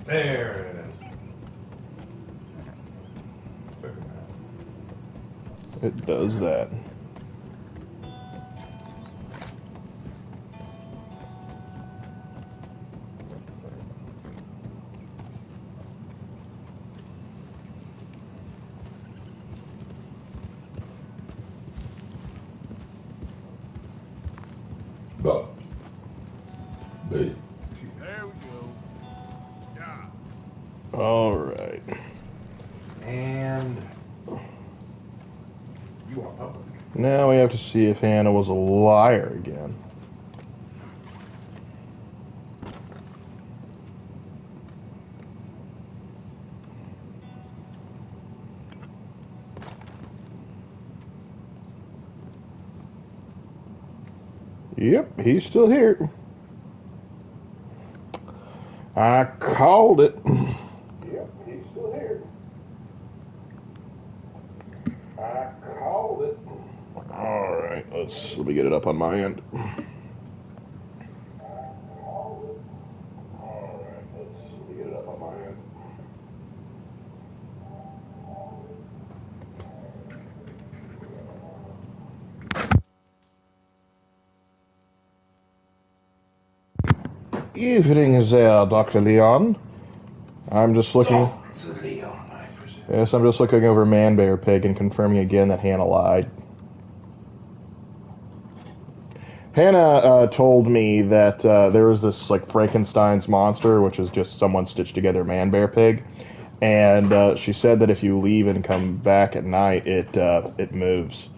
There it is. It does that. There we go. Yeah. All right. And you are public. Now we have to see if Hannah was a liar again. Yep, he's still here. I called it. Yep, he's still here. I called it. All right, let me get it up on my end. Evening there, Dr. Leon. I'm just looking. Dr. Leon, I presume. Yes, I'm just looking over Man Bear Pig and confirming again that Hannah lied. Hannah told me that there was this like Frankenstein's monster, which is just someone stitched together Man Bear Pig, and she said that if you leave and come back at night, it moves.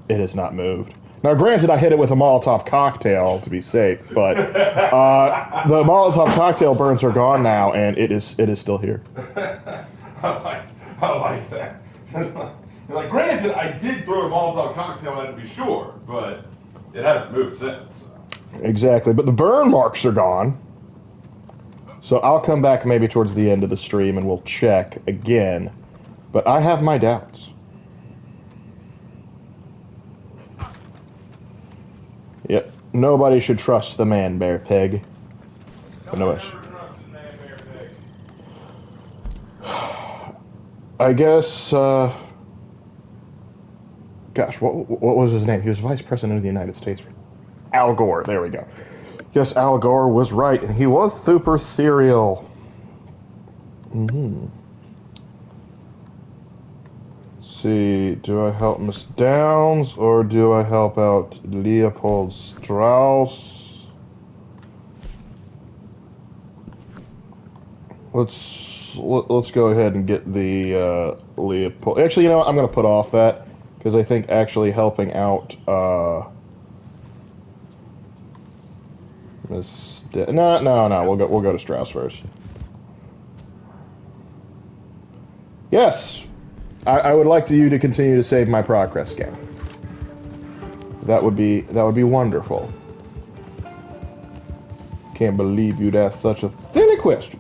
It has not moved. Now, granted, I hit it with a Molotov cocktail to be safe, but the Molotov cocktail burns are gone now, and it is still here. I like that. Like, granted, I did throw a Molotov cocktail at it to be sure, but it hasn't moved since. Exactly, but the burn marks are gone. So I'll come back maybe towards the end of the stream and we'll check again. But I have my doubts. Yep, nobody should trust the Man Bear Pig. Nobody ever trusted Man Bear Pig. I guess, gosh, what was his name? He was Vice President of the United States. Al Gore, there we go. Yes, Al Gore was right, and he was super serial. See, do I help Miss Downs, or do I help out Leopold Strauss? Let's go ahead and get the Leopold. Actually, you know what? I'm going to put off that because I think actually helping out Miss. No. We'll go to Strauss first. Yes, I would like you to continue to save my progress game. That would be wonderful. Can't believe you'd ask such a silly question.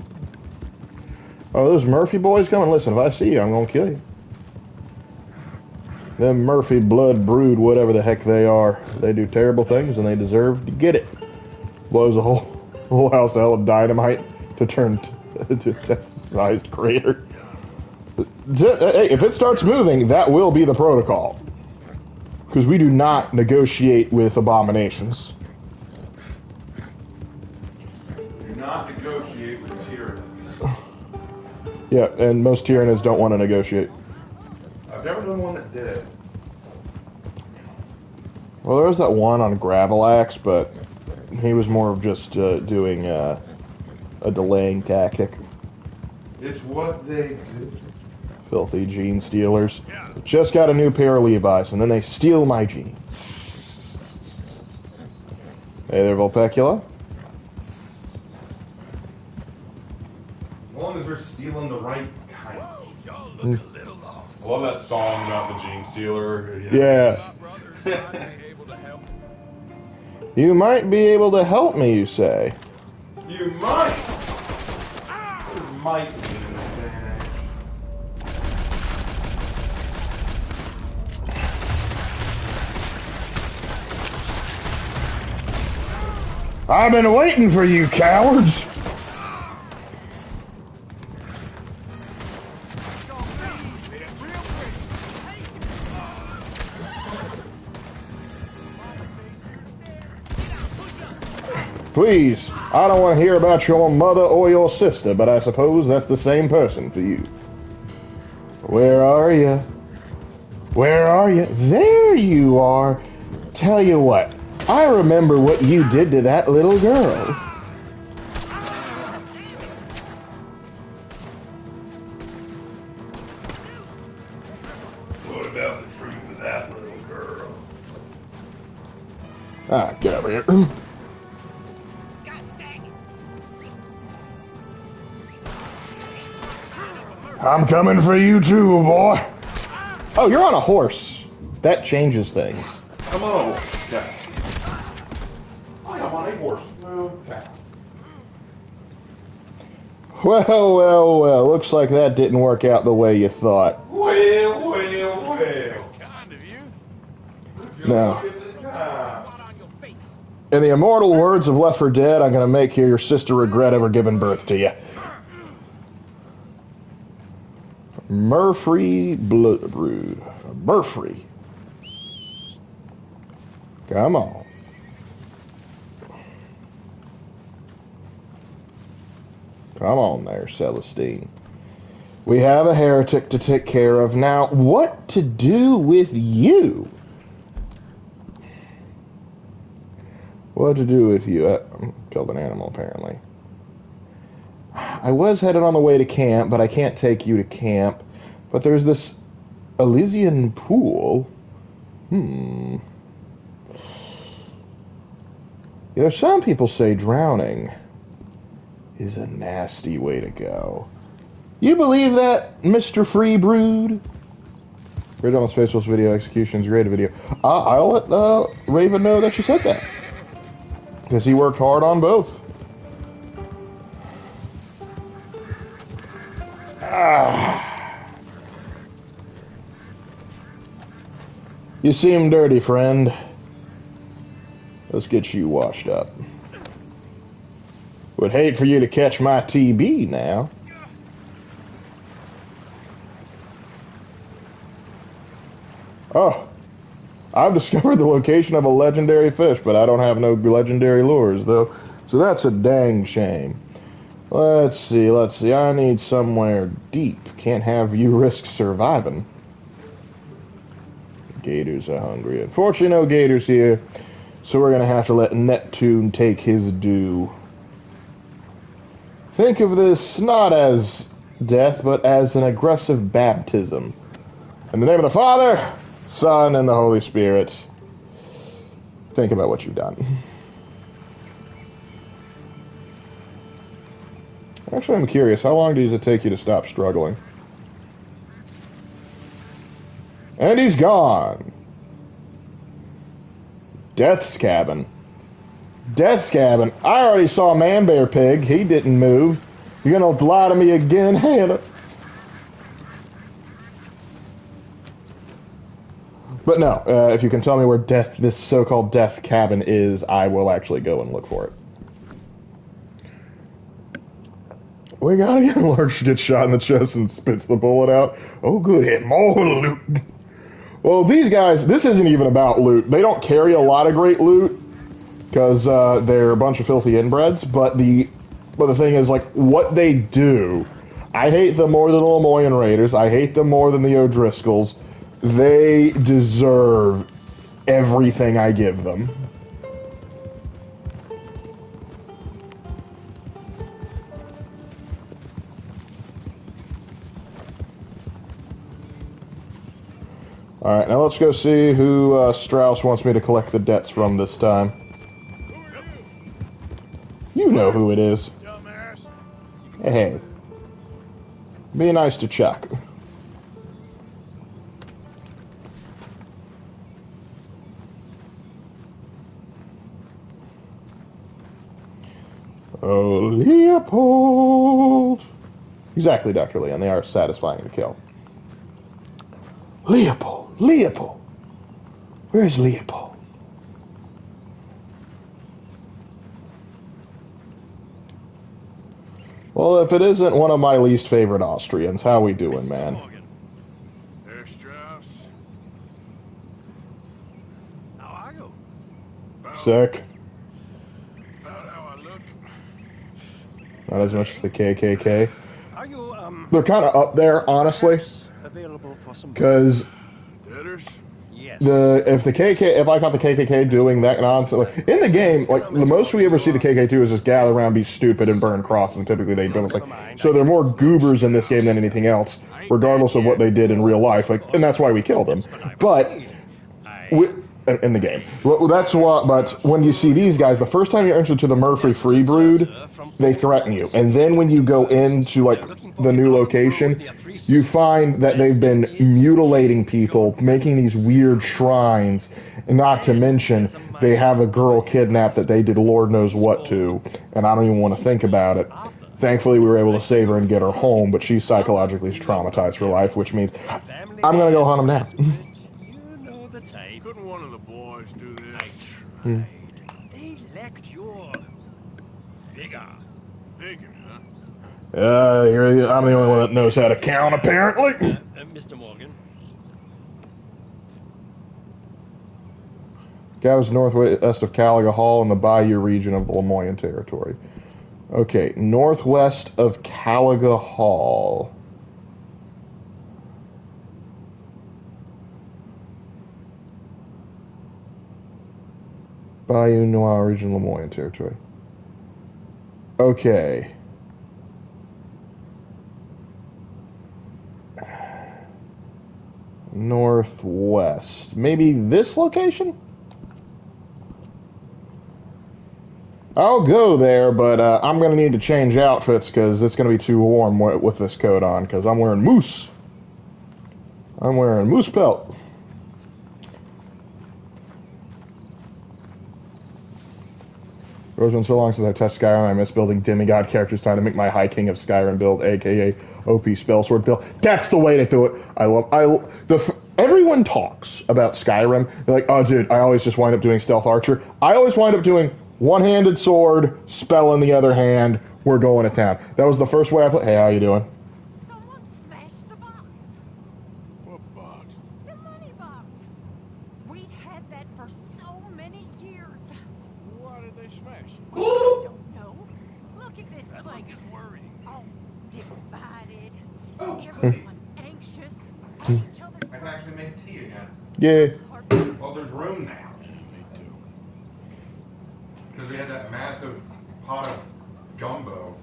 Oh, those Murphy boys coming? Listen, if I see you, I'm gonna kill you. Them Murphy blood brood, whatever the heck they are, they do terrible things and they deserve to get it. Blows a whole house to hell of dynamite to turn to Texas-sized crater. Hey, if it starts moving, that will be the protocol. Because we do not negotiate with abominations. Do not negotiate with tyrants. Yeah, and most tyrannids don't want to negotiate. I've never known one that did. Well, there was that one on Gravelax, but he was more of just doing a delaying tactic. It's what they do. Filthy gene stealers. Just got a new pair of Levi's, and then they steal my genes. Hey there, Vulpecula. As long as they're stealing the right kind. I love that song about the gene stealer. Yeah. You might be able to help me, you say. You might. You might be. I've been waiting for you, cowards! Please, I don't want to hear about your mother or your sister, but I suppose that's the same person for you. Where are you? Where are you? There you are. Tell you what, I remember what you did to that little girl. What about the truth of that little girl? Ah, get over here. I'm coming for you too, boy. Oh, you're on a horse. That changes things. Come on, okay. I'm on a horse. Okay. Well. Looks like that didn't work out the way you thought. Well. Kind of you. No. In the immortal words of Left 4 Dead, I'm going to make your sister regret ever giving birth to you. Murphy Brood. Murphy. Come on. Come on there, Celestine. We have a heretic to take care of. Now, what to do with you? What to do with you? Killed an animal, apparently. I was headed on the way to camp, but I can't take you to camp. But there's this Elysian pool. You know, some people say drowning is a nasty way to go. You believe that, Mr. Free Brood? Great on the Space Force video executions, great video. I'll let Raven know that you said that. Because he worked hard on both. You seem dirty, friend. Let's get you washed up. Would hate for you to catch my TB now. Oh, I've discovered the location of a legendary fish, but I don't have no legendary lures, though. So that's a dang shame. Let's see. I need somewhere deep. Can't have you risk surviving. Gators are hungry. Unfortunately, no gators here. So we're going to have to let Neptune take his due. Think of this not as death, but as an aggressive baptism. In the name of the Father, Son, and the Holy Spirit. Think about what you've done. Actually, I'm curious. How long does it take you to stop struggling? And he's gone. Death's cabin. Death's cabin. I already saw Man Bear Pig. He didn't move. You're gonna lie to me again, Hannah? But no, if you can tell me where this so-called death cabin is, I will actually go and look for it. We gotta get Lark gets shot in the chest and spits the bullet out. Oh, good hit. More loot. Well, these guys, this isn't even about loot. They don't carry a lot of great loot because they're a bunch of filthy inbreds. But the thing is, like, what they do, I hate them more than the Lemoyne Raiders. I hate them more than the O'Driscolls. They deserve everything I give them. Alright, now let's go see who Strauss wants me to collect the debts from this time. You know who it is. Dumbass. Hey. Be nice to Chuck. Oh, Leopold. Exactly, Dr. Leon. They are satisfying to kill. Leopold. Leopold. Where's Leopold? Well, if it isn't one of my least favorite Austrians, how we doing, man? Herr Strauss. How I go? Sick. About how I Look, Not as much as the KKK. Are you, They're kind of up there, honestly, perhaps available for some... because debtors? Yes. if I caught the KKK doing that nonsense, like, in the game, like the most we ever see the KKK do is just gather around, be stupid, and burn crosses. And typically they don't. Like, so they're more goobers in this game than anything else, regardless of what they did in real life. Like, and that's why we killed them. But in the game, well, that's why. But when you see these guys, the first time you enter to the Murphy Free Brood, they threaten you, and then when you go into like the new location, you find that they've been mutilating people, making these weird shrines, and not to mention they have a girl kidnapped that they did Lord knows what to, and I don't even want to think about it. Thankfully, we were able to save her and get her home, but she's psychologically traumatized for life, which means I'm gonna go hunt them now. You know the type. Couldn't one of the boys do I this? tried. They lacked your vigor. Vigor, huh? I'm the only one that knows how to count, apparently. Mr. Morgan. Gav's northwest of Caliga Hall in the Bayou region of the Lemoyne Territory. Okay, northwest of Caliga Hall. Bayou Noir region, Lemoyne Territory. Okay. Northwest. Maybe this location? I'll go there, but I'm going to need to change outfits because it's going to be too warm with this coat on because I'm wearing moose. I'm wearing moose pelt. It's been so long since I touched Skyrim, I miss building demigod characters, time to make my High King of Skyrim build, aka OP Spellsword build. That's the way to do it. Everyone talks about Skyrim. They're like, oh dude, I always just wind up doing Stealth Archer. I always wind up doing one-handed sword, spell in the other hand, we're going to town. That was the first way I played. Hey, how you doing? Someone smashed the box. What box? The money box. We'd had that for so many years. Why did they smash it? I don't know. Look at this That place. look is worrying. All divided. Oh. Everyone anxious. At each other's I can actually make tea again. Yeah. Well, there's room now. Me too. Because we had that massive pot of gumbo.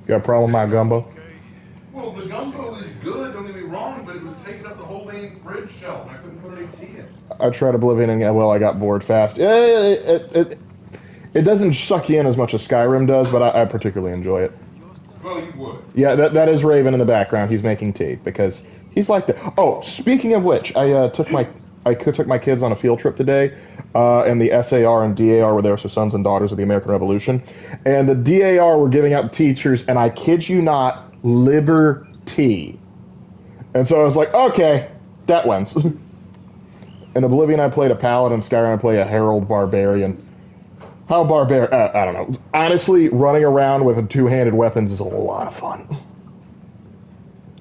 Got a problem with my gumbo? Okay. Well, the gumbo is good, don't get me wrong, but it was taking up the whole dang fridge shelf, and I couldn't put any tea in. I tried Oblivion and, well, I got bored fast. It doesn't suck you in as much as Skyrim does, but I particularly enjoy it. Well, you would. Yeah, that is Raven in the background. He's making tea because he's like that. Oh, speaking of which, I took my kids on a field trip today, and the SAR and DAR were there, so Sons and Daughters of the American Revolution, and the DAR were giving out teachers, and I kid you not, Liberty. And so I was like, okay, that wins. In Oblivion, I played a paladin. Skyrim, I play a herald barbarian. How barbarian? I don't know. Honestly, running around with two-handed weapons is a lot of fun.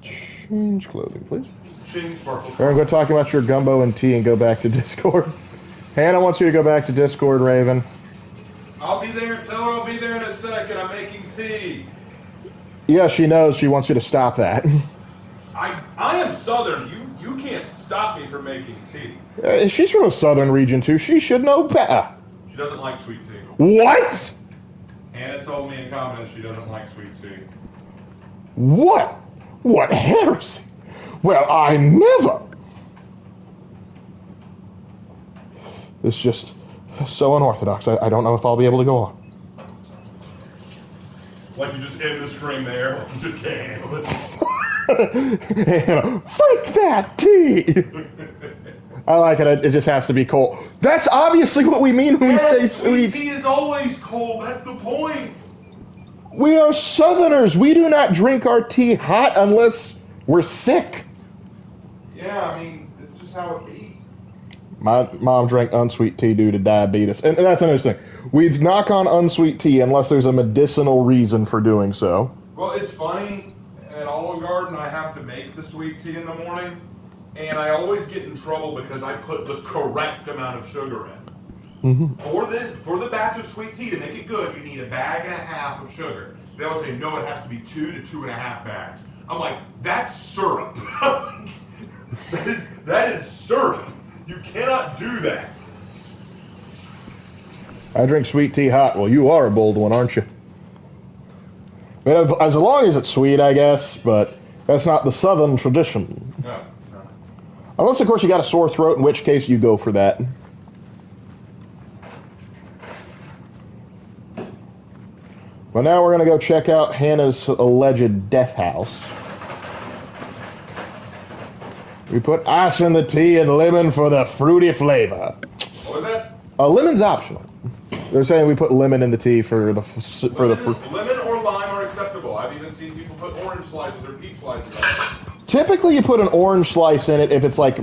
Change clothing, please. Change sparkle. Aaron, go talk about your gumbo and tea and go back to Discord. Hannah wants you to go back to Discord, Raven. I'll be there. Tell her I'll be there in a second. I'm making tea. Yeah, she knows. She wants you to stop that. I am Southern. You can't stop me from making tea. She's from a southern region, too. She should know better. She doesn't like sweet tea. What? Hannah told me in confidence she doesn't like sweet tea. What? What heresy? Well, I never. It's just so unorthodox. I don't know if I'll be able to go on. Like you just end the stream there. Like you just can't handle it. Freak that tea! I like it. It just has to be cold. That's obviously what we mean when we say sweet sweet. tea is always cold. That's the point. We are Southerners. We do not drink our tea hot unless we're sick. Yeah, I mean, that's just how it be. My mom drank unsweet tea due to diabetes. And that's another thing. We knock on unsweet tea unless there's a medicinal reason for doing so. Well, it's funny. At Olive Garden, I have to make the sweet tea in the morning. And I always get in trouble because I put the correct amount of sugar in. For the batch of sweet tea to make it good, you need a bag and a half of sugar. They always say no, it has to be 2 to 2.5 bags. I'm like, that's syrup. that is syrup. You cannot do that. I drink sweet tea hot. Well, you are a bold one, aren't you? I mean, as long as it's sweet, I guess, but that's not the Southern tradition. No. Unless, of course, you got a sore throat, in which case you go for that. But now we're going to go check out Hannah's alleged death house. We put ice in the tea and lemon for the fruity flavor. What was that? Lemon's optional. They're saying we put lemon in the tea for the fruit. Lemon or lime are acceptable. I've even seen people put orange slices or peach slices. Typically, you put an orange slice in it if it's like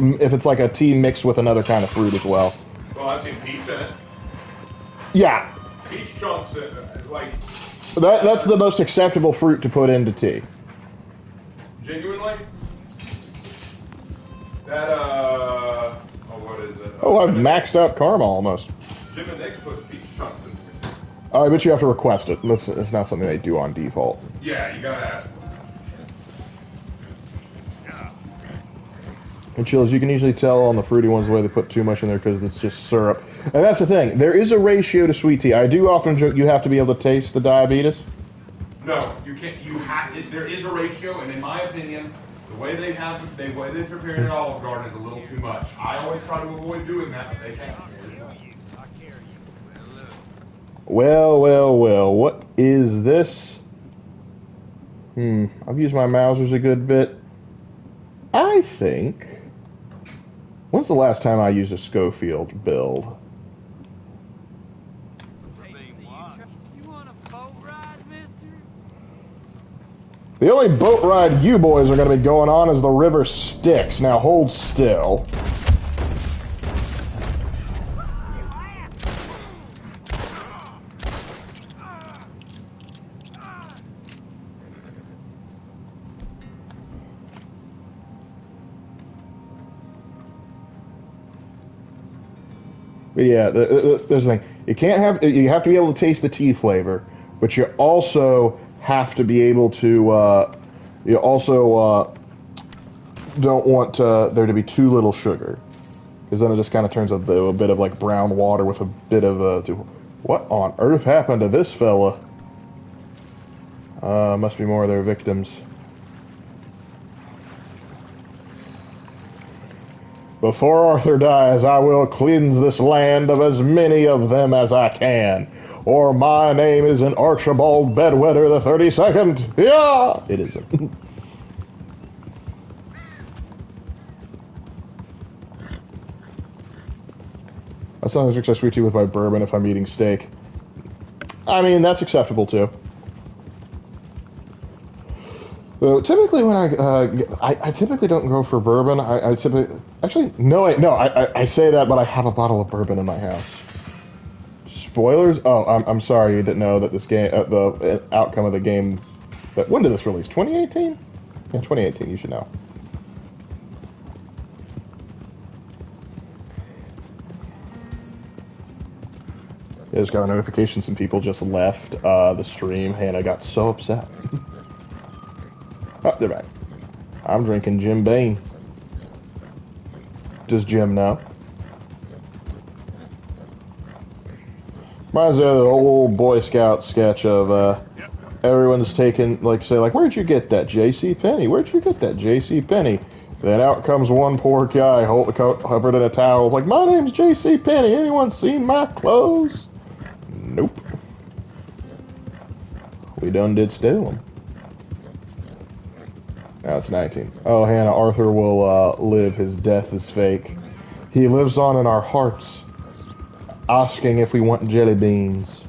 a tea mixed with another kind of fruit as well. Well, I've seen peach in it. Yeah, Peach chunks in it, like. that's the most acceptable fruit to put into tea. Genuinely. That what is it? Oh, I've maxed out caramel almost. Jim and Nick put peach chunks in there. I bet you have to request it. It's not something they do on default. Yeah, you gotta ask. And Chills, you can usually tell on the fruity ones where they put too much in there because it's just syrup. And that's the thing. There is a ratio to sweet tea. I do often joke you have to be able to taste the diabetes. No, you can't. There is a ratio, and in my opinion, the way they prepare it at Olive Garden is a little too much. I always try to avoid doing that, but they can't. Well. What is this? I've used my Mausers a good bit. I think. When's the last time I used a Schofield build? You want a boat ride, mister? The only boat ride you boys are going to be going on is the River Styx. Now hold still. But yeah, there's the thing. You have to be able to taste the tea flavor, but you also have to be able to. You also don't want there to be too little sugar, because then it just kind of turns into a bit of like brown water with a bit of what on earth happened to this fella? Must be more of their victims. Before Arthur dies, I will cleanse this land of as many of them as I can. Or my name isn't Archibald Bedwetter the 32nd. Yeah! It isn't. I sometimes mix my sweet tea with my bourbon if I'm eating steak. I mean, that's acceptable too. So typically, when I typically don't go for bourbon. I typically actually I say that, but I have a bottle of bourbon in my house. Spoilers? Oh, I'm sorry you didn't know that this game, the outcome of the game. When did this release? 2018? Yeah, 2018. You should know. I just got a notification some people just left the stream. Hannah got so upset. Oh, they're back. I'm drinking Jim Beam. Does Jim know? Reminds me of the old Boy Scout sketch of everyone's taking, like, say, like, where'd you get that J.C. Penney? Where'd you get that J.C. Penney? Then out comes one poor guy covered in a towel, like, my name's J.C. Penney. Anyone seen my clothes? Nope. We done did steal them. Now it's 19. Oh, Hannah, Arthur will live. His death is fake. He lives on in our hearts, asking if we want jelly beans.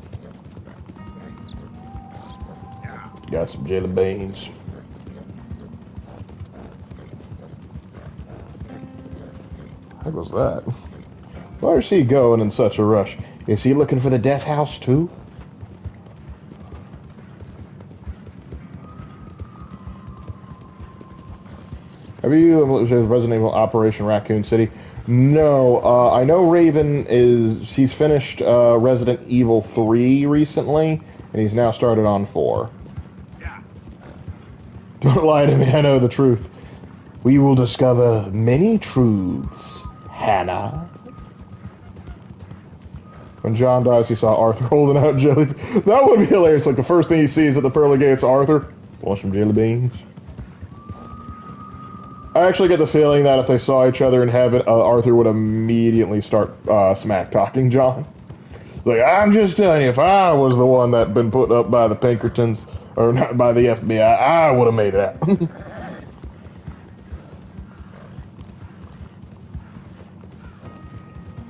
Got some jelly beans. How was that? Where's he going in such a rush? Is he looking for the death house too? Have you Resident Evil Operation Raccoon City? No, I know Raven he's finished Resident Evil 3 recently, and he's now started on 4. Yeah. Don't lie to me, I know the truth. We will discover many truths, Hannah. When John dies, he saw Arthur holding out jelly. That would be hilarious. Like, the first thing he sees at the pearly gates, Arthur, want some jelly beans? I actually get the feeling that if they saw each other in heaven, Arthur would immediately start smack-talking John. Like, I'm just telling you, if I was the one that been put up by the Pinkertons, or not by the FBI, I would have made it out.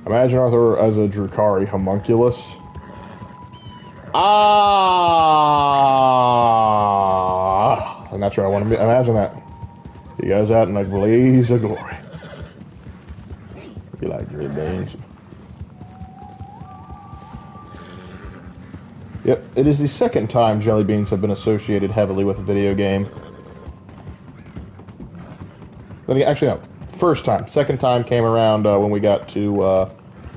Imagine Arthur as a Drukari homunculus. I'm not sure I want to imagine that. You guys out in a blaze of glory. You like jelly beans? Yep, it is the second time jelly beans have been associated heavily with a video game. But actually, no. First time. Second time came around when we got to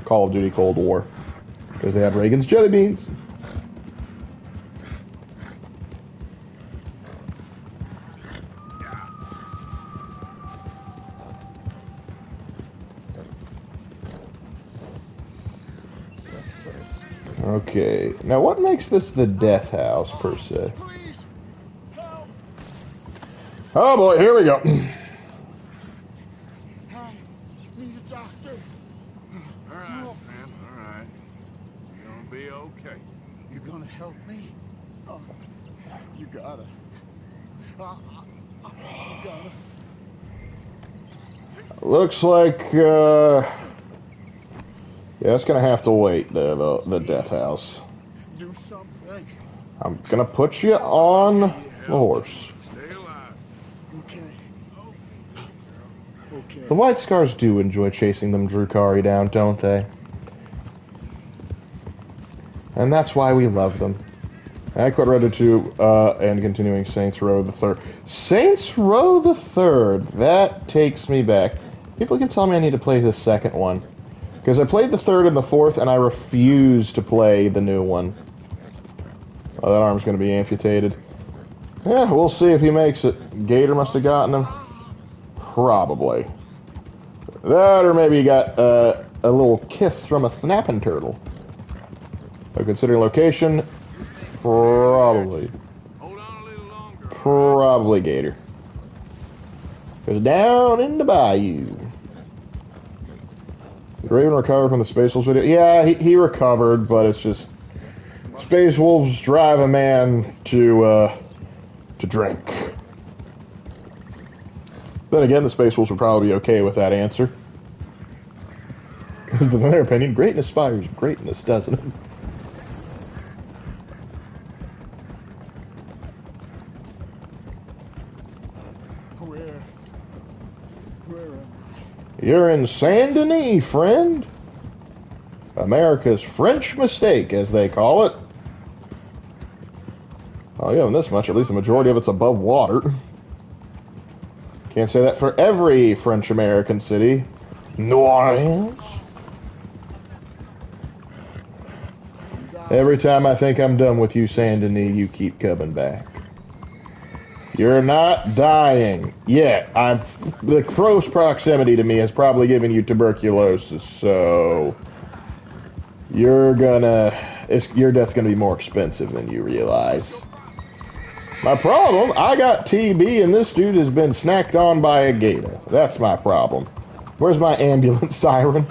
Call of Duty Cold War. Because they had Reagan's jelly beans. Okay, now what makes this the death house, per se? Oh boy, here we go. I need a doctor. All right, man, all right. You're gonna be okay. You're gonna help me? Oh, you gotta. You gotta. Looks like, yeah, it's gonna have to wait, the death house. Do something. I'm gonna put you on the horse. Stay alive. Okay. Okay. The White Scars do enjoy chasing them Drukari down, don't they? And that's why we love them. I quit Reddit 2 and continuing Saints Row the Third. Saints Row the Third. That takes me back. People can tell me I need to play the second one. Because I played the third and the fourth, and I refuse to play the new one. Oh, that arm's going to be amputated. Yeah, we'll see if he makes it. Gator must have gotten him. Probably. That, or maybe he got a little kiss from a snapping turtle. So considering location, probably. Hold on a little longer. Probably Gator. Because down in the bayou. Did Raven recover from the Space Wolves video? Yeah, he recovered, but it's just... Space Wolves drive a man to drink. Then again, the Space Wolves would probably be okay with that answer. Because in their opinion, greatness inspires greatness, doesn't it? Where am You're in Saint Denis, friend. America's French mistake, as they call it. Oh, yeah, and this much, at least the majority of it's above water. Can't say that for every French-American city. New Orleans. Every time I think I'm done with you, Saint Denis, you keep coming back. You're not dying yet. The close proximity to me has probably given you tuberculosis, so your death's gonna be more expensive than you realize. My problem, I got TB and this dude has been snacked on by a gator. That's my problem. Where's my ambulance siren?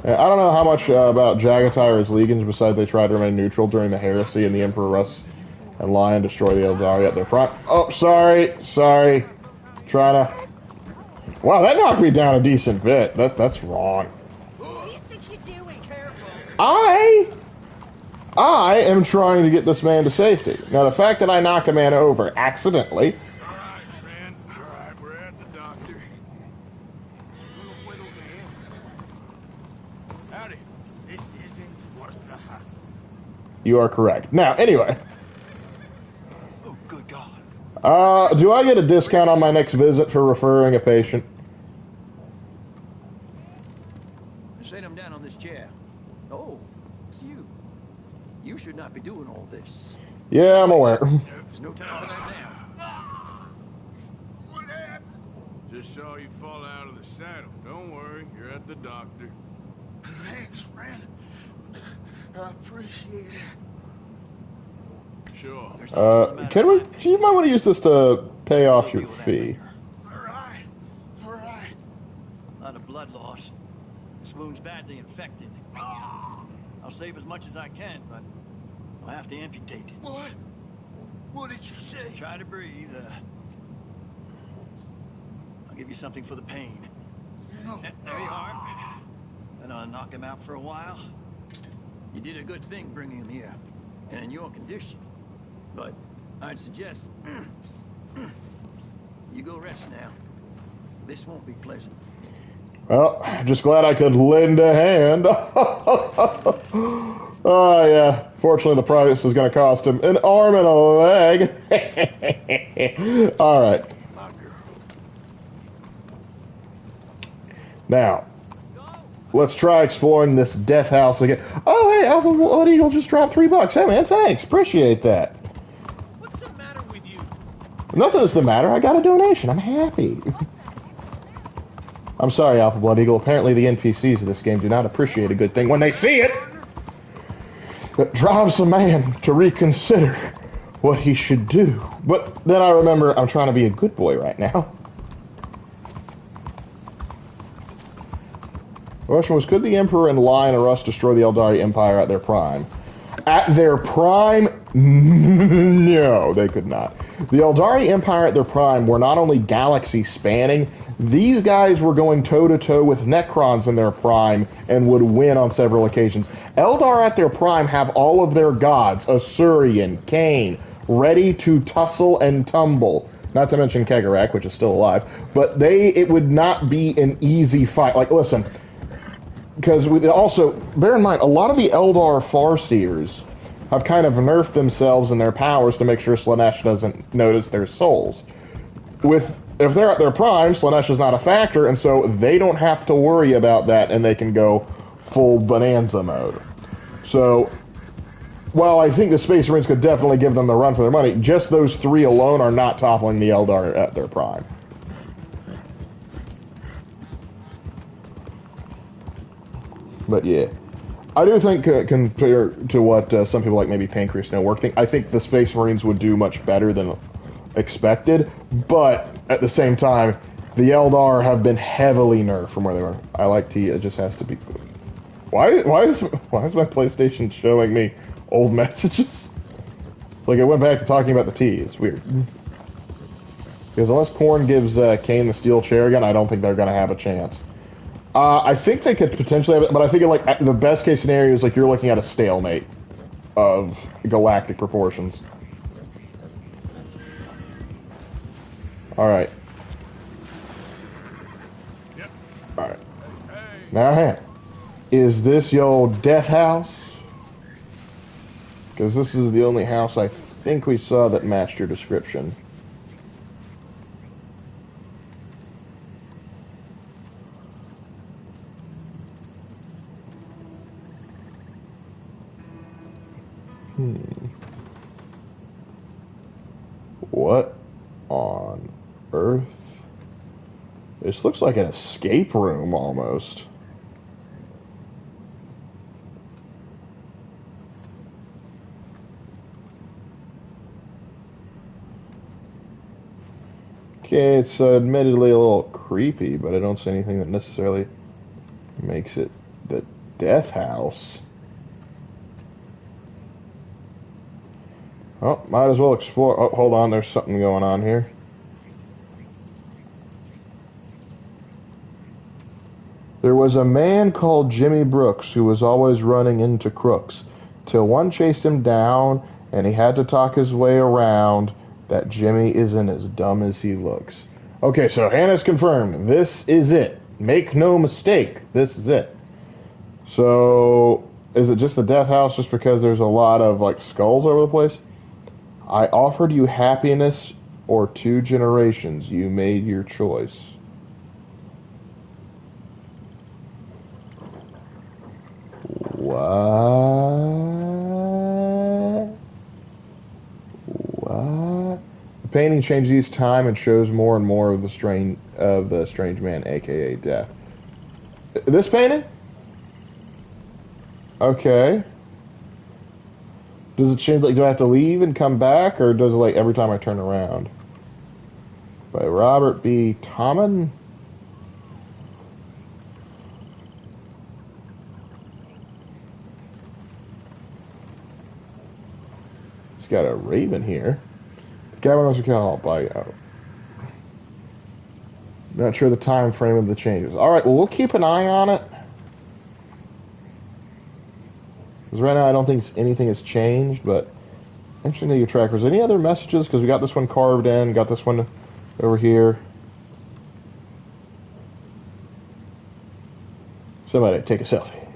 I don't know how much about Jagatai or his legions besides they tried to remain neutral during the heresy and the Emperor Russ and Lion destroy the Eldari at their front. Oh, sorry. Trying to... Wow, that knocked me down a decent bit. That's wrong. What do you think you're doing? Careful. I am trying to get this man to safety. Now, the fact that I knocked a man over accidentally... All right, friend. All right, we're at the doctor. Howdy. This isn't worth the hassle. You are correct. Now, anyway... Oh, good God. Do I get a discount on my next visit for referring a patient? You should not be doing all this. Yeah, I'm aware. There's no time for that now. What happened? Just saw you fall out of the saddle. Don't worry, you're at the doctor. Thanks, friend. I appreciate it. Sure. Can we? You might want to use this to pay off your fee. All right. All right. A lot of blood loss. This wound's badly infected. I'll save as much as I can, but I'll have to amputate it. What? What did you say? Try to breathe. I'll give you something for the pain. No. There you are. Then I'll knock him out for a while. You did a good thing bringing him here, and in your condition. But I'd suggest you go rest now. This won't be pleasant. Well, just glad I could lend a hand. Oh, yeah. Fortunately, the price is going to cost him an arm and a leg. All right. My girl. Now, let's try exploring this death house again. Oh, hey, Alpha Blood Eagle just dropped $3. Hey, man, thanks. Appreciate that. What's the matter with you? Nothing's the matter. I got a donation. I'm happy. I'm sorry, Alpha Blood Eagle. Apparently the NPCs of this game do not appreciate a good thing when they see it. It drives a man to reconsider what he should do. But then I remember I'm trying to be a good boy right now. The question was, could the Emperor and Lion and Rust destroy the Eldari Empire at their prime? At their prime? No, they could not. The Eldari Empire at their prime were not only galaxy spanning, these guys were going toe-to-toe with Necrons in their prime and would win on several occasions. Eldar at their prime have all of their gods, Asurian, Cain, ready to tussle and tumble. Not to mention Kegarak, which is still alive. But it would not be an easy fight. Like, listen, because also, bear in mind, a lot of the Eldar Farseers have kind of nerfed themselves and their powers to make sure Slaanesh doesn't notice their souls. If they're at their prime, Slaanesh is not a factor, and so they don't have to worry about that, and they can go full Bonanza mode. So, while I think the Space Marines could definitely give them the run for their money, just those three alone are not toppling the Eldar at their prime. But yeah, I do think compared to what some people like maybe Pancreas No Work think, I think the Space Marines would do much better than expected, but at the same time, the Eldar have been heavily nerfed from where they were. I like tea, it just has to be... Why is my PlayStation showing me old messages? Like, it went back to talking about the tea. It's weird. Because unless Korn gives Kane the steel chair again, I don't think they're going to have a chance. I think they could potentially have it, but I think like the best case scenario is like you're looking at a stalemate of galactic proportions. Alright. Yep. Alright. Hey. Now, is this your death house? Because this is the only house I think we saw that matched your description. What on earth? This looks like an escape room almost. Okay, it's admittedly a little creepy, but I don't see anything that necessarily makes it the death house. Oh, might as well explore. Oh, hold on, there's something going on here. There was a man called Jimmy Brooks who was always running into crooks, till one chased him down, and he had to talk his way around that Jimmy isn't as dumb as he looks. Okay, so Hannah's confirmed. This is it. Make no mistake, this is it. So, is it just the death house just because there's a lot of, like, skulls over the place? I offered you happiness or 2 generations. You made your choice. What? Painting changes each time and shows more and more of the strange man, aka Death. This painting? Okay. Does it change? Like, do I have to leave and come back, or does it like every time I turn around? By Robert B. Tommen. It's got a raven here. Gavin was account by. Not sure the time frame of the changes. All right, well, we'll keep an eye on it. Because right now I don't think anything has changed, but interesting to your trackers. Any other messages? Because we got this one carved in, got this one over here. Somebody take a selfie.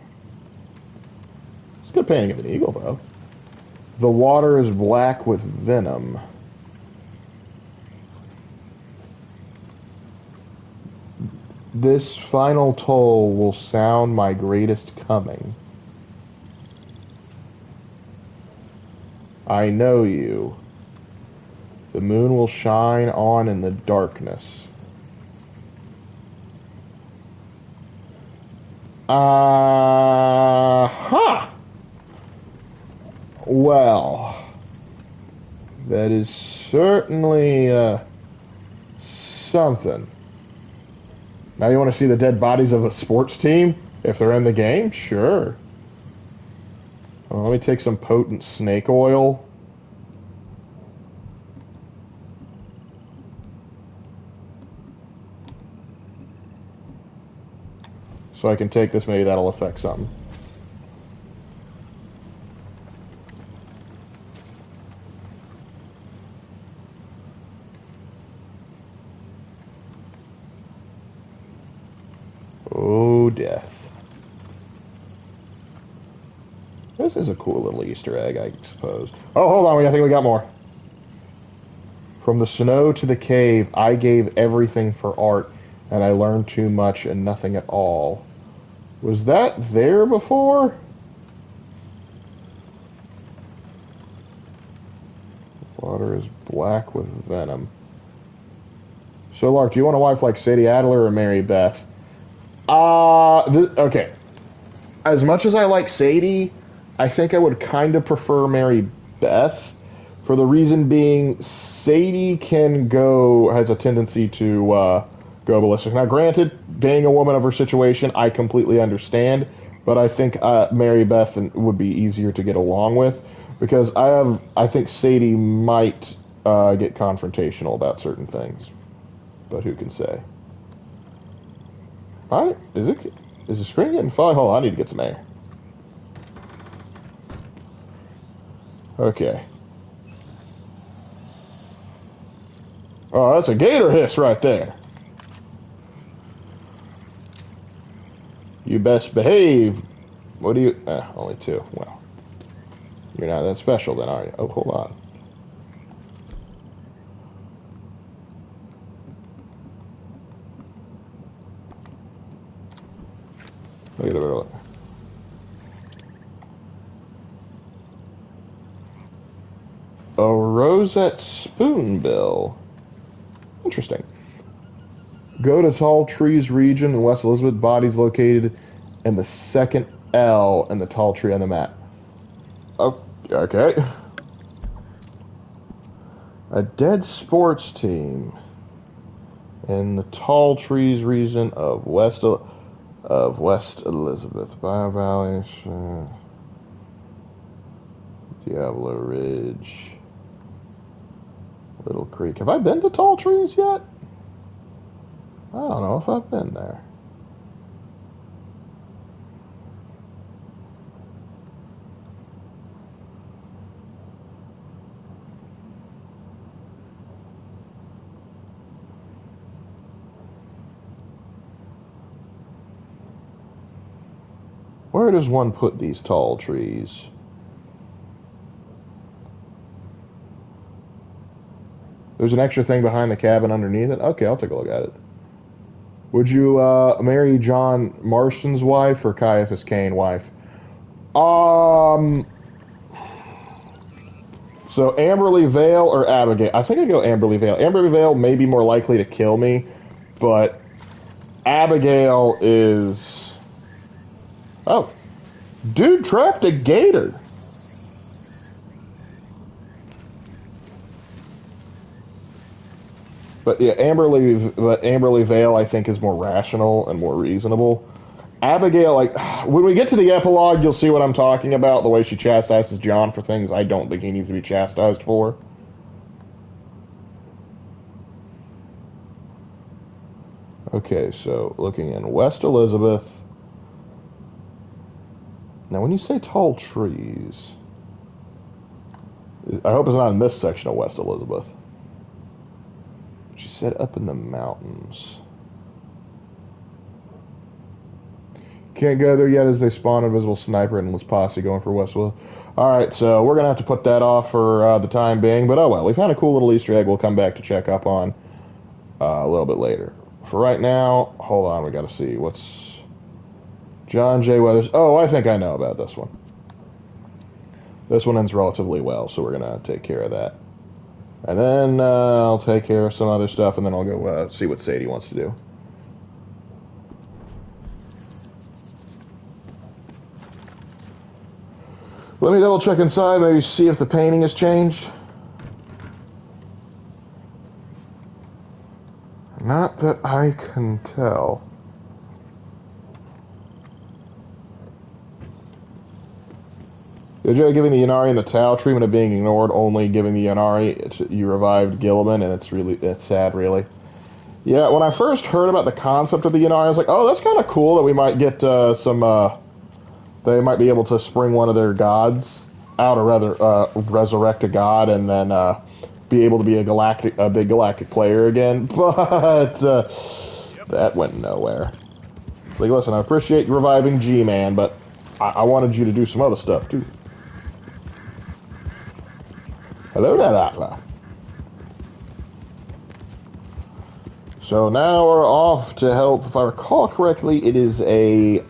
It's a good painting of an eagle, though. The water is black with venom. This final toll will sound my greatest coming. I know you. The moon will shine on in the darkness. Well, that is certainly something. Now you want to see the dead bodies of a sports team? If they're in the game? Sure. Well, let me take some potent snake oil. So I can take this, maybe that'll affect something. Oh, death. This is a cool little Easter egg, I suppose. Oh, hold on, I think we got more. From the snow to the cave, I gave everything for art, and I learned too much and nothing at all. Was that there before? Water is black with venom. So, Lark, do you want a wife like Sadie Adler or Mary Beth? Okay. As much as I like Sadie, I think I would kind of prefer Mary Beth. For the reason being, Sadie has a tendency to go ballistic. Now, granted, being a woman of her situation, I completely understand. But I think Mary Beth would be easier to get along with. Because I think Sadie might get confrontational about certain things. But who can say? Alright, is the screen getting fog? Hold on, I need to get some air. Okay. Oh, that's a gator hiss right there. You best behave. What do you... only two. Well, you're not that special then, are you? Oh, hold on. Look at it. A rosette spoonbill. Interesting. Go to Tall Trees region in West Elizabeth. Bodies located in the second L in the tall tree on the map. Oh, okay. A dead sports team in the Tall Trees region of West Elizabeth. Bio Valley, Diablo Ridge, Little Creek. Have I been to Tall Trees yet? I don't know if I've been there. Where does one put these tall trees? There's an extra thing behind the cabin underneath it? Okay, I'll take a look at it. Would you marry John Marston's wife or Caiaphas Cain's wife? So Amberley Vale or Abigail? I think I go Amberley Vale. Amberley Vale may be more likely to kill me, but Abigail is... Oh. Dude trapped a gator. But yeah, Amberley Vale, I think, is more rational and more reasonable. Abigail, like, when we get to the epilogue, you'll see what I'm talking about. The way she chastises John for things I don't think he needs to be chastised for. Okay, so looking in West Elizabeth. Now, when you say tall trees, I hope it's not in this section of West Elizabeth. She said up in the mountains. Can't go there yet as they spawn a visible sniper and endless posse going for Westwood. Alright, so we're going to have to put that off for the time being. But oh well, we found a cool little Easter egg we'll come back to check up on a little bit later. For right now, hold on, we got to see. What's... John J. Weathers. Oh, I think I know about this one. This one ends relatively well, so we're going to take care of that. And then I'll take care of some other stuff, and then I'll go see what Sadie wants to do. Let me double check inside, maybe see if the painting has changed. Not that I can tell. Joe giving the Yanari and the Tau treatment of being ignored, only giving the Yanari, you revived Gilliman, and it's sad, really. Yeah, when I first heard about the concept of the Yanari, I was like, oh, that's kind of cool that we might get they might be able to spring one of their gods out, or rather, resurrect a god, and then be able to be a big galactic player again. But that went nowhere. Like, listen, I appreciate you reviving G-Man, but I wanted you to do some other stuff too. Hello there, Atla. So now we're off to help. If I recall correctly, it is a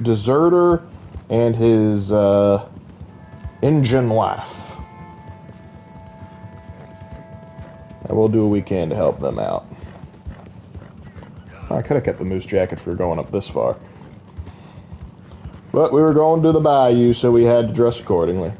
deserter and his engine wife. And we'll do what we can to help them out. I could have kept the moose jacket for going up this far. But we were going to the bayou, so we had to dress accordingly.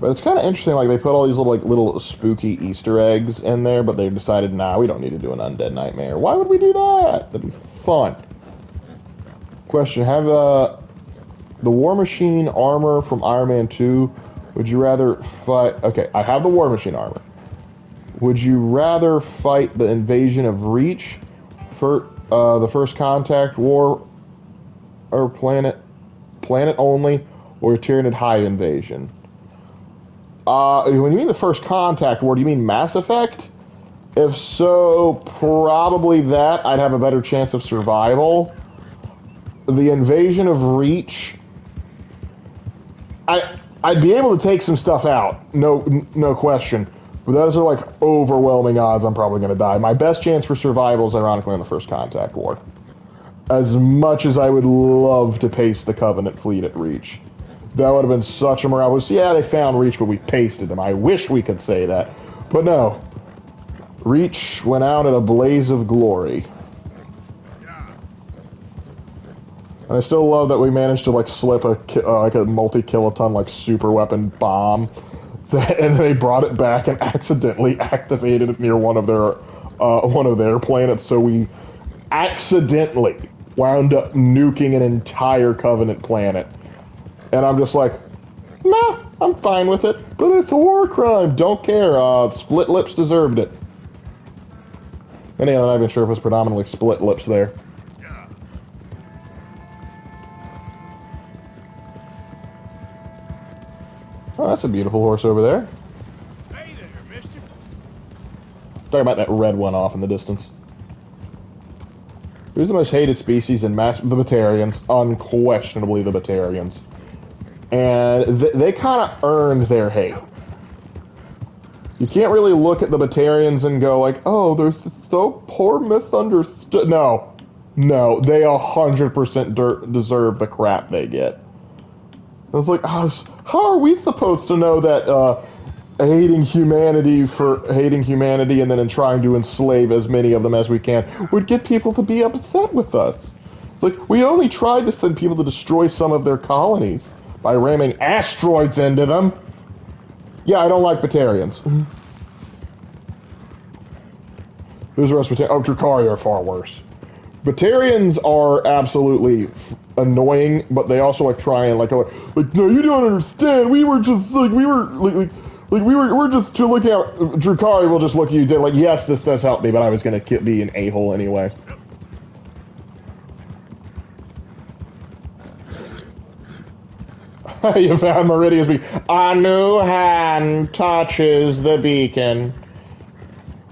But it's kind of interesting, like, they put all these little spooky Easter eggs in there, but they decided, nah, we don't need to do an undead nightmare. Why would we do that? That'd be fun. Question, have the War Machine armor from Iron Man 2, would you rather fight... Okay, I have the War Machine armor. Would you rather fight the invasion of Reach for the First Contact War, or Planet only, or Tyranid Hive invasion? When you mean the First Contact War, do you mean Mass Effect? If so, probably that. I'd have a better chance of survival. The invasion of Reach, I'd be able to take some stuff out, no question. But those are like overwhelming odds I'm probably going to die. My best chance for survival is ironically in the First Contact War. As much as I would love to pace the Covenant fleet at Reach. That would have been such a morale. Yeah, they found Reach, but we pasted them. I wish we could say that. But no. Reach went out in a blaze of glory. And I still love that we managed to, like, slip a multi-kiloton, like, super weapon bomb. And they brought it back and accidentally activated it near one of their planets, so we accidentally wound up nuking an entire Covenant planet. And I'm just like, nah, I'm fine with it. But it's a war crime. Don't care. Split Lips deserved it. Anyway, I'm not even sure if it was predominantly Split Lips there. Oh, that's a beautiful horse over there. Hey there, mister. Talking about that red one off in the distance. Who's the most hated species in mass? The Batarians. Unquestionably the Batarians. And they kind of earned their hate. You can't really look at the Batarians and go like, oh, they're so poor misunderstood. No. No, they 100% deserve the crap they get. I was like, how are we supposed to know that hating humanity and then in trying to enslave as many of them as we can would get people to be upset with us? It's like, we only tried to send people to destroy some of their colonies by ramming asteroids into them. Yeah, I don't like Batarians. Who's the rest of Batarians? Oh, Drukhari are far worse. Batarians are absolutely annoying, but they also like try and like no, you don't understand. We were just we're just looking at Drukhari will just look at you like, yes, this does help me, but I was gonna be an a-hole anyway. You found Meridian's beacon. A new hand touches the beacon.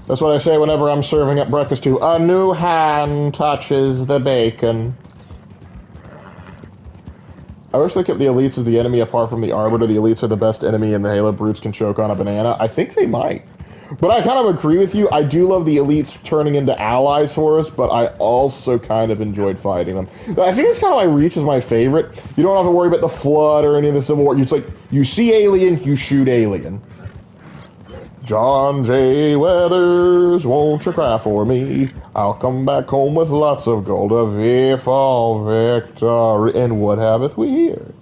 That's what I say whenever I'm serving up breakfast to. A new hand touches the bacon. I wish they kept the elites as the enemy apart from the Arbiter. The elites are the best enemy and the Halo brutes can choke on a banana. I think they might. But I kind of agree with you. I do love the elites turning into allies for us, but I also kind of enjoyed fighting them. I think it's kind of why Reach is my favorite. You don't have to worry about the Flood or any of the Civil War. It's like, you see alien, you shoot alien. John J. Weathers, won't you cry for me? I'll come back home with lots of gold, a V for victory, and what haveth we here?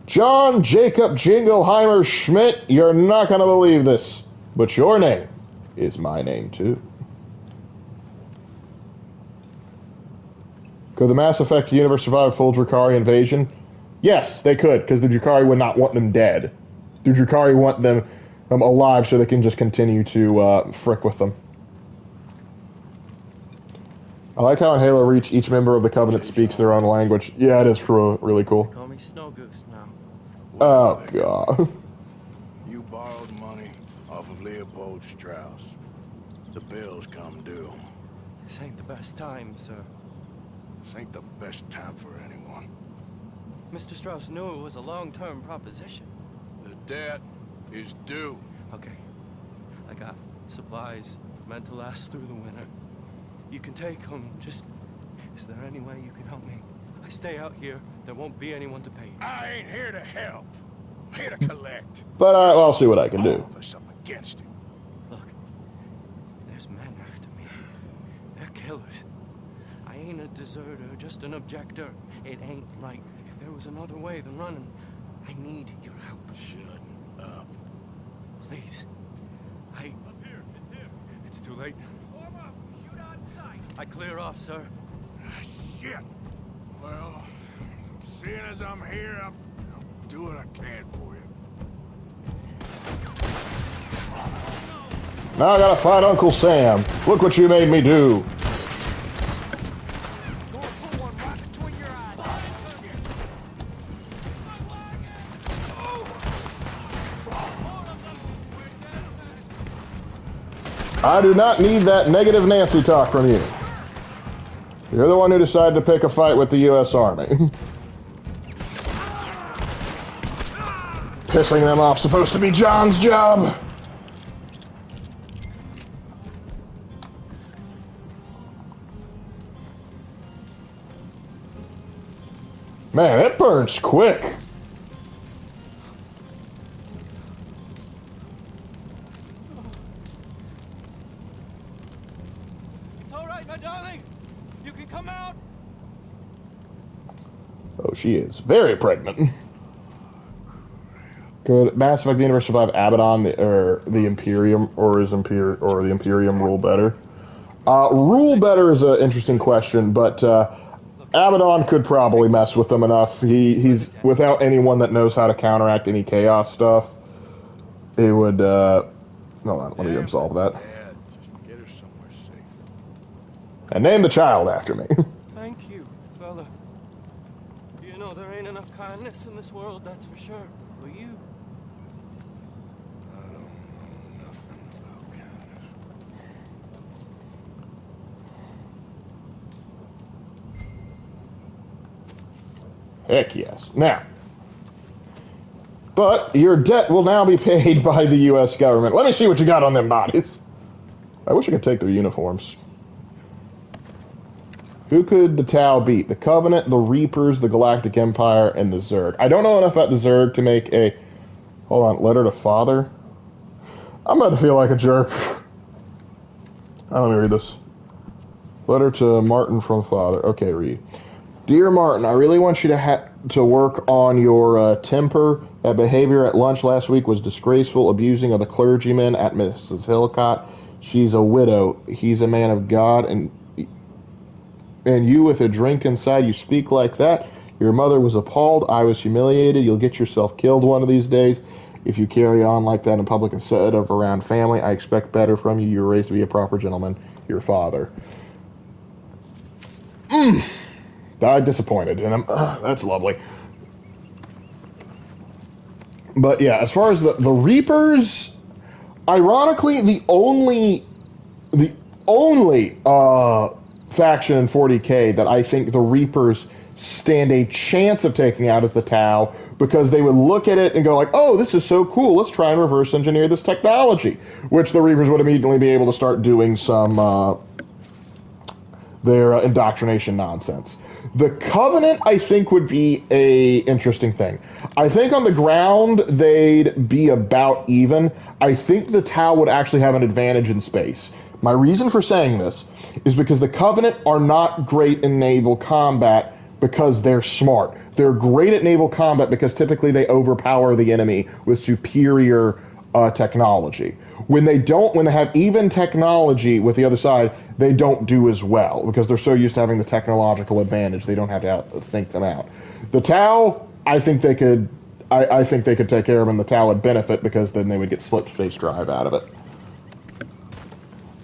John Jacob Jingleheimer Schmidt, you're not going to believe this, but your name is my name too. Could the Mass Effect universe survive a full Drukhari invasion? Yes, they could, because the Drukhari would not want them dead. The Drukhari want them alive so they can just continue to frick with them. I like how in Halo Reach, each member of the Covenant speaks their own language. Yeah, it is really cool. Call me Snow Goose now. Oh, God. You borrowed money off of Leopold Strauss. The bills come due. This ain't the best time, sir. This ain't the best time for anyone. Mr. Strauss knew it was a long-term proposition. The debt is due. Okay. I got supplies meant to last through the winter. You can take them. Just, is there any way you can help me? I stay out here, there won't be anyone to pay. I ain't here to help. I'm here to collect. But I'll see what I can do. All of us up against it. Look, there's men after me. They're killers. I ain't a deserter, just an objector. It ain't right. If there was another way than running, I need your help. Shut up. Please. Up here, it's him. It's too late. Form up, shoot on sight. I clear off, sir. Ah, shit. Well, seeing as I'm here, I'll do what I can for you. Now I gotta fight Uncle Sam. Look what you made me do. I do not need that negative Nancy talk from you. You're the one who decided to pick a fight with the U.S. Army. Pissing them off supposed to be John's job. Man, it burns quick. It's all right, my darling. You can come out. Oh, she is very pregnant. Could Mass Effect the universe survive Abaddon or the Imperium, or the Imperium rule better? Rule better is an interesting question, but Abaddon could probably mess with them enough. He's without anyone that knows how to counteract any chaos stuff. It would. Hold on, let me absolve that. Dad, just get her somewhere safe. And name the child after me. Thank you, fella. You know there ain't enough kindness in this world, that's for sure. For you. I don't know nothing about kindness. Heck yes. Now, but your debt will now be paid by the U.S. government. Let me see what you got on them bodies. I wish I could take their uniforms. Who could the Tau beat? The Covenant, the Reapers, the Galactic Empire, and the Zerg. I don't know enough about the Zerg to make a... Hold on, letter to father? I'm about to feel like a jerk. Let me read this. Letter to Martin from father. Okay, read. Dear Martin, I really want you to work on your temper. That behavior at lunch last week was disgraceful, abusing of the clergyman at Mrs. Hillcott. She's a widow. He's a man of God, and you with a drink inside, you speak like that. Your mother was appalled. I was humiliated. You'll get yourself killed one of these days if you carry on like that in public instead of around family. I expect better from you. You were raised to be a proper gentleman. Your father. Died disappointed, and that's lovely. But yeah, as far as the Reapers, ironically, the only faction in 40K that I think the Reapers stand a chance of taking out is the Tau, because they would look at it and go like, oh, this is so cool, let's try and reverse engineer this technology, which the Reapers would immediately be able to start doing some their indoctrination nonsense. The Covenant, I think, would be a interesting thing. I think on the ground, they'd be about even. I think the Tau would actually have an advantage in space. My reason for saying this is because the Covenant are not great in naval combat because they're smart. They're great at naval combat because typically they overpower the enemy with superior technology. When they have even technology with the other side, they don't do as well because they're so used to having the technological advantage. They don't have to think them out. The Tau, I think they could take care of them, and the Tau would benefit because then they would get split space drive out of it.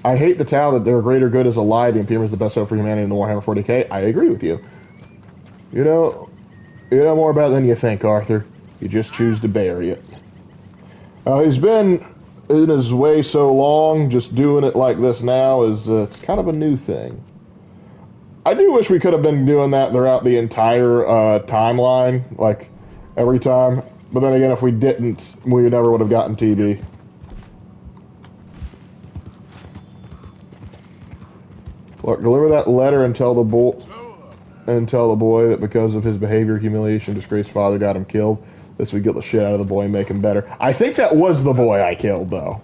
I hate the Tau that their greater good is a lie. The Imperium is the best hope for humanity in the Warhammer 40K. I agree with you. You know more about it than you think, Arthur. You just choose to bury it. He's been in his way so long, just doing it like this now is it's kind of a new thing. I do wish we could have been doing that throughout the entire timeline, like every time. But then again, if we didn't, we never would have gotten TB. Look, deliver that letter and tell the boy that because of his behavior, humiliation, disgraced father got him killed. This would get the shit out of the boy and make him better. I think that was the boy I killed, though.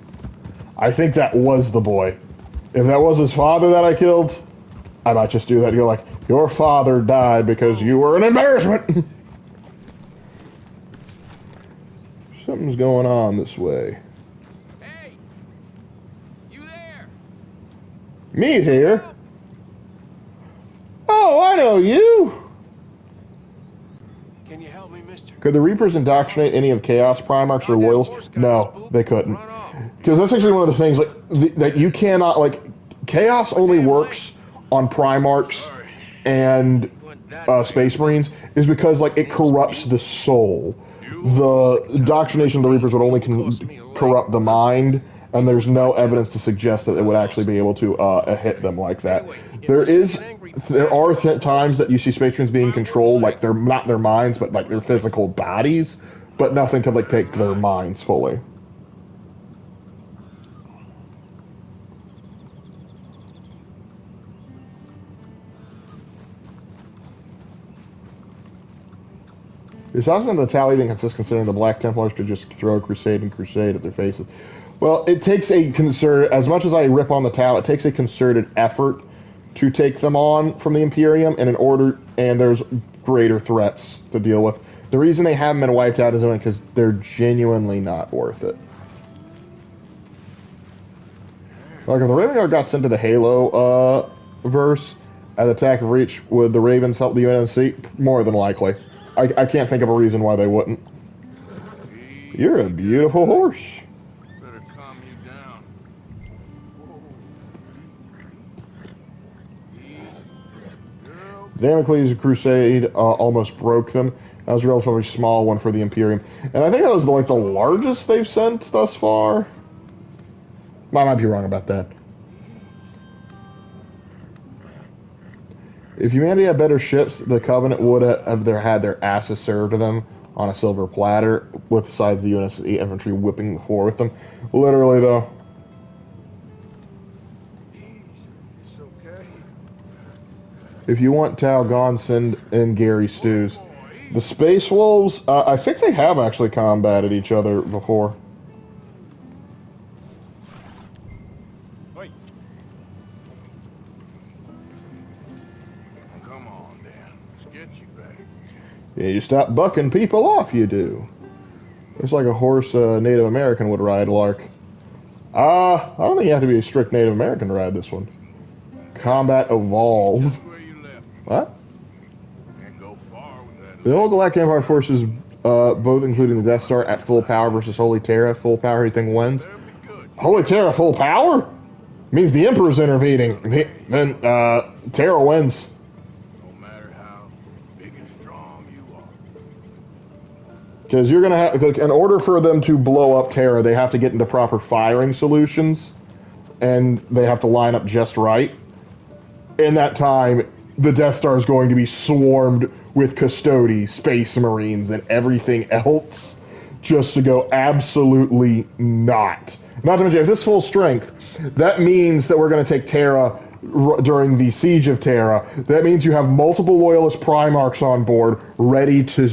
I think that was the boy. If that was his father that I killed, I might just do that. You're like, your father died because you were an embarrassment. Something's going on this way. Hey! You there? Me here? Oh, I know you! Can you help me, mister? Could the Reapers indoctrinate any of Chaos Primarchs or Loyals? No, they couldn't. Because that's actually one of the things that you cannot, like, Chaos only works on Primarchs and Space Marines is because, like, it corrupts the soul. The indoctrination of the Reapers would only corrupt the mind, and there's no evidence to suggest that it would actually be able to hit them like that. There are times that you see Space Marines being controlled, like they're not their minds, but like their physical bodies, but nothing could like take their minds fully. It's awesome that the Tau even consists considering the Black Templars could just throw a crusade at their faces. Well, it takes a concerted, as much as I rip on the Tau, it takes a concerted effort to take them on from the Imperium, and there's greater threats to deal with. The reason they haven't been wiped out is only because they're genuinely not worth it. Like, if the Raven Guard got sent to the Halo verse at the Attack of Reach, would the Ravens help the UNSC? More than likely. I can't think of a reason why they wouldn't. You're a beautiful horse. Better calm you down. Damocles' crusade almost broke them. That was a relatively small one for the Imperium. And I think that was like the largest they've sent thus far. I might be wrong about that. If humanity had better ships, the Covenant would have had their asses served to them on a silver platter, with sides of the UNSC infantry whipping the floor with them. Literally, though. It's okay. If you want Tao gone, send in Gary Stews. The Space Wolves, I think they have actually combated each other before. Wait. Come on, Dan. Let's get you back. Yeah, you stop bucking people off, you do. Looks like a horse a Native American would ride, Lark. I don't think you have to be a strict Native American to ride this one. Combat Evolved. Just where you left. What? Can't go far with that. The old Galactic Empire forces, both including the Death Star, at full power versus Holy Terra. Full power, everything wins. That'll be good. Holy Terra full power? Means the Emperor's intervening. Then, Terra wins. No matter how big and strong you are. Because you're going to have, like, in order for them to blow up Terra, they have to get into proper firing solutions. And they have to line up just right. In that time, the Death Star is going to be swarmed with Custodes, Space Marines, and everything else just to go absolutely not. Not to mention, if it's full strength, that means that we're going to take Terra during the Siege of Terra. That means you have multiple Loyalist Primarchs on board, ready to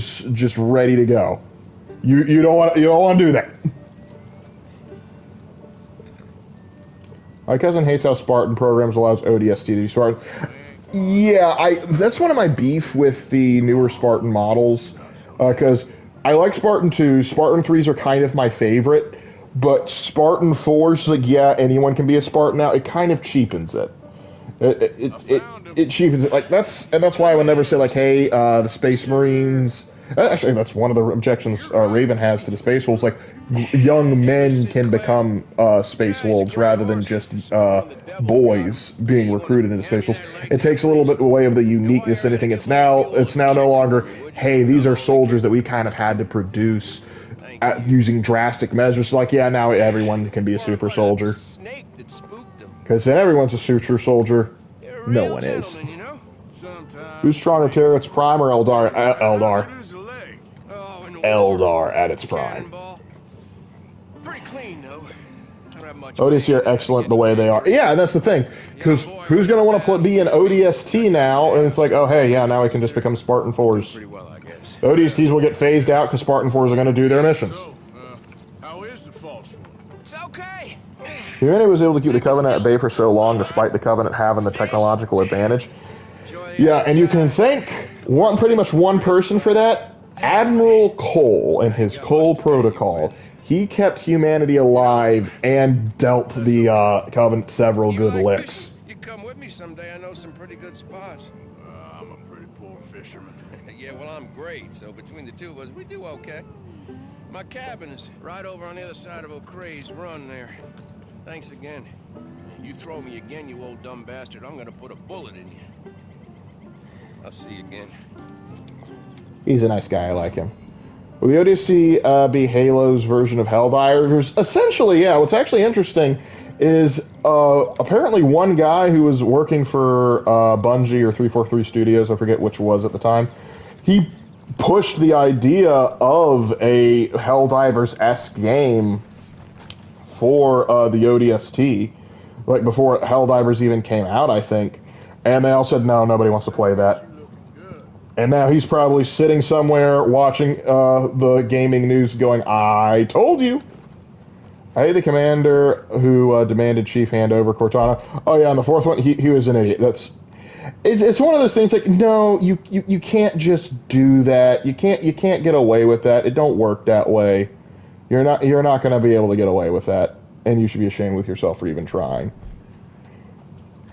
ready to go. You don't want to do that. My cousin hates how Spartan programs allows ODST to be Spartan. Yeah, that's one of my beef with the newer Spartan models, because I like Spartan 2s. Spartan 3s are kind of my favorite, but Spartan 4s, like, yeah, anyone can be a Spartan now. It kind of cheapens it. It cheapens it. Like, that's why I would never say, like, hey, the Space Marines. Actually, that's one of the objections Raven has to the Space Wolves. Like, young men can become Space Wolves rather than just boys being recruited into Space Wolves. It takes a little bit away of the uniqueness. Anything. It's now no longer, hey, these are soldiers that we kind of had to produce using drastic measures. Like, yeah, now everyone can be a super soldier. Because then everyone's a super soldier. No one is. Who's stronger, Terra at its prime or Eldar? Eldar at its prime. Pretty clean, though. ODST are excellent the way they are. Yeah, that's the thing. Because who's going to want to be an ODST now? And it's like, oh, hey, yeah, now we can just become Spartan 4s. Pretty well, I guess. ODSTs will get phased out because Spartan 4s are going to do their missions. So, how is the false one? It's okay. Humanity was able to keep the Covenant at bay for so long, despite the Covenant having the technological advantage. Yeah, and you can thank pretty much one person for that. Admiral Cole and his Cole Protocol. He kept humanity alive and dealt the Covenant several good licks. You come with me someday. I know some pretty good spots. I'm a pretty poor fisherman. Yeah, well, I'm great. So between the two of us, we do okay. My cabin is right over on the other side of O'Creagh's Run there. Thanks again. You throw me again, you old dumb bastard, I'm gonna put a bullet in you. I'll see you again. He's a nice guy. I like him. Will the ODST be Halo's version of Helldivers? Essentially, yeah. What's actually interesting is apparently one guy who was working for Bungie or 343 Studios, I forget which was at the time, he pushed the idea of a Helldivers-esque game for the ODST, like before Helldivers even came out, I think. And they all said, no, nobody wants to play that. And now he's probably sitting somewhere watching the gaming news going, I told you. I hate the commander who demanded Chief hand over Cortana. Oh, yeah, and the fourth one, he was an idiot. It's one of those things like, no, you can't just do that. You can't get away with that. It don't work that way. You're not going to be able to get away with that. And you should be ashamed with yourself for even trying.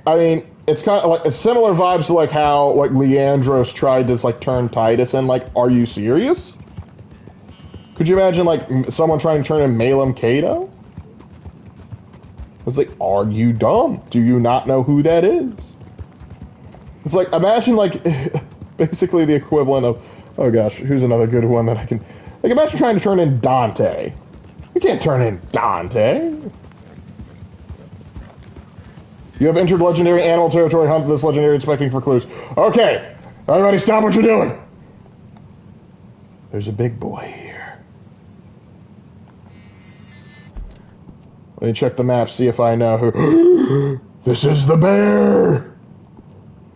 I mean, it's kind of like similar vibes to like how like Leandros tried to like turn Titus in. Like, are you serious? Could you imagine like someone trying to turn in Malum Cato? It's like, are you dumb? Do you not know who that is? It's like, imagine like basically the equivalent of, oh gosh, who's another good one that I can, like, imagine trying to turn in Dante. You can't turn in Dante. You have entered legendary animal territory. Hunt this legendary inspecting for clues. Okay, everybody stop what you're doing. There's a big boy here. Let me check the map, see if I know who. This is the bear.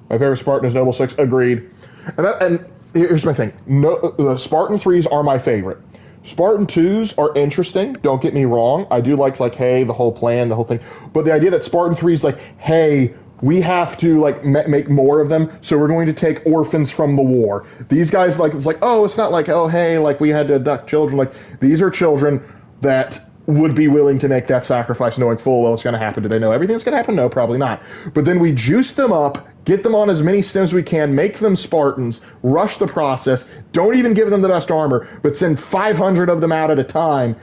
My favorite Spartan is Noble 6. Agreed. And here's my thing. No, the Spartan 3s are my favorite. Spartan 2s are interesting. Don't get me wrong. I do like, hey, the whole plan, the whole thing. But the idea that Spartan 3 is like, hey, we have to, make more of them, so we're going to take orphans from the war. These guys, it's like, oh, it's not like, oh, hey, we had to abduct children. These are children that would be willing to make that sacrifice knowing full well it's going to happen. Do they know everything's going to happen? No, probably not. But then we juice them up, get them on as many stems as we can, make them Spartans, rush the process, don't even give them the best armor, but send 500 of them out at a time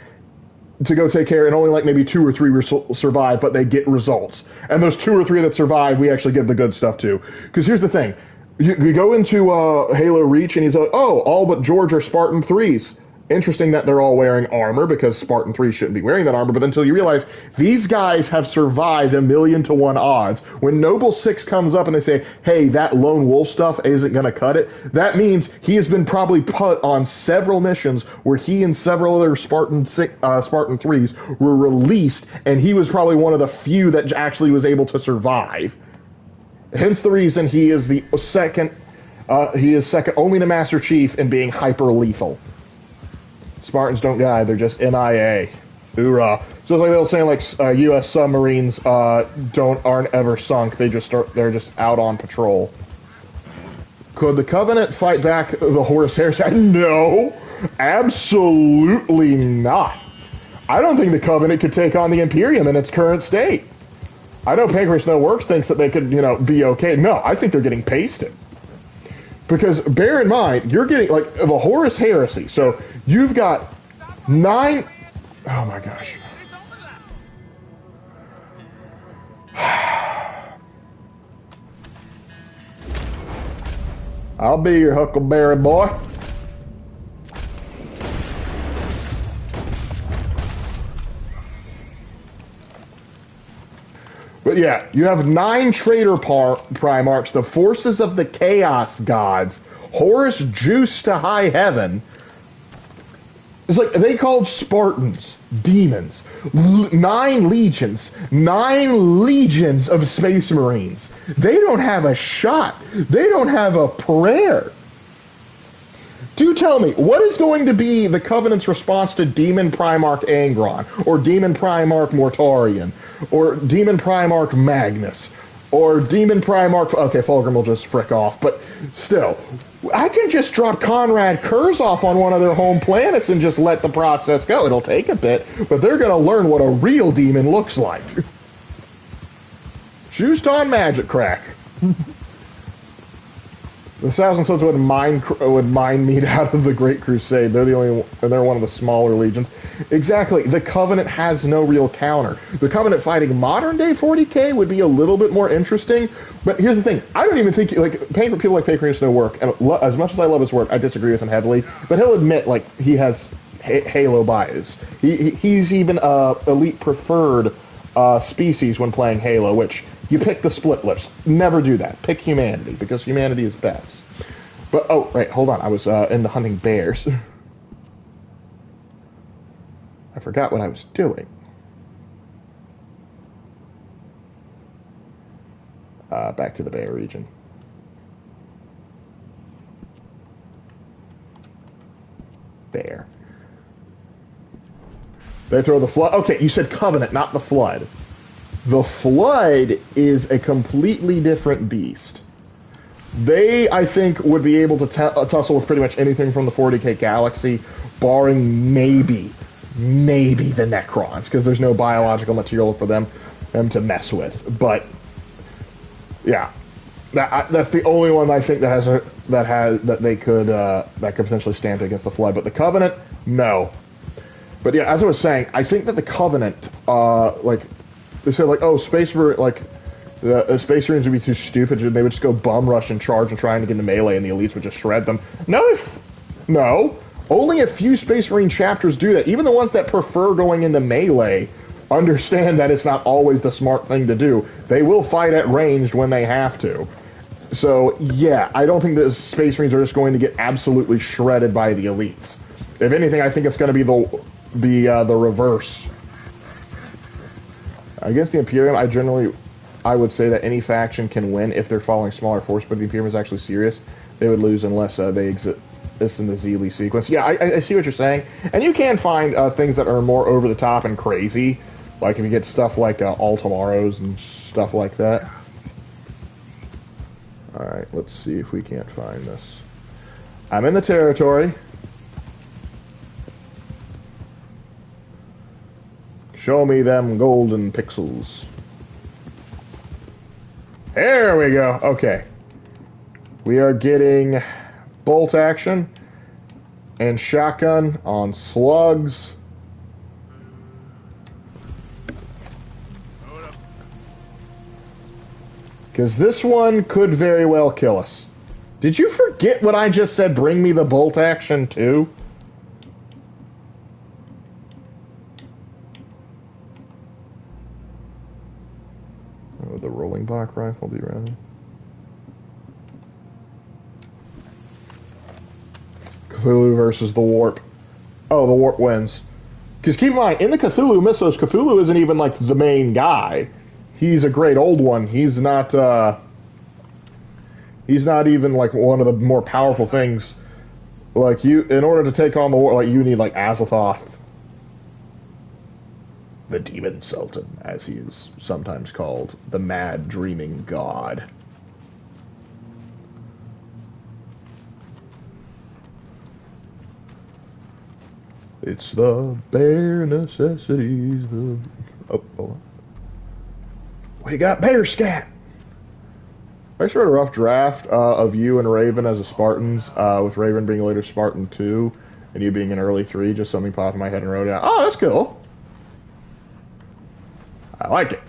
to go take care, and only maybe 2 or 3 survive, but they get results. And those 2 or 3 that survive, we actually give the good stuff to. Because here's the thing. You go into Halo Reach, and he's like, oh, all but George are Spartan 3s. Interesting that they're all wearing armor, because Spartan 3 shouldn't be wearing that armor, but until you realize these guys have survived 1,000,000 to 1 odds. When Noble 6 comes up and they say, hey, that lone wolf stuff isn't going to cut it, that means he has been probably put on several missions where he and several other Spartan 3s were released, and he was probably one of the few that actually was able to survive. Hence the reason he is second only to Master Chief in being hyper lethal. Spartans don't die; they're just MIA. Hoorah! So it's like they'll say U.S. submarines aren't ever sunk. They're just out on patrol. Could the Covenant fight back the Horus Heresy? No, absolutely not. I don't think the Covenant could take on the Imperium in its current state. I know Pancreas No Works thinks that they could, be okay. No, I think they're getting pasted. Because bear in mind, you're getting the Horus Heresy. So you've got 9. Oh my gosh. I'll be your Huckleberry boy. But yeah, you have 9 traitor Primarchs, the forces of the Chaos Gods, Horus juiced to high heaven. It's they called Spartans demons. 9 legions. 9 legions of Space Marines. They don't have a shot. They don't have a prayer. Do tell me, what is going to be the Covenant's response to Demon Primarch Angron, or Demon Primarch Mortarion, or Demon Primarch Magnus, or Demon Primarch... Okay, Fulgrim will just frick off, but still, I can just drop Conrad Kurzov on one of their home planets and just let the process go. It'll take a bit, but they're going to learn what a real demon looks like. Juiced on magic crack. The Thousand Sons would mine meat out of the Great Crusade. They're one of the smaller legions. Exactly. The Covenant has no real counter. The Covenant fighting modern day 40k would be a little bit more interesting. But here's the thing: I don't even think people like Pancreas No Work, and as much as I love his work, I disagree with him heavily. But he'll admit he has Halo bias. He's even elite preferred species when playing Halo, which. You pick the split lips. Never do that. Pick humanity, because humanity is best. But, oh, right, hold on. I was into hunting bears. I forgot what I was doing. Back to the bear region. Bear. They throw the flood. Okay, you said Covenant, not the Flood. The Flood is a completely different beast. They, I think, would be able to tussle with pretty much anything from the 40k galaxy, barring maybe the Necrons, because there's no biological material for them to mess with. But yeah, that's the only one I think that could potentially stand against the Flood. But the Covenant, no. But yeah, as I was saying, I think that the Covenant, they said Space Marines would be too stupid, and they would just go bum rush and charge and trying to get into melee, and the elites would just shred them. No. Only a few Space Marine chapters do that. Even the ones that prefer going into melee understand that it's not always the smart thing to do. They will fight at ranged when they have to. So yeah, I don't think the Space Marines are just going to get absolutely shredded by the elites. If anything, I think it's going to be the reverse. Against the Imperium, I would say that any faction can win if they're following smaller force, but if the Imperium is actually serious, they would lose unless they exist in the Zeely sequence. Yeah, I see what you're saying. And you can find things that are more over the top and crazy, like if you get stuff like All Tomorrows and stuff like that. Alright, let's see if we can't find this. I'm in the territory. Show me them golden pixels. There we go. Okay. We are getting bolt action and shotgun on slugs. Because this one could very well kill us. Did you forget what I just said? Bring me the bolt action too? Oh, the rolling block rifle be ready. Cthulhu versus the Warp. Oh, the Warp wins. Because keep in mind, in the Cthulhu mythos, Cthulhu isn't even like the main guy. He's a great old one. He's not even like one of the more powerful things. Like you, in order to take on the war, like you need like Azathoth, the Demon Sultan, as he is sometimes called, the mad dreaming god. It's the bare necessities. The oh, hold on. We got bear scat. I just wrote a rough draft of you and Raven as a Spartans, with Raven being a later Spartan 2, and you being an early 3, just something popped in my head and wrote down. Oh, that's cool. I like it.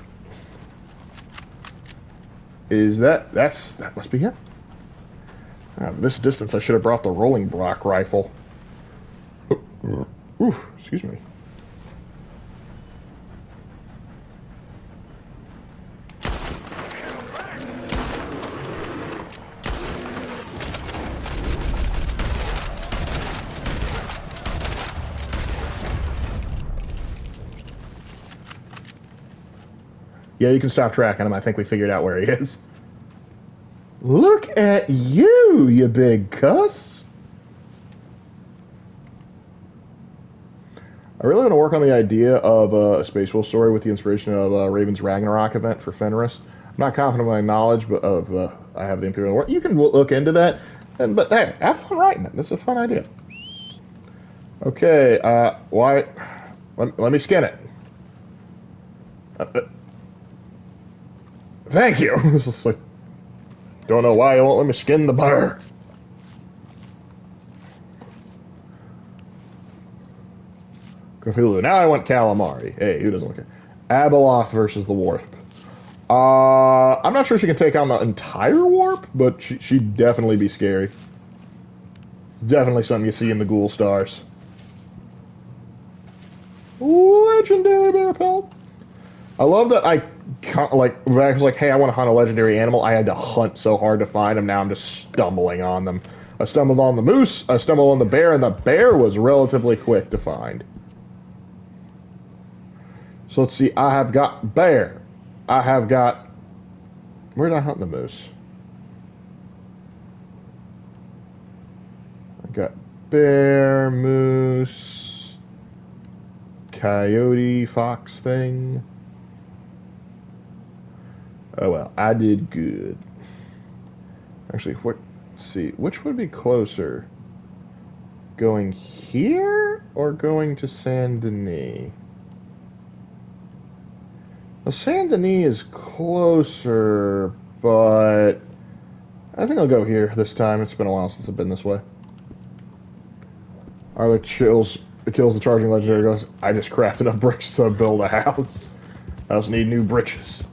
That must be him. This distance, I should have brought the rolling block rifle. Ooh, excuse me. Yeah, you can stop tracking him. I think we figured out where he is. Look at you, you big cuss. I really want to work on the idea of a Space Wolf story with the inspiration of Raven's Ragnarok event for Fenris. I'm not confident in my knowledge, but I have the Imperial War. You can look into that, but hey, have fun writing it. It's a fun idea. Okay, why? Let me skin it. Thank you. It's just like, don't know why you won't let me skin the bear. Cthulhu. Now I want calamari. Hey, who doesn't look at Abeloth versus the Warp. I'm not sure she can take on the entire Warp, but she'd definitely be scary. Definitely something you see in the Ghoul Stars. Legendary bear pelt. I love that I was like, hey, I want to hunt a legendary animal. I had to hunt so hard to find them. Now I'm just stumbling on them. I stumbled on the moose. I stumbled on the bear, and the bear was relatively quick to find. So let's see. I have got bear. I have got... Where did I hunt the moose? I got bear, moose, coyote, fox thing. Oh well, I did good. Actually, let's see. Which would be closer? Going here or going to Saint Denis? Well, Saint Denis is closer, but I think I'll go here this time. It's been a while since I've been this way. Arlick kills the charging legendary. Goes, I just crafted enough bricks to build a house. I also need new britches.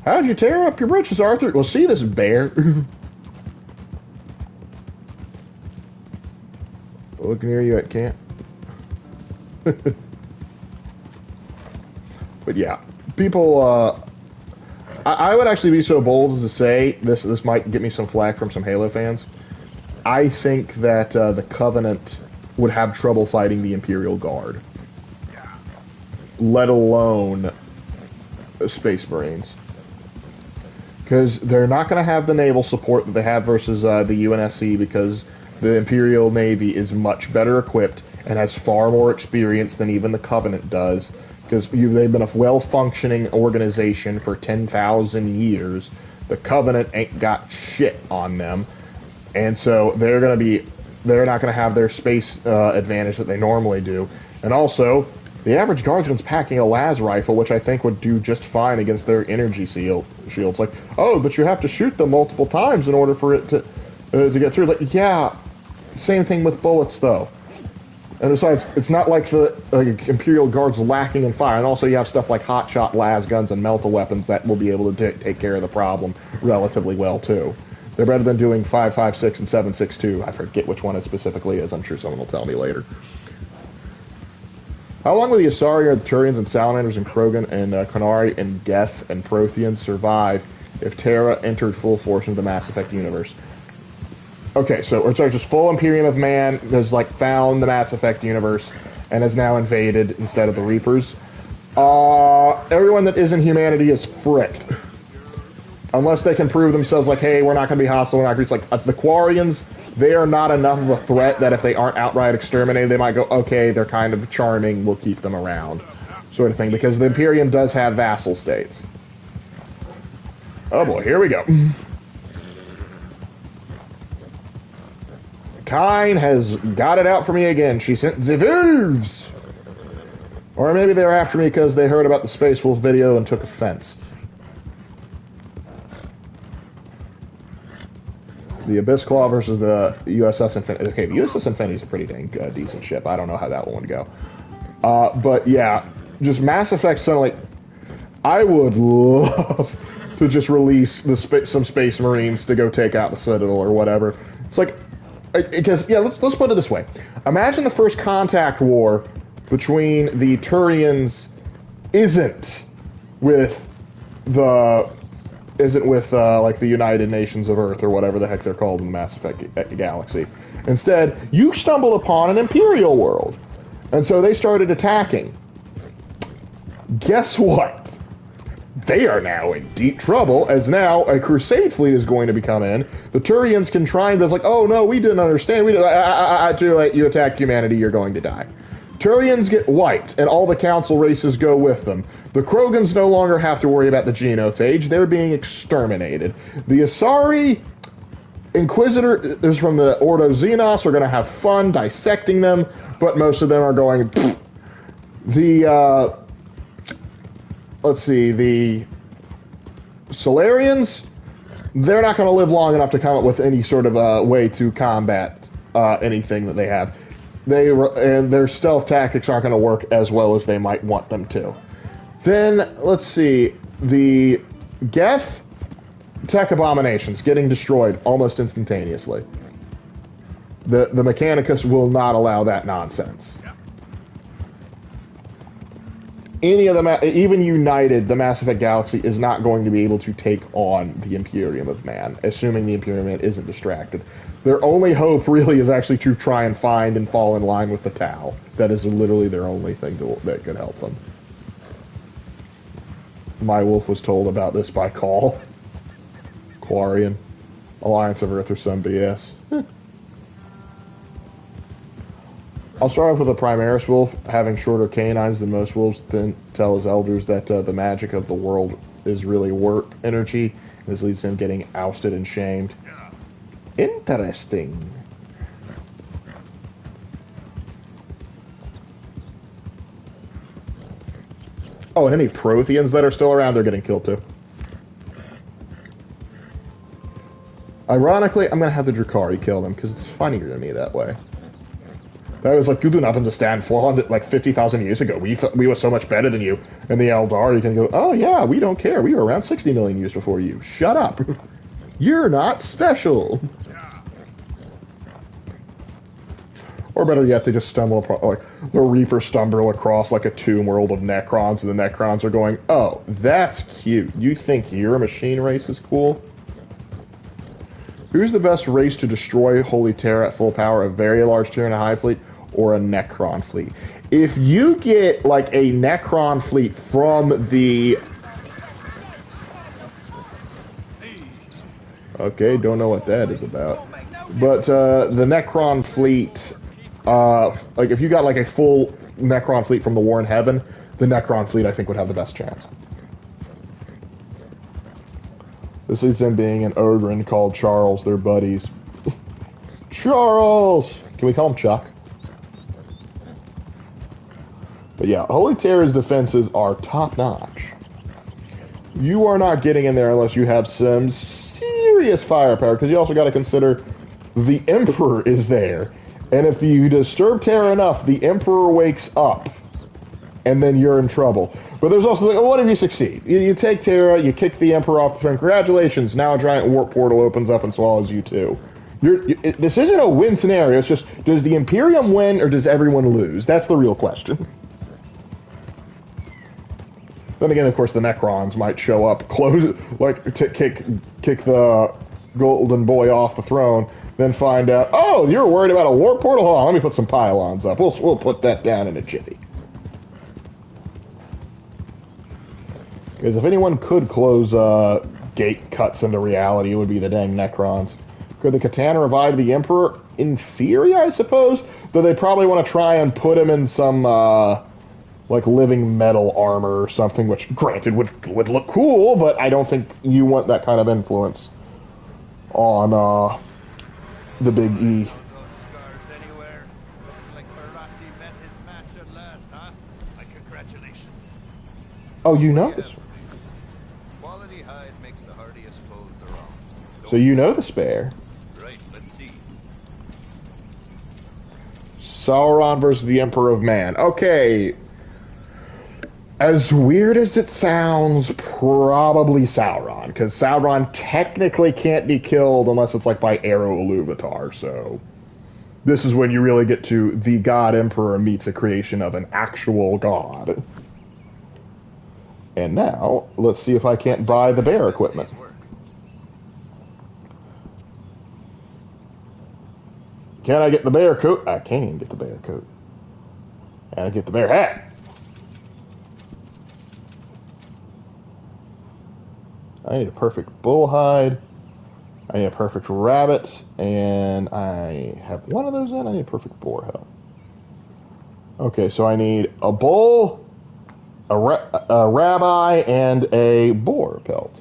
How'd you tear up your britches, Arthur? Well, see this bear? Looking near you at camp. But yeah, people, I would actually be so bold as to say, this might get me some flack from some Halo fans. I think that the Covenant would have trouble fighting the Imperial Guard. Let alone Space Marines. because they're not going to have the naval support that they have versus the UNSC, because the Imperial Navy is much better equipped and has far more experience than even the Covenant does, because they've been a well-functioning organization for 10,000 years. The Covenant ain't got shit on them, and so they're not going to have their space advantage that they normally do. And also, the average guardsman's packing a las rifle, which I think would do just fine against their energy shields. Like, oh, but you have to shoot them multiple times in order for it to get through. Like, yeah, same thing with bullets, though. And besides, it's not like the Imperial Guard's lacking in fire. And also you have stuff like hotshot las guns and melta weapons that will be able to take care of the problem relatively well, too. They're better than doing 5.56 and 7.62. I forget which one it specifically is. I'm sure someone will tell me later. How long will the Asari, the Turians, and Salamanders, and Krogan, and Qunari, and Geth, and Protheans survive if Terra entered full force into the Mass Effect universe? Okay, so it's just full Imperium of Man has found the Mass Effect universe and has now invaded instead of the Reapers. Everyone that isn't humanity is fricked. Unless they can prove themselves hey, we're not going to be hostile, we're not going to be... the Quarians, they are not enough of a threat that if they aren't outright exterminated, they might go, okay, they're kind of charming, we'll keep them around. Sort of thing, because the Imperium does have vassal states. Oh boy, here we go. Kyne has got it out for me again. She sent the wolves! Or maybe they're after me because they heard about the Space Wolf video and took offense. The Abyss Claw versus the USS Infinity. Okay, the USS Infinity is a pretty dang decent ship. I don't know how that one would go. But yeah, just Mass Effect suddenly... I would love to just release some Space Marines to go take out the Citadel or whatever. It's because, yeah, let's put it this way. Imagine the first contact war between the Turians isn't with the United Nations of Earth or whatever the heck they're called in the Mass Effect galaxy. Instead, you stumble upon an Imperial world. And so they started attacking. Guess what? They are now in deep trouble, as now a Crusade fleet is going to be coming in. The Turians can try and be oh no, we didn't understand. Too late, you attack humanity, you're going to die. Turians get wiped, and all the council races go with them. The Krogans no longer have to worry about the genophage. They're being exterminated. The Asari Inquisitors from the Ordo Xenos are going to have fun dissecting them, but most of them are going... The Solarians, they're not going to live long enough to come up with any sort of way to combat anything that they have. And their stealth tactics aren't going to work as well as they might want them to. Then, the Geth tech abominations getting destroyed almost instantaneously. The Mechanicus will not allow that nonsense. Any of them, even united, the Mass Effect galaxy is not going to be able to take on the Imperium of Man, assuming the Imperium of Man isn't distracted. Their only hope really is actually to try and find and fall in line with the Tau. That is literally their only thing that could help them. My Wolf was told about this by Call. Quarian. Alliance of Earth or some BS. I'll start off with the Primaris Wolf, having shorter canines than most wolves, then tell his elders that the magic of the world is really warp energy. This leads to him getting ousted and shamed. Interesting. Oh, and any Protheans that are still around are getting killed too. Ironically, I'm going to have the Drukhari kill them, because it's funnier to me that way. That was you do not understand, 50,000 years ago, we were so much better than you. And the Eldari can go, oh yeah, we don't care, we were around 60 million years before you. Shut up. You're not special. Or better yet, they just stumble upon, the Reaper stumble across a tomb world of Necrons, and the Necrons are going, oh, that's cute. You think your machine race is cool? Who's the best race to destroy Holy Terra at full power? A very large Tyranid Hive fleet or a Necron fleet? If you get, a Necron fleet from the... Okay, don't know what that is about. But the Necron fleet, like if you got like a full Necron fleet from the War in Heaven, the Necron fleet I think would have the best chance. This leads them being an Ogryn called Charles. They're buddies. Charles! Can we call him Chuck? But yeah, Holy Terror's defenses are top-notch. You are not getting in there unless you have some serious firepower, because you also got to consider the Emperor is there. And if you disturb Terra enough, the Emperor wakes up, and then you're in trouble. But there's also, like, what if you succeed? You take Terra, you kick the Emperor off the throne. Congratulations, now a giant warp portal opens up and swallows you too. This isn't a win scenario, it's just, does the Imperium win or does everyone lose? That's the real question. Then again, of course, the Necrons might show up, close, like, to kick the Golden Boy off the throne, then find out, oh, you're worried about a warp portal? Hold on, let me put some pylons up. We'll put that down in a jiffy. Because if anyone could close gate cuts into reality, it would be the dang Necrons. Could the Katana revive the Emperor? In theory, I suppose. Though they probably want to try and put him in some, like, living metal armor or something, which, granted, would look cool, but I don't think you want that kind of influence on, the Big E. Oh, you know this one. Quality hide makes the hardiest clothes around. So you know the spare. Right, let's see. Sauron versus the Emperor of Man. Okay. As weird as it sounds, probably Sauron, because Sauron technically can't be killed unless it's like by Arrow Iluvatar, so this is when you really get to the God Emperor meets a creation of an actual god. And now, let's see if I can't buy the bear equipment. Can I get the bear coat? I can get the bear coat. And I get the bear hat. I need a perfect bull hide. I need a perfect rabbit. And I have one of those in. I need a perfect boar head. Okay, so I need a bull, a rabbi, and a boar pelt.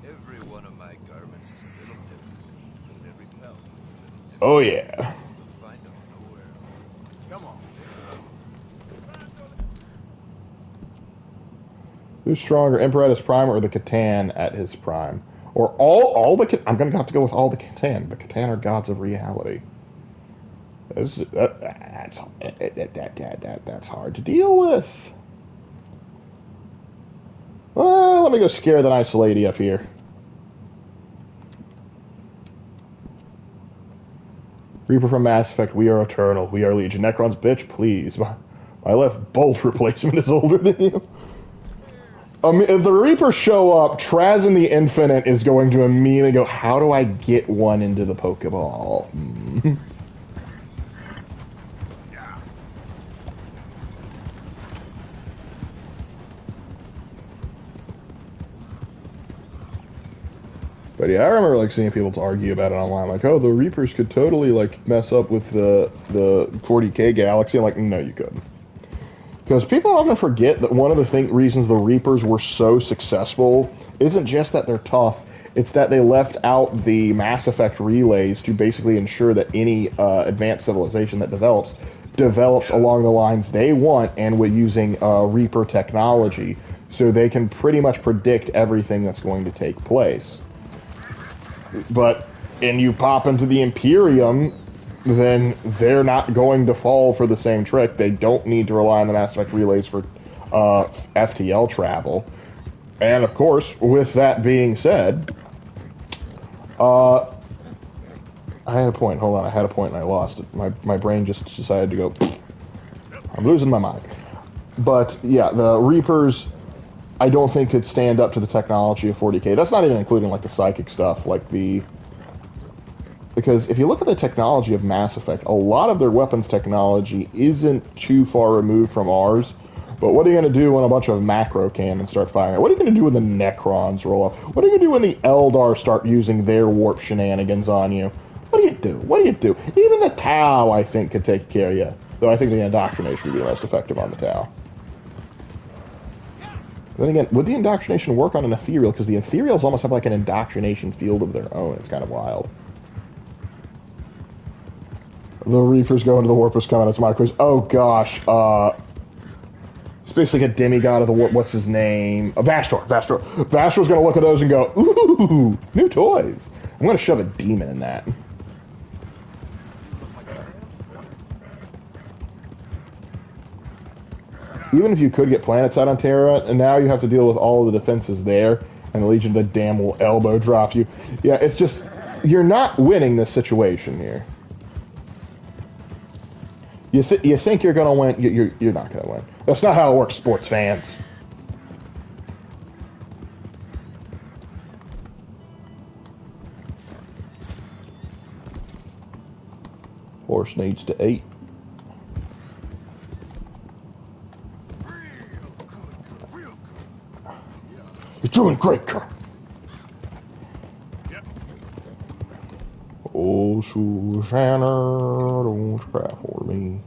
Every one of my garments is a little different. Because every pelt is a little different. Oh, yeah. You'll find them nowhere else. Come on. Who's stronger, Emperor at his prime or the Catan at his prime? Or all the... I'm going to have to go with all the Catan. The Catan are gods of reality. That's hard to deal with. Well, let me go scare the nice lady up here. Reaper from Mass Effect, we are eternal. We are Legion. Necron's bitch, please. My left bolt replacement is older than you. If the Reapers show up, Traz in the Infinite is going to immediately go, how do I get one into the Pokeball? But yeah, I remember like seeing people argue about it online, like, oh, the Reapers could totally like mess up with the 40K galaxy. I'm like, no, you couldn't. Because people often forget that one of the reasons the Reapers were so successful isn't just that they're tough, it's that they left out the Mass Effect relays to basically ensure that any advanced civilization that develops along the lines they want and with using Reaper technology, so they can pretty much predict everything that's going to take place. And you pop into the Imperium, then they're not going to fall for the same trick. They don't need to rely on the Mass Effect relays for FTL travel. And of course, with that being said, I had a point. Hold on, I had a point and I lost it. My brain just decided to go, I'm losing my mind. But yeah, the Reapers, I don't think could stand up to the technology of 40K. That's not even including like the psychic stuff, like because if you look at the technology of Mass Effect, a lot of their weapons technology isn't too far removed from ours, But what are you going to do when a bunch of macro cannons start firing? What are you going to do when the Necrons roll up? What are you going to do when the Eldar start using their warp shenanigans on you? What do you do? What do you do? Even the Tau, I think, could take care of you. Though I think the indoctrination would be most effective on the Tau. Then again, would the indoctrination work on an ethereal? Because the ethereals almost have like an indoctrination field of their own. It's kind of wild. The Reapers go into the warp is coming. It's my quiz. Oh gosh. It's basically a demigod of the warp. What's his name? Vastor. Vastor's gonna look at those and go, ooh, new toys. I'm gonna shove a demon in that. Even if you could get planetside on Terra, and now you have to deal with all of the defenses there, and the Legion of the Damned will elbow drop you. Yeah, it's just, you're not winning this situation here. You think you're going to win, you're not going to win. That's not how it works, sports fans. Horse needs to eat. You're doing great, Kurt. Yep. Oh, Susanna, don't cry for me.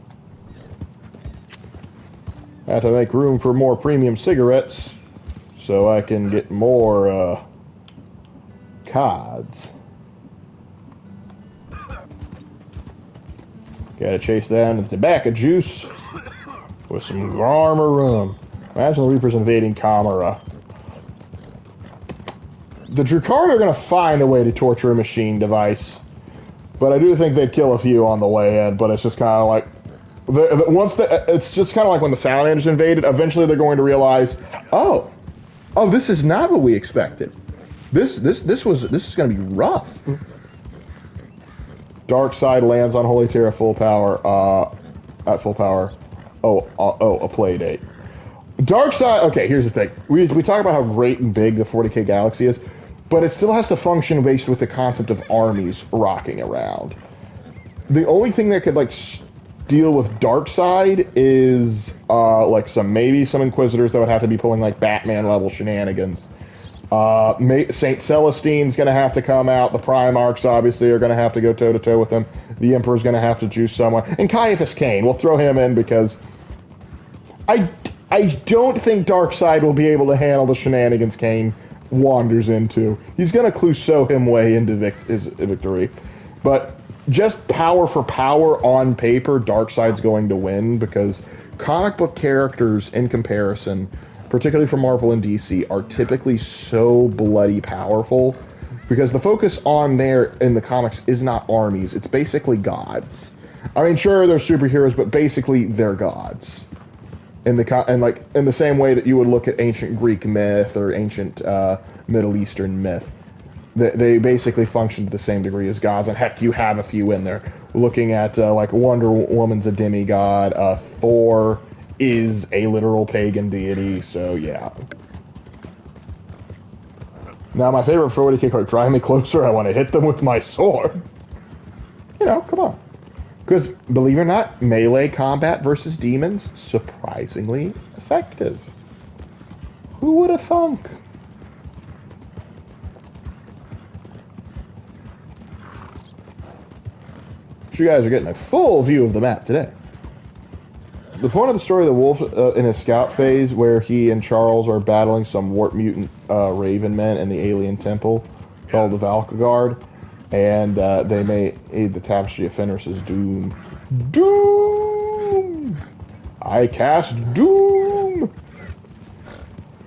I have to make room for more premium cigarettes so I can get more cards. Gotta chase down the tobacco juice with some Garma rum. Imagine the Reapers invading Kamara. The Drukhari are going to find a way to torture a machine device, but I do think they'd kill a few on the way in. But it's just kind of like it's just kind of like when the Salamanders invaded. Eventually, they're going to realize, oh, this is not what we expected. This is going to be rough. Dark Side lands on Holy Terra full power. At full power. A play date. Dark Side. Okay, here's the thing. We talk about how great and big the 40K galaxy is, but it still has to function based with the concept of armies rocking around. The only thing that could deal with Dark Side is maybe some Inquisitors that would have to be pulling like Batman level shenanigans. Saint Celestine's going to have to come out. The Primarchs obviously are going to have to go toe to toe with them. The Emperor's going to have to juice someone, and Caiaphas Cain. We'll throw him in because I don't think Darkseid will be able to handle the shenanigans Cain wanders into. He's going to Clouseau him way into his victory. But just power for power on paper, Darkseid's going to win because comic book characters in comparison, particularly for Marvel and DC, are typically so bloody powerful because the focus on there in the comics is not armies. It's basically gods. I mean, sure, they're superheroes, but basically they're gods. In the same way that you would look at ancient Greek myth or ancient Middle Eastern myth, they basically function to the same degree as gods. And heck, you have a few in there. Looking at Wonder Woman's a demigod. Thor is a literal pagan deity. So yeah. Now my favorite 40K card, drive me closer. I want to hit them with my sword. Come on. Because, believe it or not, melee combat versus demons, surprisingly effective. Who would have thunk? You guys are getting a full view of the map today. The point of the story of the Wolf in his scout phase, where he and Charles are battling some warp mutant Raven men in the alien temple called the Valkagard. And they may aid the Tapestry of Fenris's Doom. Doom! I cast Doom!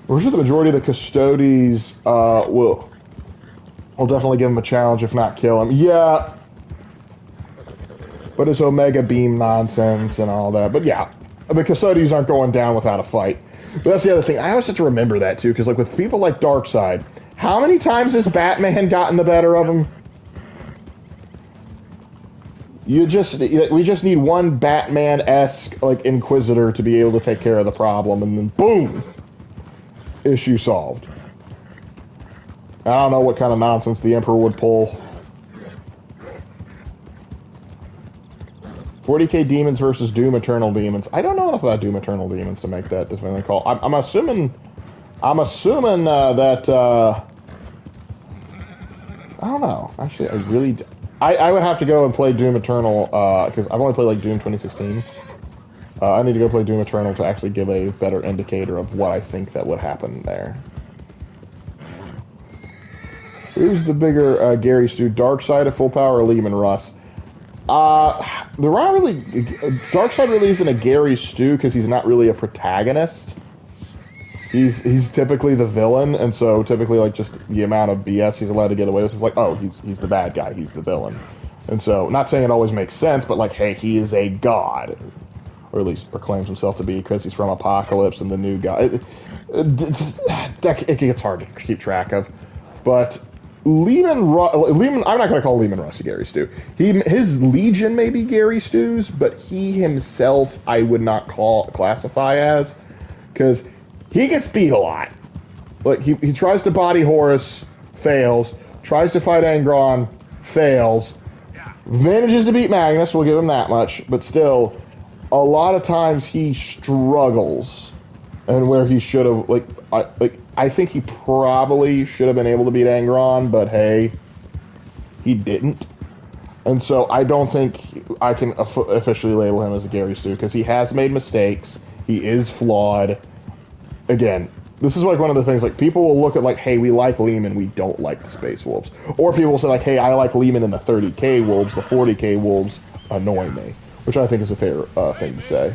We're sure the majority of the Custodes will definitely give him a challenge, if not kill him. Yeah. But it's Omega Beam nonsense and all that. But yeah, the Custodes aren't going down without a fight. But that's the other thing. I always have to remember that, too, because with people like Darkseid, how many times has Batman gotten the better of him? We just need one Batman-esque Inquisitor to be able to take care of the problem, and then boom, issue solved. I don't know what kind of nonsense the Emperor would pull. 40k demons versus Doom Eternal demons. I don't know enough about Doom Eternal demons to make that definitive call. I'm assuming that I don't know. Actually, I would have to go and play Doom Eternal because I've only played like Doom 2016. I need to go play Doom Eternal to actually give a better indicator of what I think that would happen there. Who's the bigger Gary Stu? Darkseid at full power or Lehman Russ? They're not really. Darkseid really isn't a Gary Stu because he's not really a protagonist. He's typically the villain, and so typically like just the amount of BS he's allowed to get away with is like, oh, he's the bad guy, he's the villain, and so not saying it always makes sense, but like, hey, he is a god, or at least proclaims himself to be because he's from Apocalypse and the new god. It gets hard to keep track of, but Lehman, I'm not going to call Lehman Russ a Gary Stu. His Legion may be Gary Stu's, but he himself I would not classify as, because he gets beat a lot. Like, he tries to body Horus, fails. Tries to fight Angron, fails. Manages to beat Magnus, we'll give him that much. But still, a lot of times he struggles. And where he should have, I think he probably should have been able to beat Angron, but hey, he didn't. And so I don't think I can officially label him as a Gary Stu, because he has made mistakes. He is flawed. Again, this is like one of the things, like, people will look at like, hey, we like Lehman, we don't like the Space Wolves. Or people will say like, hey, I like Lehman and the 30k Wolves, the 40k Wolves annoy me. Which I think is a fair thing to say.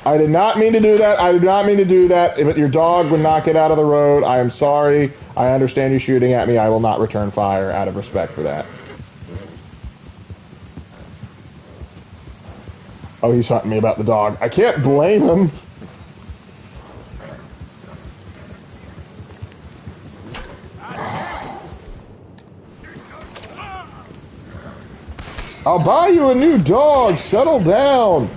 I did not mean to do that. I did not mean to do that. If your dog would not get out of the road, I am sorry. I understand you shooting at me. I will not return fire out of respect for that. Oh, he's hunting me about the dog. I can't blame him. I'll buy you a new dog. Settle down.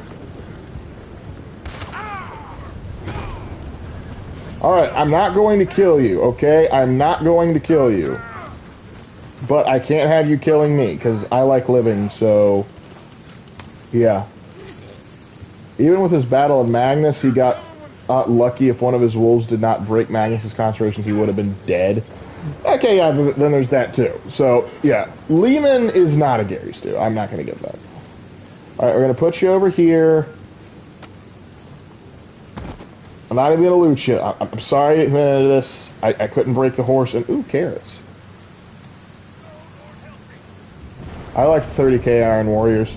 Alright, I'm not going to kill you, okay? I'm not going to kill you. But I can't have you killing me, because I like living, so... Yeah. Even with his battle of Magnus, he got lucky. If one of his wolves did not break Magnus's concentration, he would have been dead. Okay, yeah, then there's that too. So, yeah, Lehman is not a Gary Stu. I'm not going to give that. Alright, we're going to put you over here. I'm not even going to loot you. I'm sorry at the end of this. I couldn't break the horse. And ooh, carrots. I like 30k Iron Warriors.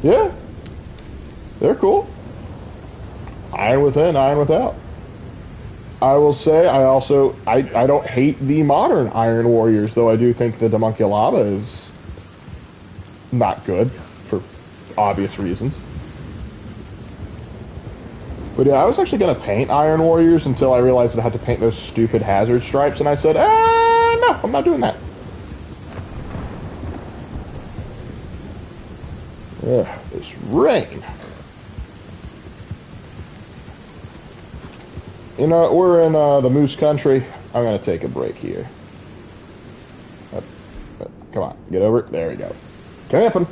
Yeah. They're cool. Iron within, iron without. I will say, I don't hate the modern Iron Warriors, though I do think the Homunculata is not good, for obvious reasons. But yeah, I was actually going to paint Iron Warriors until I realized that I had to paint those stupid hazard stripes, and I said, no, I'm not doing that. Ugh, this rain. You know, we're in the Moose Country. I'm going to take a break here. Come on, get over it. There we go. Camping.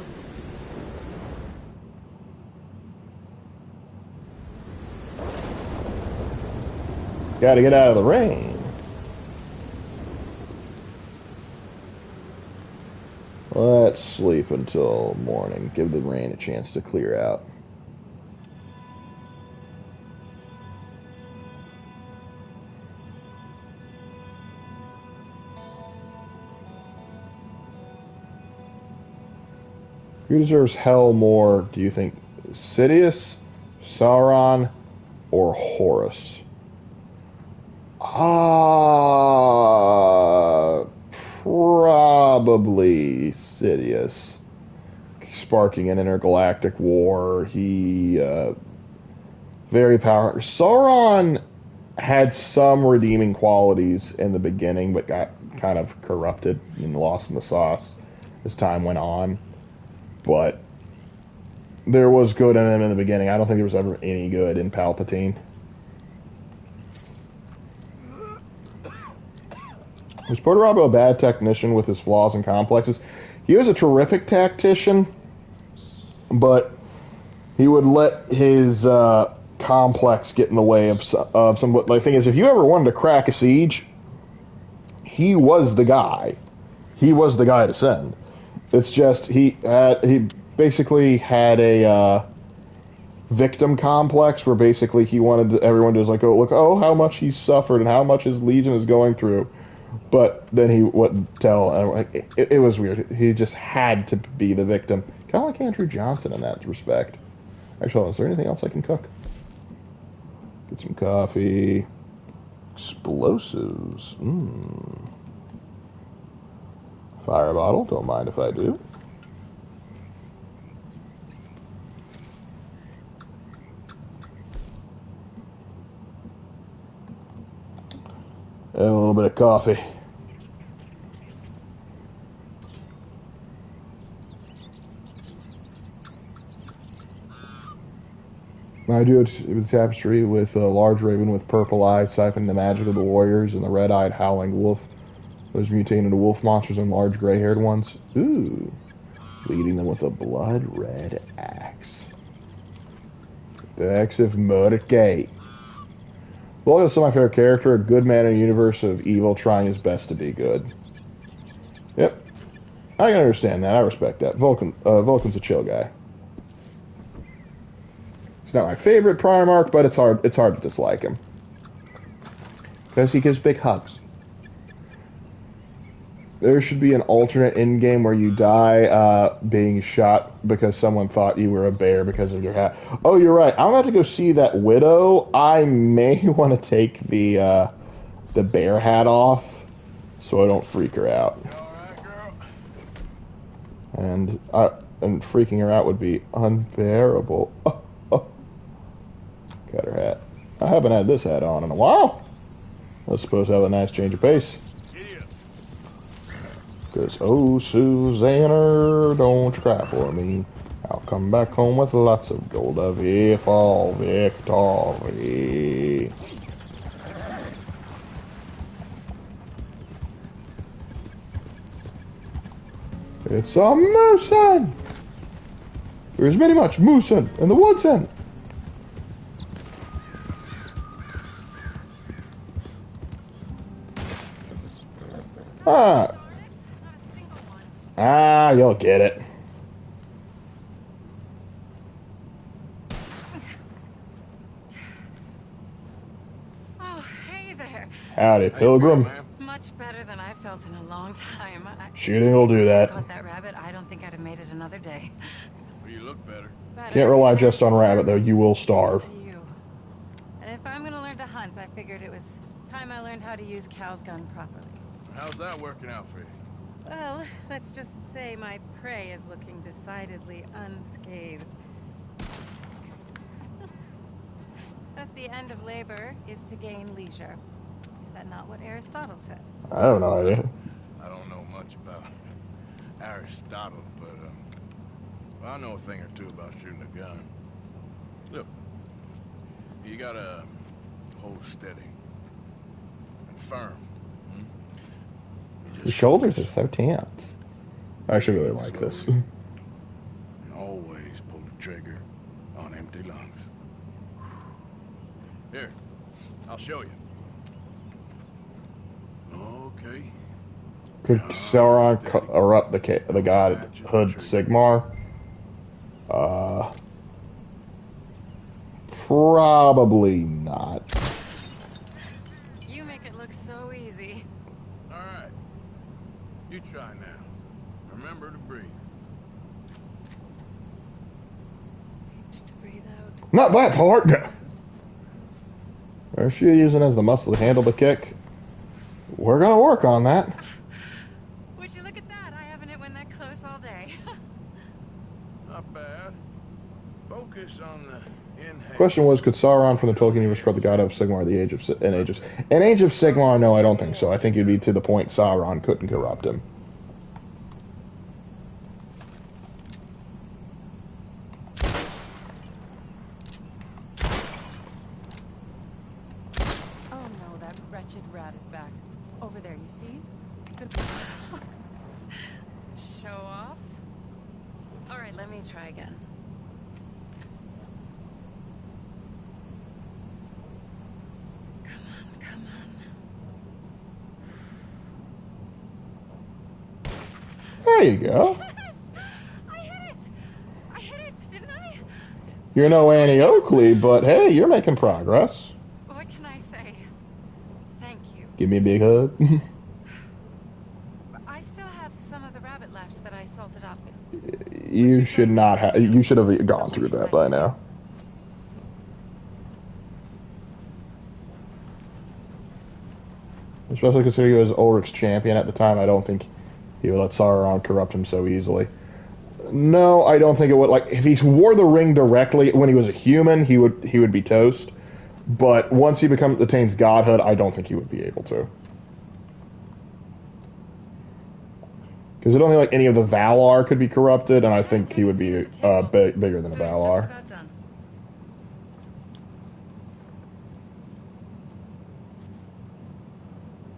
Gotta get out of the rain. Let's sleep until morning. Give the rain a chance to clear out. Who deserves hell more, do you think? Sidious, Sauron, or Horus? Probably Sidious. Sparking an intergalactic war. He, very powerful. Sauron had some redeeming qualities in the beginning, but got kind of corrupted and lost in the sauce as time went on. But there was good in him in the beginning. I don't think there was ever any good in Palpatine. Was Portorabo a bad technician with his flaws and complexes? He was a terrific tactician. but he would let his complex get in the way of some. The thing is, if you ever wanted to crack a siege, he was the guy. He was the guy to send. It's just he basically had a victim complex where basically he wanted everyone to just like, oh look, oh how much he's suffered and how much his legion is going through, but then he wouldn't tell. It was weird. He just had to be the victim, kind of like Andrew Johnson in that respect. Actually, is there anything else I can cook? Get some coffee. Explosives. Fire bottle. Don't mind if I do. And a little bit of coffee. I do it with tapestry with a large raven with purple eyes, siphoning the magic of the warriors, and the red-eyed howling wolf. Those mutate into wolf monsters and large gray-haired ones. Ooh. Leading them with a blood-red axe. The axe of Mordecai. Loyal is my favorite character, a good man in a universe of evil trying his best to be good. Yep. I can understand that. I respect that. Vulcan's a chill guy. It's not my favorite Primarch, but it's hard to dislike him. Because he gives big hugs. There should be an alternate endgame where you die being shot because someone thought you were a bear because of your hat. Oh, you're right. I'm about to go see that widow. I may want to take the bear hat off so I don't freak her out. And freaking her out would be unbearable. Cut her hat. I haven't had this hat on in a while. Let's suppose have a nice change of pace. Because, oh, Susanna, don't you cry for me. I'll come back home with lots of gold of if all victory. It's a moosin! There's many much moosin in the woodsin. You'll get it. Oh, hey there. Howdy, Pilgrim. Much better than I felt in a long time. Shooting will do that. Caught that rabbit. I don't think I'd have made it another day. Well, you look better. Can't rely just on rabbit, though. You will starve. And if I'm gonna learn to hunt, I figured it was time I learned how to use Cal's gun properly. How's that working out for you? Well, let's just say my prey is looking decidedly unscathed. At the end of labor is to gain leisure. Is that not what Aristotle said? I don't know idea. I don't know much about Aristotle, but I know a thing or two about shooting a gun. Look, you gotta hold steady and firm. The shoulders are so tense. I actually really like this. And always pull the trigger on empty lungs. Here, I'll show you. Okay. Could Sauron erupt the god Hood Sigmar? Probably not. You make it look so easy. All right. You try now. Remember to breathe. Need to breathe out. Not that part. Or is she using as the muscle to handle the kick? We're gonna work on that. Would you look at that? I haven't hit one that close all day. Not bad. Focus on the inhale. Question was, could Sauron from the Tolkien universe corrupt the god of Sigmar in Age of Sigmar? No, I don't think so. I think it'd be to the point Sauron couldn't corrupt him. Oh no, that wretched rat is back. Over there, you see? It's gonna... Show off? Alright, let me try again. There you go. Yes! I hit it! I hit it, didn't I? You're no Annie Oakley, but hey, you're making progress. What can I say? Thank you. Give me a big hug. I still have some of the rabbit left that I salted up. You should not have. You should have gone through that by now. Especially considering he was Ulrich's champion at the time, I don't think he would let Sauron corrupt him so easily. No, I don't think it would. Like, if he wore the ring directly when he was a human, he would be toast. But once he attains godhood, I don't think he would be able to. Because I don't think like any of the Valar could be corrupted, and I think he would be bigger than a Valar.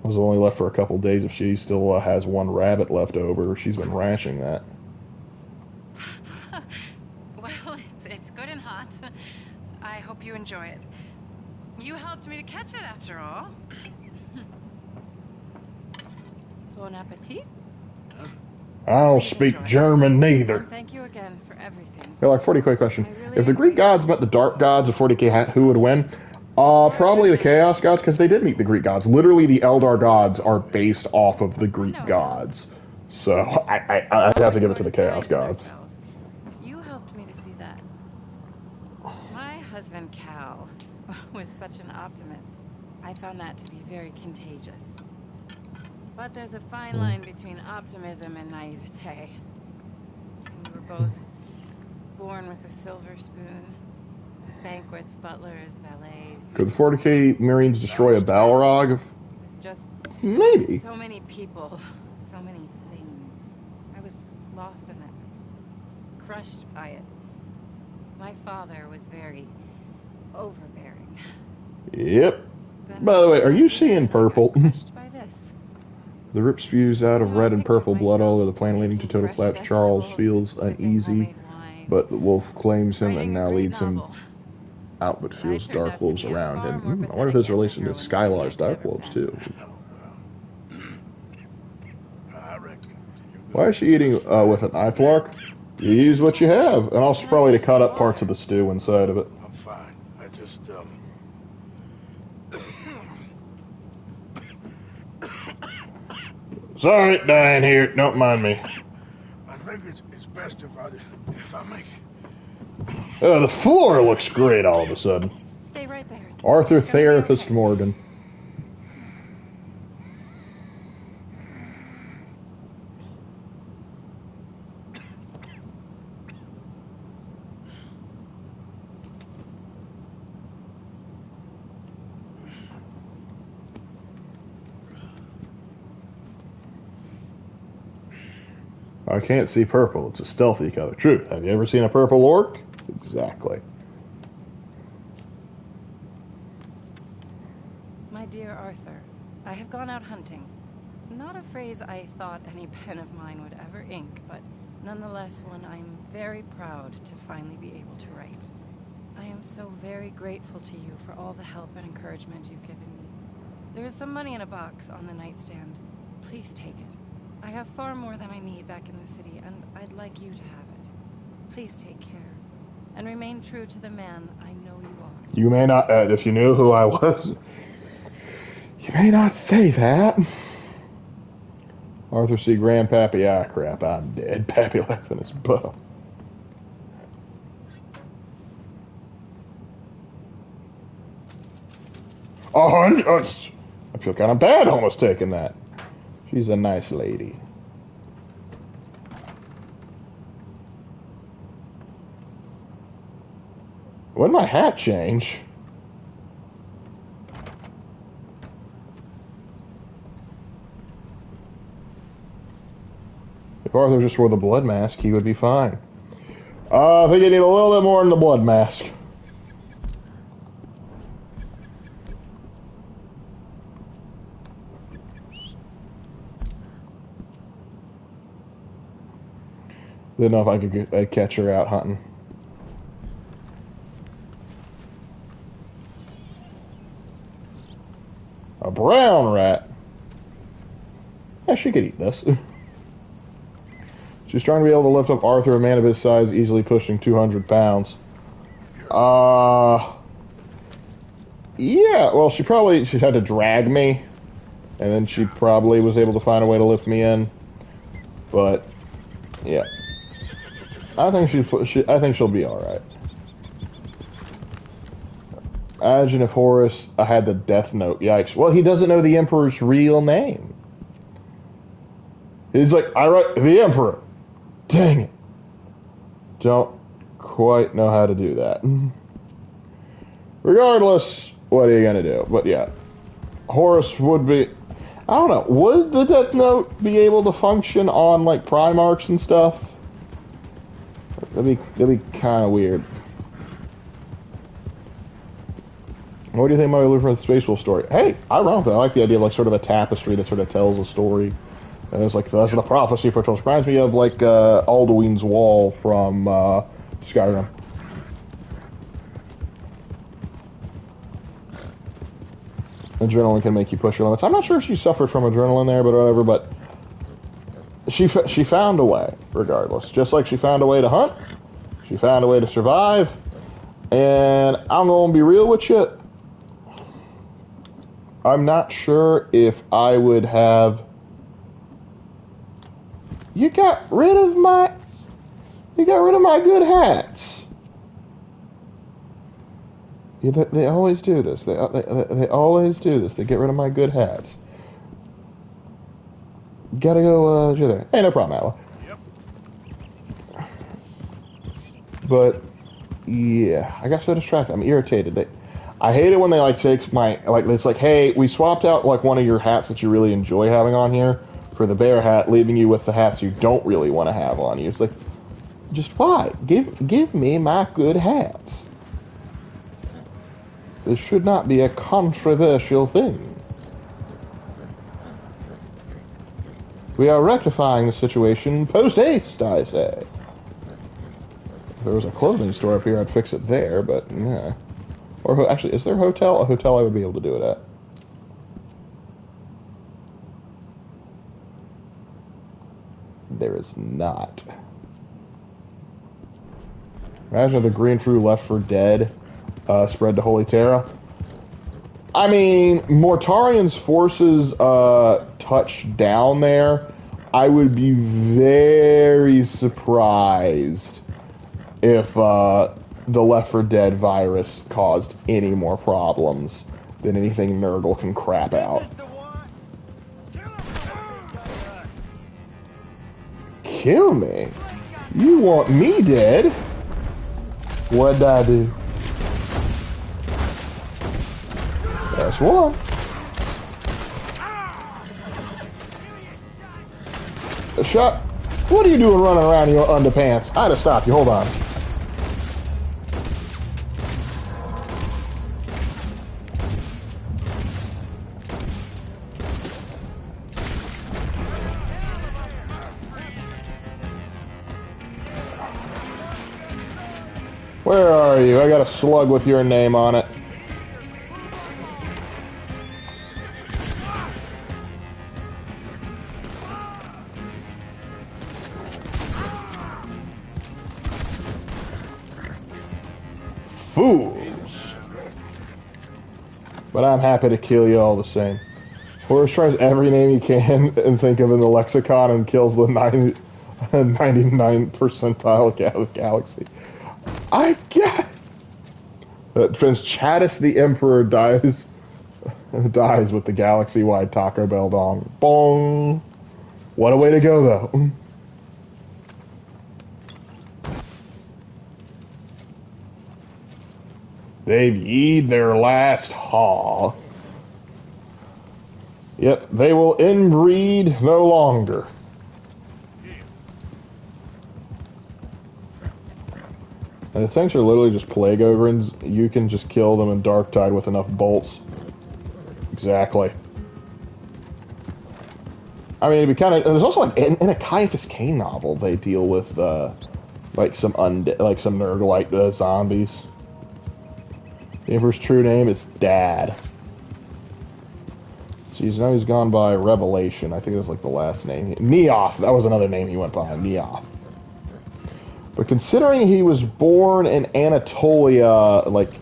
I was only left for a couple days. If she still has one rabbit left over, she's been ranching that. Well, it's good and hot. I hope you enjoy it. You helped me to catch it after all. Bon appetit. I don't speak German neither. And thank you again for everything. Yeah, like 40K question. If the Greek gods met the dark gods of 40K, who would win? Probably the Chaos gods, because they did meet the Greek gods. Literally, the Eldar gods are based off of the Greek gods. So, I'd have to give it to the Chaos gods. You helped me to see that. My husband, Cal, was such an optimist. I found that to be very contagious. But there's a fine line between optimism and naivete. We were both born with a silver spoon. Banquets, butlers, valets. Could the 40K Marines destroy a Balrog? It was just maybe. So many people, so many things. I was lost in that mess, crushed by it. My father was very overbearing. Yep. By the way, are you seeing purple? By this. The rip spews out of red and purple blood all over the planet, leading to total collapse. Charles feels uneasy, but the wolf claims him and now leads him out, but feels dark wolves around him. I wonder if there's a relation to Skylar's dark wolves, too. Why is she eating with a knife, Lark? You use what you have, and also probably to cut up parts of the stew inside of it. I'm fine. I just, Sorry, dying here. Don't mind me. I think it's best if I make The floor looks great all of a sudden. Stay right there. Arthur Therapist Morgan. I can't see purple. It's a stealthy color. True. Have you ever seen a purple orc? Exactly. My dear Arthur, I have gone out hunting. Not a phrase I thought any pen of mine would ever ink, but nonetheless one I'm very proud to finally be able to write. I am so very grateful to you for all the help and encouragement you've given me. There is some money in a box on the nightstand. Please take it. I have far more than I need back in the city, and I'd like you to have it. Please take care, and remain true to the man I know you are. You may not, if you knew who I was, you may not say that. Arthur C. Grandpappy, crap, I'm dead. Pappy laughing his butt. I feel kind of bad almost taking that. She's a nice lady. When did my hat change? If Arthur just wore the blood mask, he would be fine. I think you need a little bit more than the blood mask. Didn't know if I could catch her out hunting. A brown rat. Yeah, she could eat this. She's trying to be able to lift up Arthur, a man of his size, easily pushing 200 pounds. Yeah, well, she had to drag me, and then she probably was able to find a way to lift me in. But, yeah. I think she'll be alright. Imagine if Horus had the Death Note. Yikes. Well, he doesn't know the Emperor's real name. He's like, I write the Emperor. Dang it. Don't quite know how to do that. Regardless, what are you going to do? But yeah, Horus would be... I don't know. Would the Death Note be able to function on, like, Primarchs and stuff? That'd be kind of weird. What do you think about the Space Wolf story? Hey, I don't know. I like the idea of, like, sort of a tapestry that sort of tells a story. And it's like, that's the prophecy for It reminds me of, like, Alduin's Wall from Skyrim. Adrenaline can make you push your limits. I'm not sure if she suffered from adrenaline there, but whatever. But she found a way, regardless. Just like she found a way to hunt, she found a way to survive. And I'm going to be real with you. I'm not sure if I would have... You got rid of my good hats. Yeah, they always do this. They always do this. They get rid of my good hats. Gotta go, there. Hey, no problem, Atla. Yep. But, yeah, I got so distracted. I'm irritated. I hate it when they, like, take it's like, hey, we swapped out, like, one of your hats that you really enjoy having on here for the bear hat, leaving you with the hats you don't really want to have on you. It's like, just why? Give me my good hats. This should not be a controversial thing. We are rectifying the situation post-haste, I say. If there was a clothing store up here, I'd fix it there, but yeah. Or actually, is there a hotel? A hotel I would be able to do it at. There is not. Imagine if the green fruit Left for Dead spread to Holy Terra. I mean, Mortarian's forces touch down there. I would be very surprised if the Left 4 Dead virus caused any more problems than anything Nurgle can crap out. Kill me? You want me dead? What'd I do? That's one. A shot. What are you doing running around in your underpants? I had to stop you. Hold on. Where are you? I got a slug with your name on it. Fools. But I'm happy to kill you all the same. Horus tries every name he can and think of in the lexicon and kills the 99 percentile of the galaxy. I get Prince Chaddis the Emperor dies with the galaxy-wide Taco Bell dong. Bong! What a way to go, though. They've yeed their last haw. Yep, they will inbreed no longer. And the tanks are literally just plague ogrins. You can just kill them in Darktide with enough bolts. Exactly. I mean, it'd be kind of... There's also, like, in a Caiaphas Cain novel, they deal with, like, some Nurglite zombies. The Emperor's true name is Dad. He's gone by Revelation. I think that's like the last name. Neoth. That was another name he went by. Neoth. But considering he was born in Anatolia, like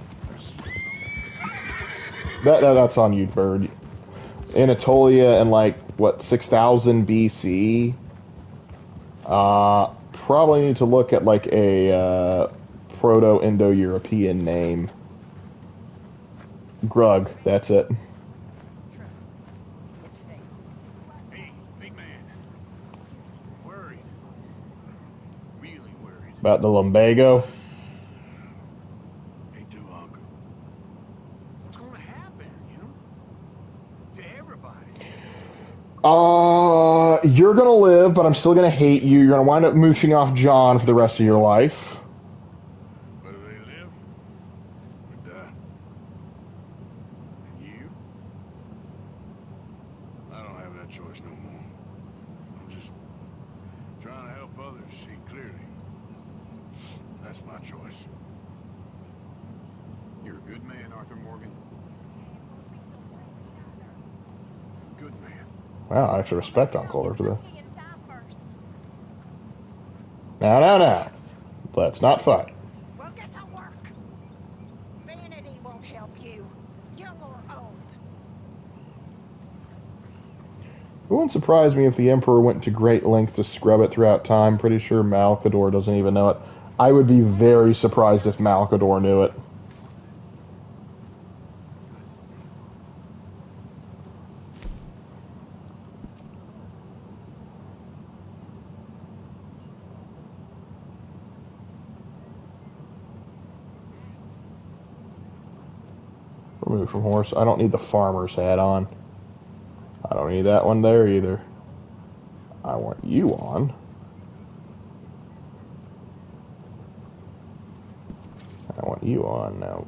that's on you, Bird. Anatolia in like what 6000 BC. Probably need to look at like a Proto-Indo-European name. Grug. That's it. Hey, big man. Worried. Really worried. About the lumbago. Me too, Uncle. What's gonna happen, you know? To everybody. You're gonna live, but I'm still gonna hate you. You're gonna wind up mooching off John for the rest of your life. Whether they live or die. And you? I don't have that choice no more. I'm just trying to help others see clearly. That's my choice. You're a good man, Arthur Morgan. Good man. Wow, I actually respect Uncle Arthur. Now. Let's not fight. Well, get to work. Vanity won't help you, young or old. It wouldn't surprise me if the Emperor went to great length to scrub it throughout time. Pretty sure Malcador doesn't even know it. I would be very surprised if Malcador knew it. Remove from horse. I don't need the farmer's hat on. I don't need that one there either. I want you on. I want you on now.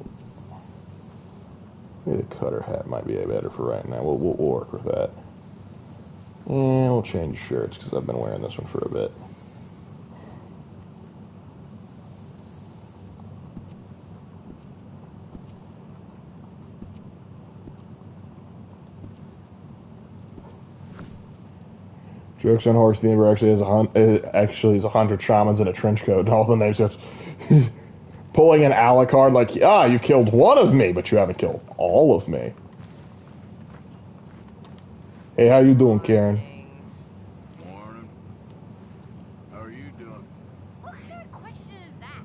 Maybe the cutter hat might be better for right now. We'll work with that. And we'll change shirts because I've been wearing this one for a bit. Jokes on horse. The Emperor actually has a 100 shamans in a trench coat, and all the names just pulling an Alucard like, you've killed one of me, but you haven't killed all of me. Hey, how you doing, Karen? Morning. How are you doing? What kind of question is that?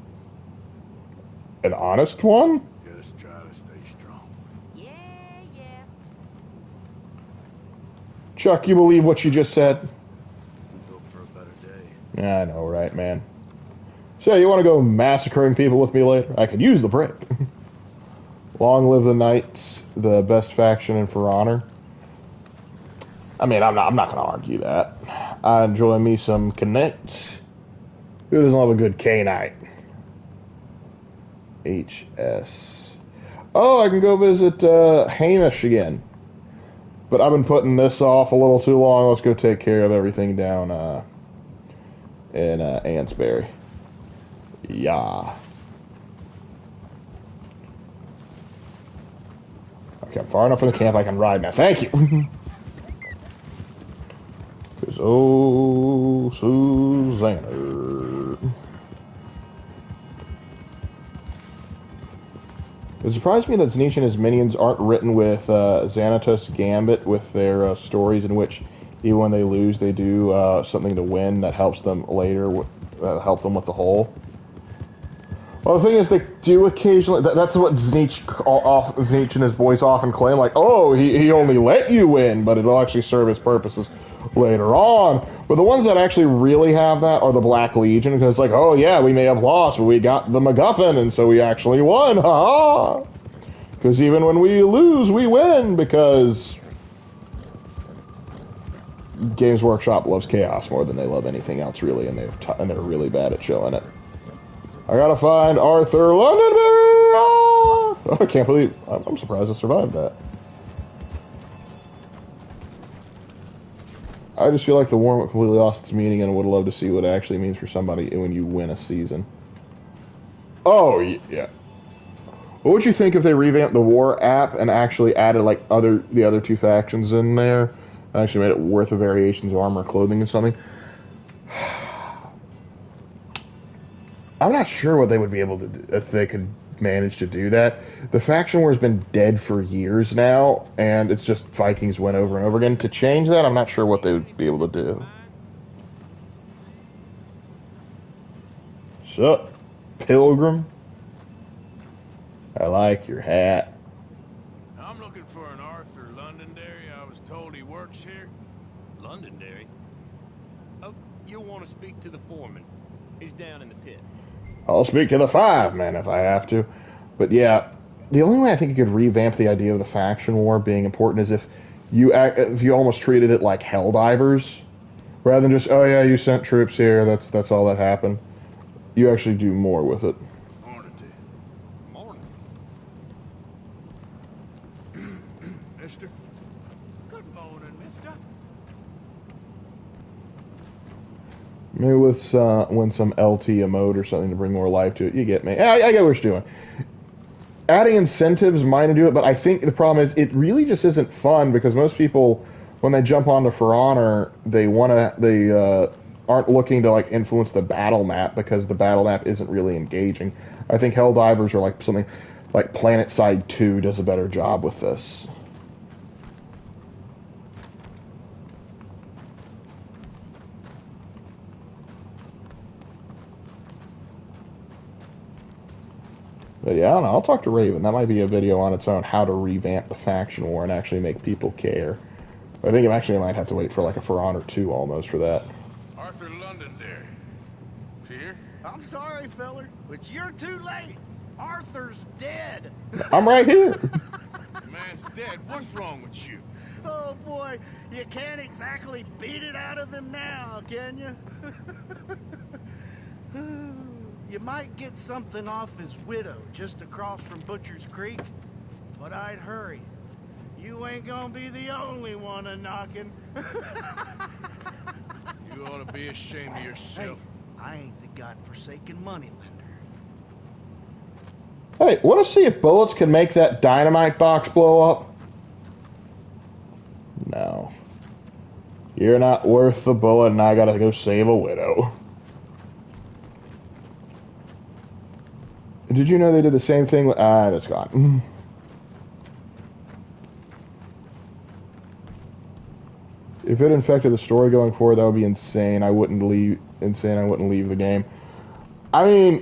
An honest one? Just try to stay strong. Yeah. Chuck, you believe what you just said? Let's hope for a better day. Yeah, I know, right, man? So, you want to go massacring people with me later? I could use the break. Long live the Knights, the best faction and for honor. I mean, I'm not going to argue that. I enjoy me some Knights. Who doesn't love a good K-Knight? HS. Oh, I can go visit Hamish again. But I've been putting this off a little too long. Let's go take care of everything down in Ansbury. Yeah. Okay, I'm far enough from the camp I can ride now. Thank you. Because, oh, Susanna. It surprised me that Tzeentch and his minions aren't written with Xanatos Gambit with their stories in which even when they lose, they do something to win that helps them later, help them with the whole. Well, the thing is, they do occasionally. That's what Tzeentch and his boys often claim, like, oh, he only let you win, but it'll actually serve his purposes later on. But the ones that actually really have that are the Black Legion, because it's like, oh yeah, we may have lost, but we got the MacGuffin, and so we actually won, haha! Because even when we lose, we win, because Games Workshop loves chaos more than they love anything else, really, and they're really bad at showing it. I gotta find Arthur Londonberry! I can't believe... I'm surprised I survived that. I just feel like the war completely lost its meaning and would love to see what it actually means for somebody when you win a season. Oh, yeah. What would you think if they revamped the war app and actually added like the other two factions in there? And actually made it worth the variations of armor, clothing, and something. I'm not sure what they would be able to do if they could manage to do that. The faction war has been dead for years now, and it's just Vikings win over and over again. To change that, I'm not sure what they would be able to do. Sup, Pilgrim? I like your hat. I'm looking for an Arthur Londonderry. I was told he works here. Londonderry? Oh, you'll want to speak to the foreman. He's down in the pit. I'll speak to the 5 man if I have to. But yeah, the only way I think you could revamp the idea of the faction war being important is if you almost treated it like Helldivers, rather than just, oh yeah, you sent troops here, that's all that happened. You actually do more with it. Morning to you. Morning. Mister? Good morning, mister. Maybe with when some LT emote or something to bring more life to it. You get me. I get what you're doing. Adding incentives might do it, but I think the problem is it really just isn't fun because most people, when they jump onto For Honor, they aren't looking to like influence the battle map because the battle map isn't really engaging. I think Helldivers or like something like PlanetSide 2 does a better job with this. But yeah, I don't know. I'll talk to Raven. That might be a video on its own, how to revamp the faction war and actually make people care. I think I might have to wait for like a For Honor 2 almost for that. Arthur Londonderry. Is he here? I'm sorry, feller, but you're too late. Arthur's dead. I'm right here. The man's dead. What's wrong with you? Oh, boy, you can't exactly beat it out of him now, can you? You might get something off his widow just across from Butcher's Creek, but I'd hurry. You ain't gonna be the only one a-knocking. You ought to be ashamed of yourself. Hey, I ain't the godforsaken moneylender. Hey, want to see if bullets can make that dynamite box blow up? No. You're not worth the bullet, and I gotta go save a widow. Did you know they did the same thing? It's gone. If it infected the story going forward, that would be insane. I wouldn't leave the game. I mean,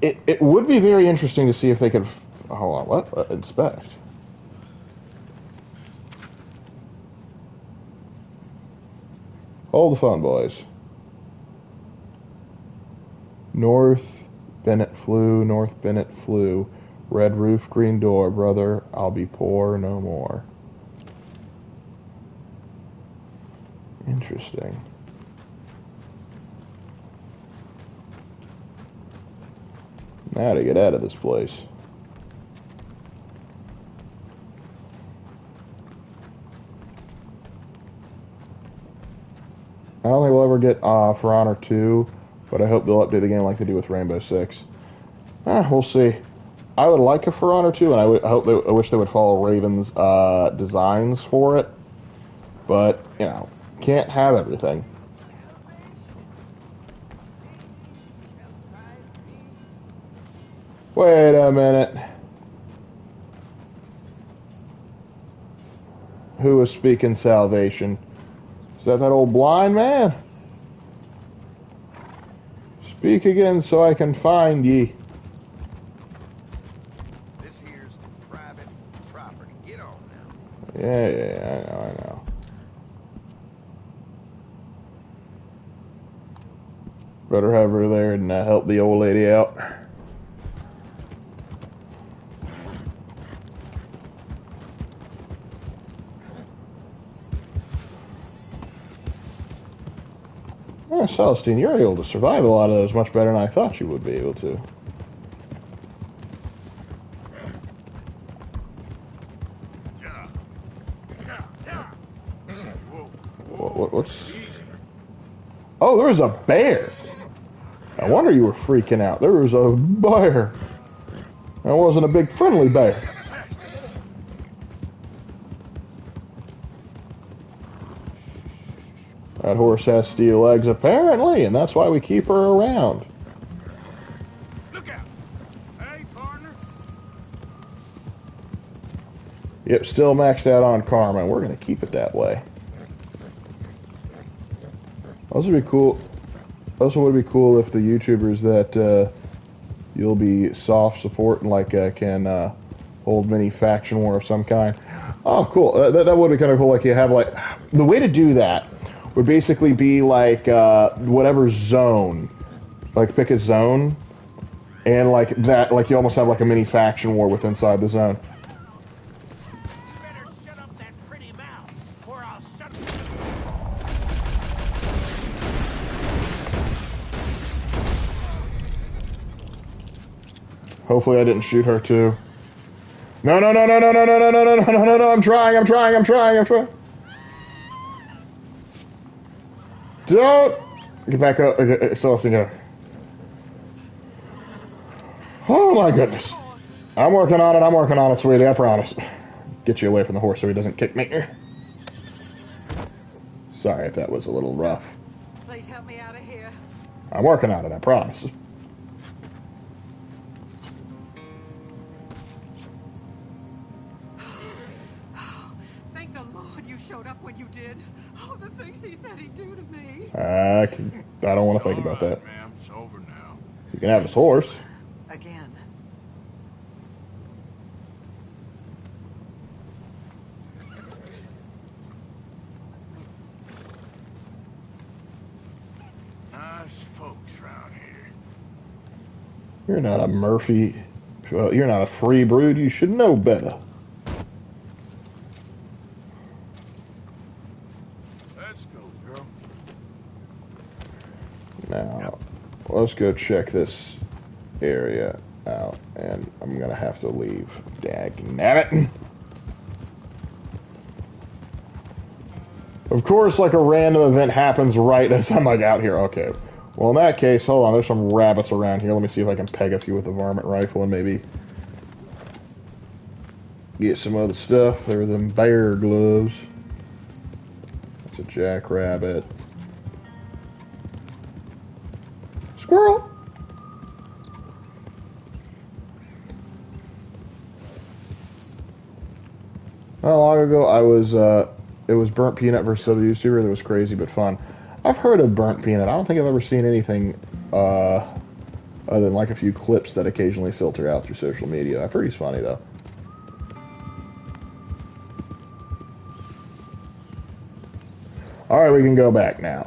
it would be very interesting to see if they could. Hold on, what? Inspect. Hold the phone, boys. North Bennett flew. Red roof, green door, brother. I'll be poor no more. Interesting. Now to get out of this place. I don't think we'll ever get For Honor 2. But I hope they'll update the game like they do with Rainbow Six. We'll see. I would like a For Honor 2, and I wish they would follow Raven's designs for it. But, you know, can't have everything. Wait a minute. Who is speaking salvation? Is that old blind man? Speak again so I can find ye. This here's private property. Get on now. Yeah, I know. Better have her there and help the old lady out. Yeah, Celestine, you're able to survive a lot of those much better than I thought you would be able to. What's... Oh, there was a bear! I wonder you were freaking out. There was a bear. That wasn't a big friendly bear. That horse has steel legs, apparently, and that's why we keep her around. Look out! Hey, partner. Yep, still maxed out on karma. We're going to keep it that way. Also would be cool. Also would be cool if the YouTubers that you'll be soft supporting, like, can hold mini faction war of some kind. Oh, cool. That would be kind of cool. Like, you have, like, the way to do that would basically be like whatever zone, like pick a zone, and like that, like you almost have like a mini faction war with inside the zone. You better shut up that pretty mouth, or I'll shut Hopefully I didn't shoot her too. No, no, no, no, no, no, no, no, no, no, no, no, no, I'm trying. Don't! Get back up. Okay, Celestine, oh my goodness. I'm working on it, sweetie, I promise. Get you away from the horse so he doesn't kick me. Sorry if that was a little rough. Please help me out of here. I'm working on it, I promise. Thank the Lord you showed up when you did. Oh, the things he said he'd do to me. I don't want to think about that. Ma'am, it's over now. You can have this horse. Again. Nice folks around here. You're not a Murphy. Well, you're not a free brood. You should know better. Let's go, girl. Now, let's go check this area out. And I'm going to have to leave. Dagnabbit. Of course, like a random event happens right as I'm like out here. Okay. Well, in that case, hold on. There's some rabbits around here. Let me see if I can peg a few with a varmint rifle and maybe get some other stuff. There were them bear gloves. That's a jackrabbit. Squirrel! Not long ago, I was, it was Burnt Peanut versus other YouTuber that was crazy but fun. I've heard of Burnt Peanut. I don't think I've ever seen anything, other than like a few clips that occasionally filter out through social media. I've heard he's funny, though. Alright, we can go back now.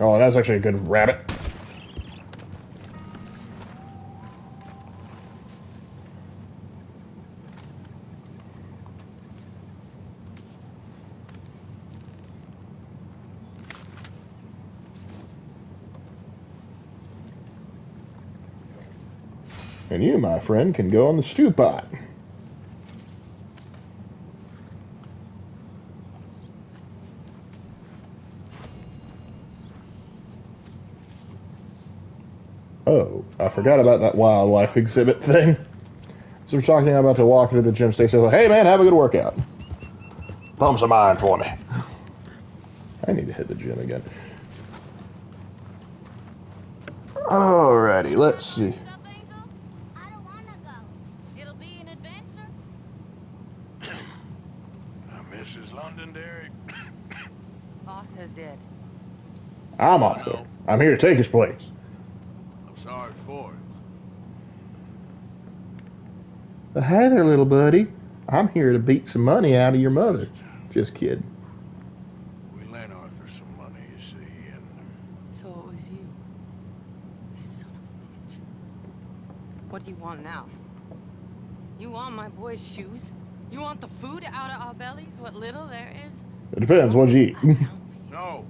Oh, that's actually a good rabbit. And you, my friend, can go on the stew pot. Oh, I forgot about that wildlife exhibit thing. So we're talking about to walk into the gym station. Like, hey man, have a good workout. Pump some iron for me. I need to hit the gym again. Alrighty, let's see. Mrs. Londonderry. Arthur's dead. I'm Arthur. I'm here to take his place. I'm sorry for it. Hey there, little buddy. I'm here to beat some money out of your mother. Just kidding. We lent Arthur some money, you see, and... So it was you. You son of a bitch. What do you want now? You want my boy's shoes? You want the food out of our bellies? What little there is? It depends. What'd you eat? No.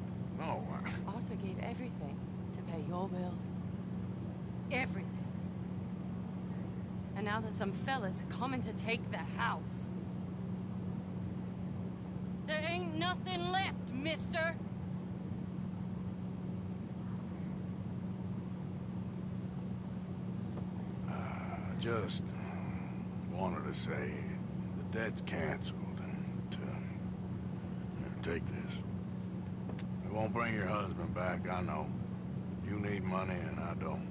Arthur gave everything to pay your bills. Everything. And now there's some fellas coming to take the house. nothing left, mister. I just wanted to say the debt's canceled and take this. It won't bring your husband back, I know. You need money and I don't.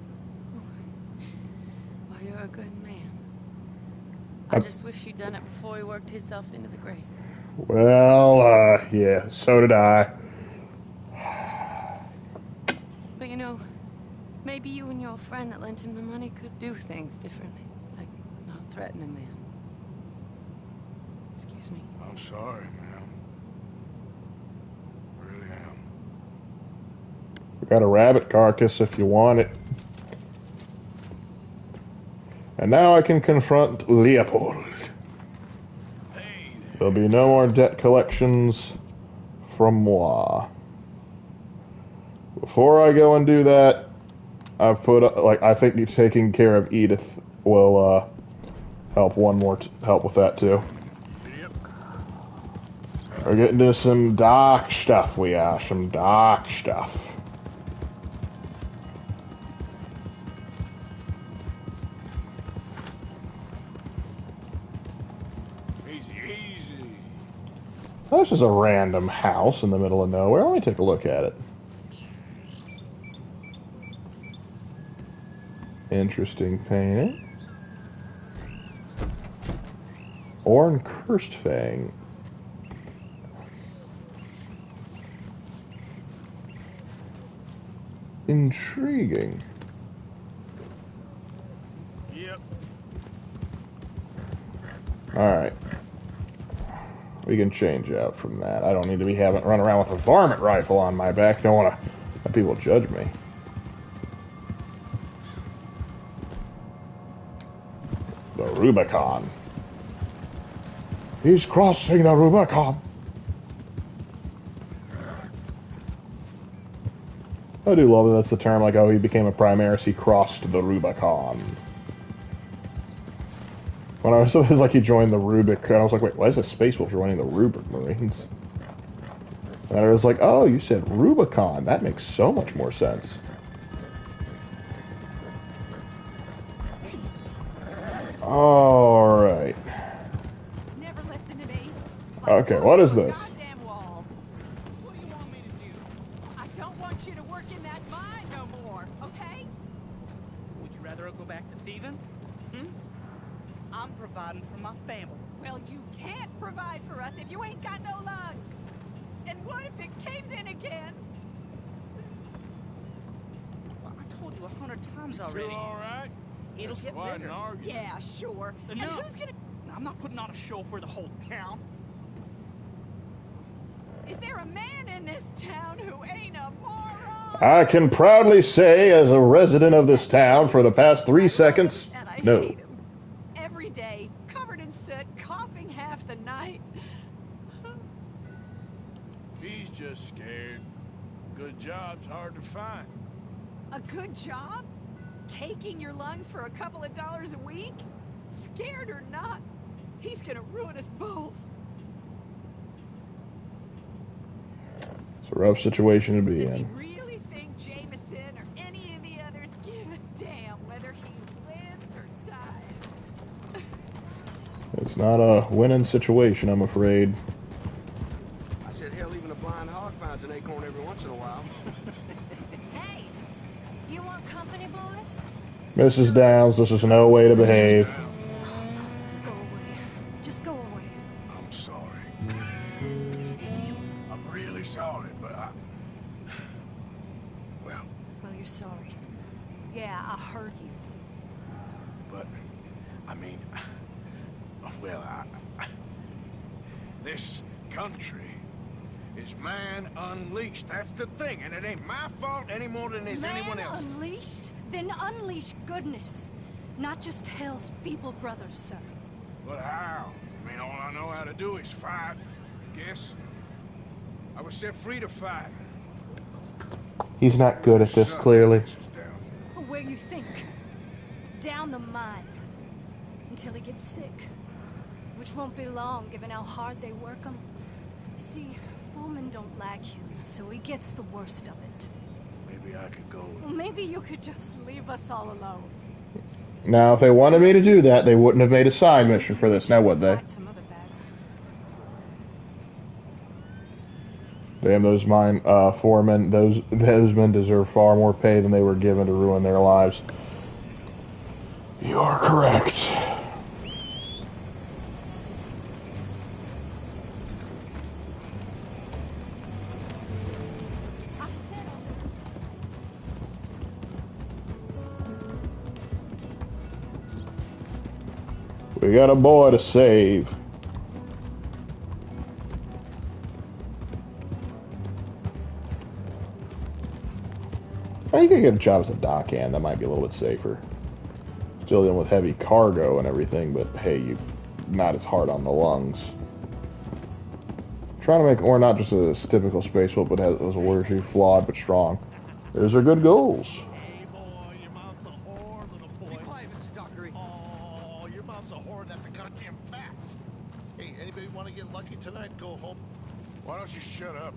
Well, you're a good man. I just wish you'd done it before he worked himself into the grave. Well, yeah, so did I. But you know, maybe you and your friend that lent him the money could do things differently. Like, not threaten a man. Excuse me. I'm sorry, ma'am. Really am. We got a rabbit carcass if you want it. And now I can confront Leopold. Hey there. There'll be no more debt collections from moi. Before I go and do that, I've put I think taking care of Edith will help help with that too. Yep. We're getting to some dark stuff. We are some dark stuff. Easy. This is a random house in the middle of nowhere. Let me take a look at it. Interesting painting. Orn Kirstfang. Intriguing. Yep. Alright. We can change out from that. I don't need to be run around with a varmint rifle on my back. Don't want to have people judge me. The Rubicon. He's crossing the Rubicon. I do love that that's the term, like, oh, he became a Primaris, he crossed the Rubicon. When I was, it was like he joined the Rubik, and I was like, wait, why is a Space Wolf joining the Rubik Marines? And I was like, oh, you said Rubicon. That makes so much more sense. Alright. Never listen to me. Okay, what is this? Goddamn wall. What do you want me to do? I don't want you to work in that mine no more, okay? Would you rather go back to thieving? I'm providing for my family. Well, you can't provide for us if you ain't got no lungs. And what if it caves in again? Well, I told you 100 times already. You all right? It'll Just get quiet bigger. and argue. Yeah, sure. And No. who's gonna... I'm not putting on a show for the whole town. Is there a man in this town who ain't a moron? I can proudly say, as a resident of this town for the past 3 seconds, And I no. hate him. Every day, covered in soot, coughing half the night. He's just scared. Good job's hard to find. A good job? Taking your lungs for a couple of dollars a week? Scared or not, he's gonna ruin us both. It's a rough situation to be Does he in. really think Jameson or any of the others give a damn whether he lives or dies? It's not a winning situation, I'm afraid. I said, hell, even a blind hog finds an acorn every once in a while. Hey, you want company, boys? Mrs. Downs, this is no way to behave. Go away. Just go away. I'm sorry. I'm really sorry, but well, You're sorry. Yeah, I heard you. but, I mean, well, this country is man unleashed. That's the thing, and it ain't my fault any more than it's anyone else. Unleashed? Then unleash goodness. Not just hell's feeble brothers, sir. But how? I mean, all I know how to do is fight, guess. I was set free to fight. He's not good at this, clearly. Where you think? Down the mine. Until he gets sick. Which won't be long, given how hard they work him. See, foreman don't like him, so he gets the worst of it. Maybe I could go. Well, maybe you could just leave us all alone. Now, if they wanted me to do that, they wouldn't have made a side mission for this, now would they? Damn, those mine foremen, those men deserve far more pay than they were given to ruin their lives. You are correct. We got a boy to save. Well, you could get a job as a dockhand. That might be a little bit safer. Still dealing with heavy cargo and everything, but hey, you not as hard on the lungs. Trying to make or not just a typical space wolf, but has a warrior flawed but strong. Those are good goals. Hey, boy, your mom's a whore, little boy. Be quiet, Mr. Dockery. Oh, your mom's a whore. That's a goddamn fact. Hey, anybody want to get lucky tonight? Go home. Why don't you shut up?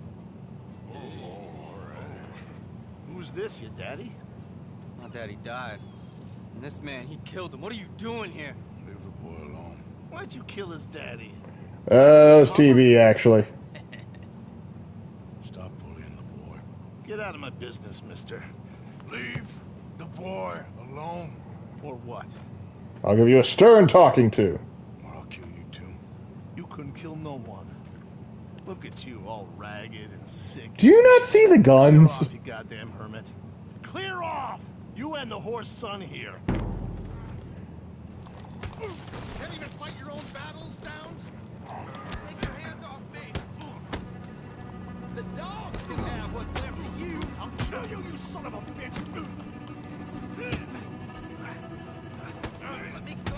Oh, all right. Who's this, your daddy? My daddy died. And this man, he killed him. What are you doing here? Leave the boy alone. Why'd you kill his daddy? That was TV, actually. Stop bullying the boy. Get out of my business, mister. Leave the boy alone. Or what? I'll give you a stern talking to. Or I'll kill you too. You couldn't kill no one. Look at you, all ragged and sick. Do you not see the guns? Clear off, you goddamn hermit. Clear off! You and the horse son here. Can't even fight your own battles, Downs? Take your hands off me! The dogs can have what's left of you! I'll kill you, you son of a bitch! Let me go!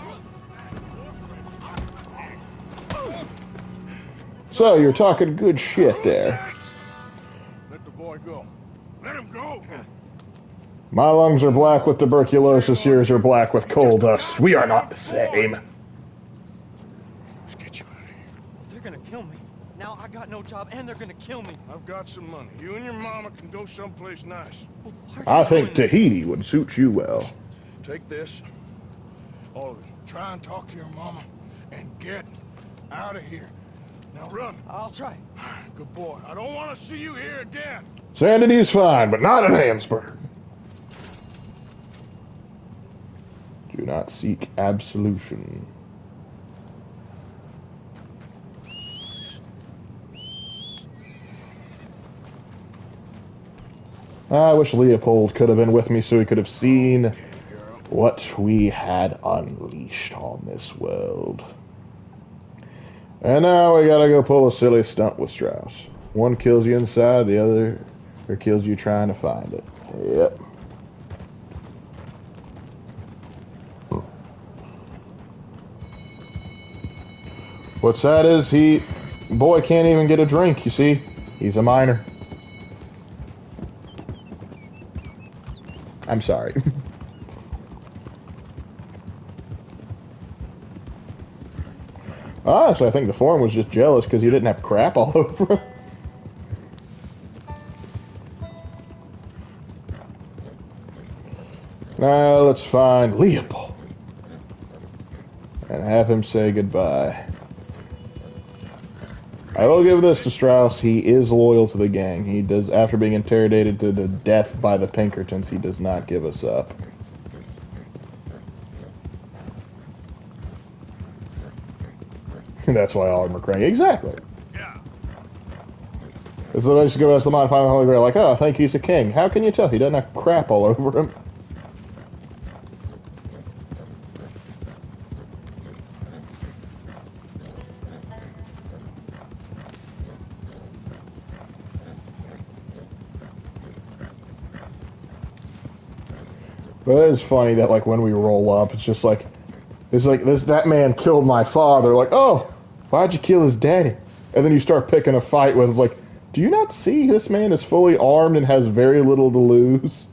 So, you're talking good shit there. Let the boy go. Let him go! My lungs are black with tuberculosis, yours are black with coal dust. We are not the same. Let's get you out of here. They're gonna kill me. Now I got no job and they're gonna kill me. I've got some money. You and your mama can go someplace nice. I think Tahiti would suit you well. Take this. All of it. Try and talk to your mama and get out of here. Now run. I'll try. Good boy. I don't want to see you here again. Sanity's fine, but not in Hansburg. Do not seek absolution. I wish Leopold could have been with me so he could have seen what we had unleashed on this world. And now we gotta go pull a silly stunt with Strauss. One kills you inside, the other kills you trying to find it. Yep. What's sad is boy can't even get a drink, you see? He's a minor. I'm sorry. Honestly, I think the foreman was just jealous because he didn't have crap all over him. Now let's find Leopold and have him say goodbye. I will give this to Strauss. He is loyal to the gang. He does, after being interrogated to the death by the Pinkertons, he does not give us up. That's why all of them are cranky. Exactly. Yeah. It's the just go ask the mind find the Holy Grail, like, oh, I think he's a king. How can you tell? He doesn't have crap all over him. But it's funny that, like, when we roll up, it's just like, that man killed my father. Like, oh, why'd you kill his daddy? And then you start picking a fight with, like, do you not see this man is fully armed and has very little to lose?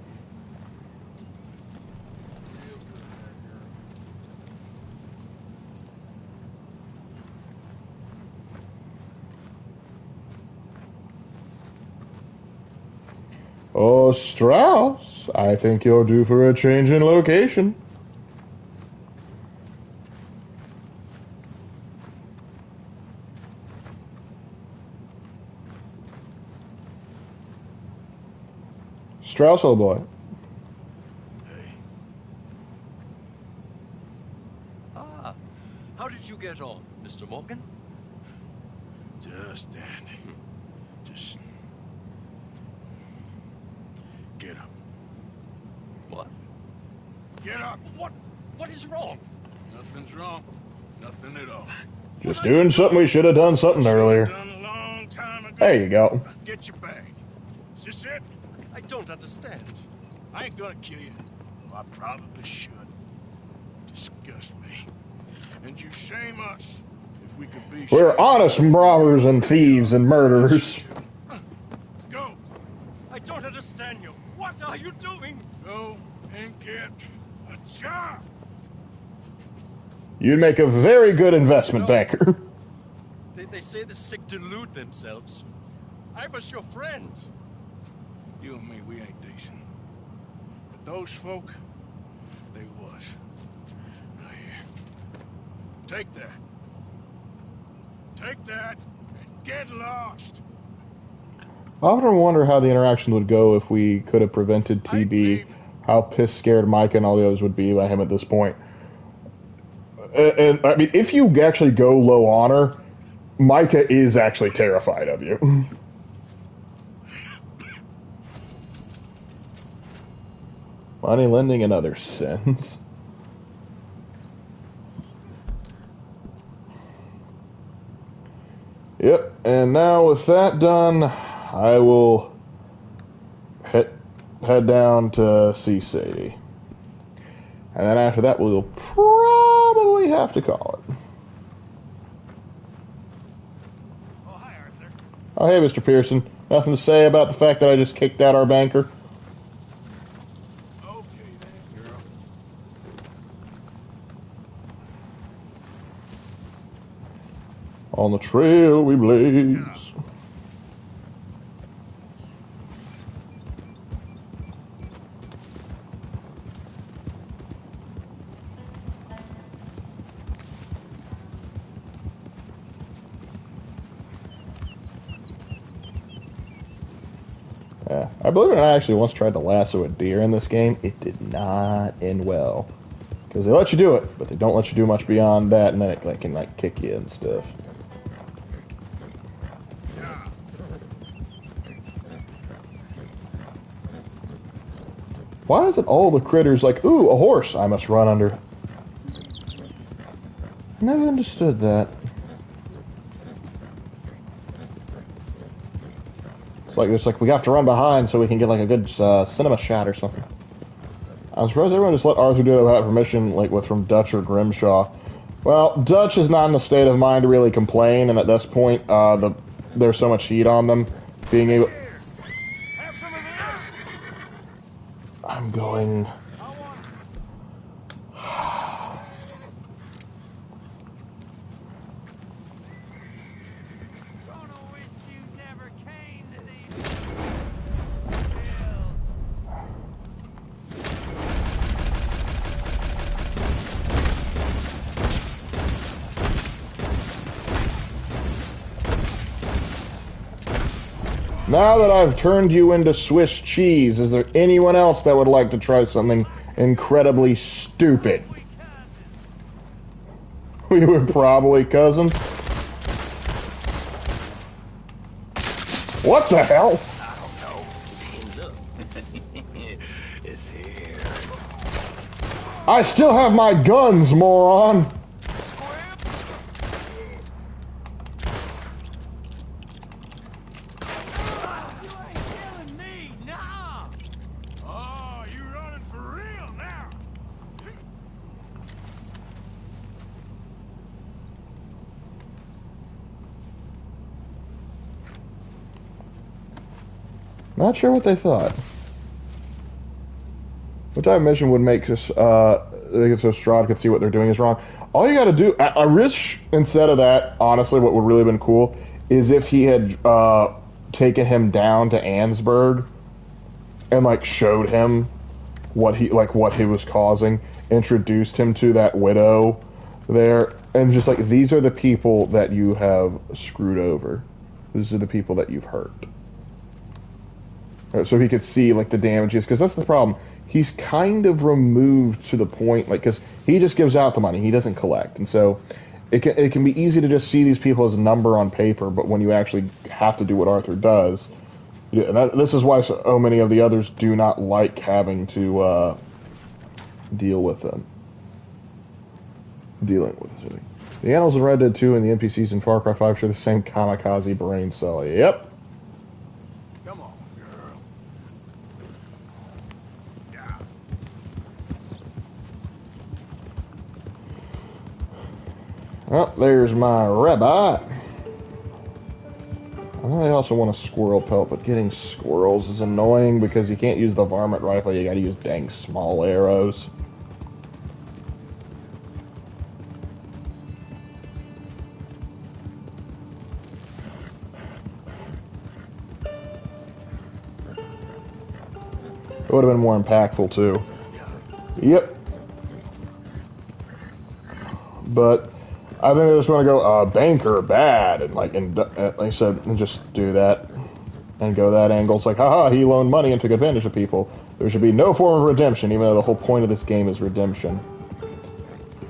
Oh, Strauss, I think you're due for a change in location. Strauss, old boy. Ah, how did you get on, Mr. Morgan? Just dandy. Just get up. What? Get up. What is wrong? Nothing's wrong. Nothing at all. Just doing something we should have done something earlier. Done a long time ago. There you go. Get your bag. Is this it? I don't understand. I ain't gonna kill you. Well, I probably should. Disgust me. And you shame us. If we could be We're honest robbers and thieves and murderers. Go. I don't understand you. What are you doing? Go and get a job. You'd make a very good investment banker. They say the sick delude themselves. I was your friend. You and me, we ain't decent. But those folk, they was. Now here. Take that. Take that and get lost. I often wonder how the interaction would go if we could have prevented TB. How pissed scared Micah and all the others would be by him at this point. And I mean, if you actually go low honor, Micah is actually terrified of you. Money lending and other sins. Yep, and now with that done, I will head down to see Sadie. And then after that, we'll probably have to call it. Oh, hi, Arthur. Oh, hey, Mr. Pearson. Nothing to say about the fact that I just kicked out our banker? Okay, then, girl. On the trail we blaze. Yeah, I believe it or not, I actually once tried to lasso a deer in this game. It did not end well. Because they let you do it, but they don't let you do much beyond that, and then it can like kick you and stuff. Why is it all the critters like, ooh, a horse, I must run under? I never understood that. It's like we have to run behind so we can get like a good cinema shot or something. I'm surprised everyone just let Arthur do that without permission, like with from Dutch or Grimshaw. Well, Dutch is not in the state of mind to really complain, and at this point, there's so much heat on them being able. I'm going. Now that I've turned you into Swiss cheese, is there anyone else that would like to try something incredibly stupid? We were probably cousins. What the hell? I don't know. Hey, look. It's here. I still have my guns, moron. Not sure what they thought. What type of mission would make us so Strahd could see what they're doing is wrong? All you got to do, I wish instead of that, honestly, what would really have been cool is if he had taken him down to Ansburg and like showed him what he was causing, introduced him to that widow there, and just like, these are the people that you have screwed over. These are the people that you've hurt. So he could see like the damages, because that's the problem. He's kind of removed to the point, like, because he just gives out the money, he doesn't collect, and so it can be easy to just see these people as a number on paper, but when you actually have to do what Arthur does, this is why so many of the others do not like having to deal with them. Dealing with it. The animals in Red Dead 2 and the NPCs in Far Cry 5 share the same kamikaze brain cell. Yep. Come on, girl. Well, there's my rabbit. I also want a squirrel pelt, but getting squirrels is annoying because you can't use the varmint rifle, you gotta use dang small arrows. It would have been more impactful too. Yep. But I think I just want to go banker bad and like I said, and just do that and go that angle. It's like, haha, he loaned money and took advantage of people. There should be no form of redemption, even though the whole point of this game is redemption.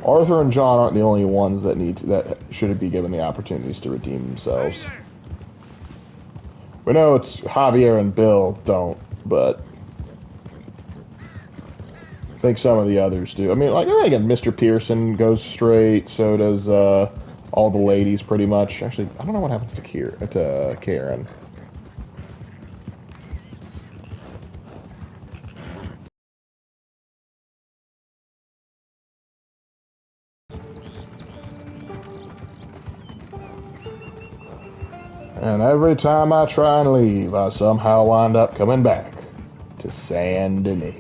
Arthur and John aren't the only ones that should be given the opportunities to redeem themselves. We know it's Javier and Bill don't, but I think some of the others do. I mean, like, again, Mr. Pearson goes straight, so does all the ladies, pretty much. Actually, I don't know what happens to Karen. And every time I try and leave, I somehow wind up coming back to Saint Denis.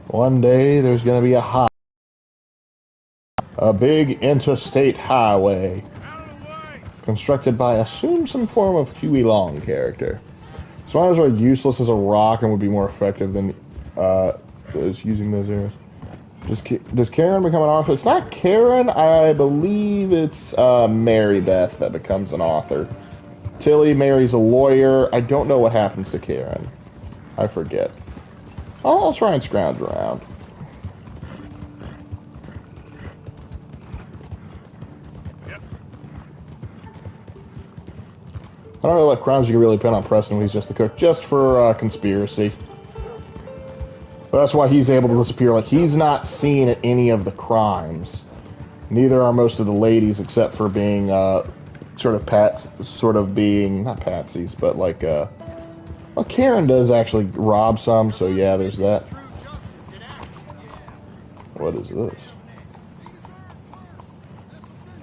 One day there's going to be a big interstate highway constructed by, assume, some form of Huey Long character. So might as well useless as a rock and would be more effective than using those arrows. Does Karen become an author? It's not Karen. I believe it's Mary Beth that becomes an author. Tilly marries a lawyer. I don't know what happens to Karen. I forget. I'll try and scrounge around. I don't know what crimes you can really pin on Preston when he's just the cook. Just for conspiracy. But that's why he's able to disappear. Like, he's not seen at any of the crimes. Neither are most of the ladies, except for being not patsies, but like, well, Karen does actually rob some, so yeah, there's that. What is this?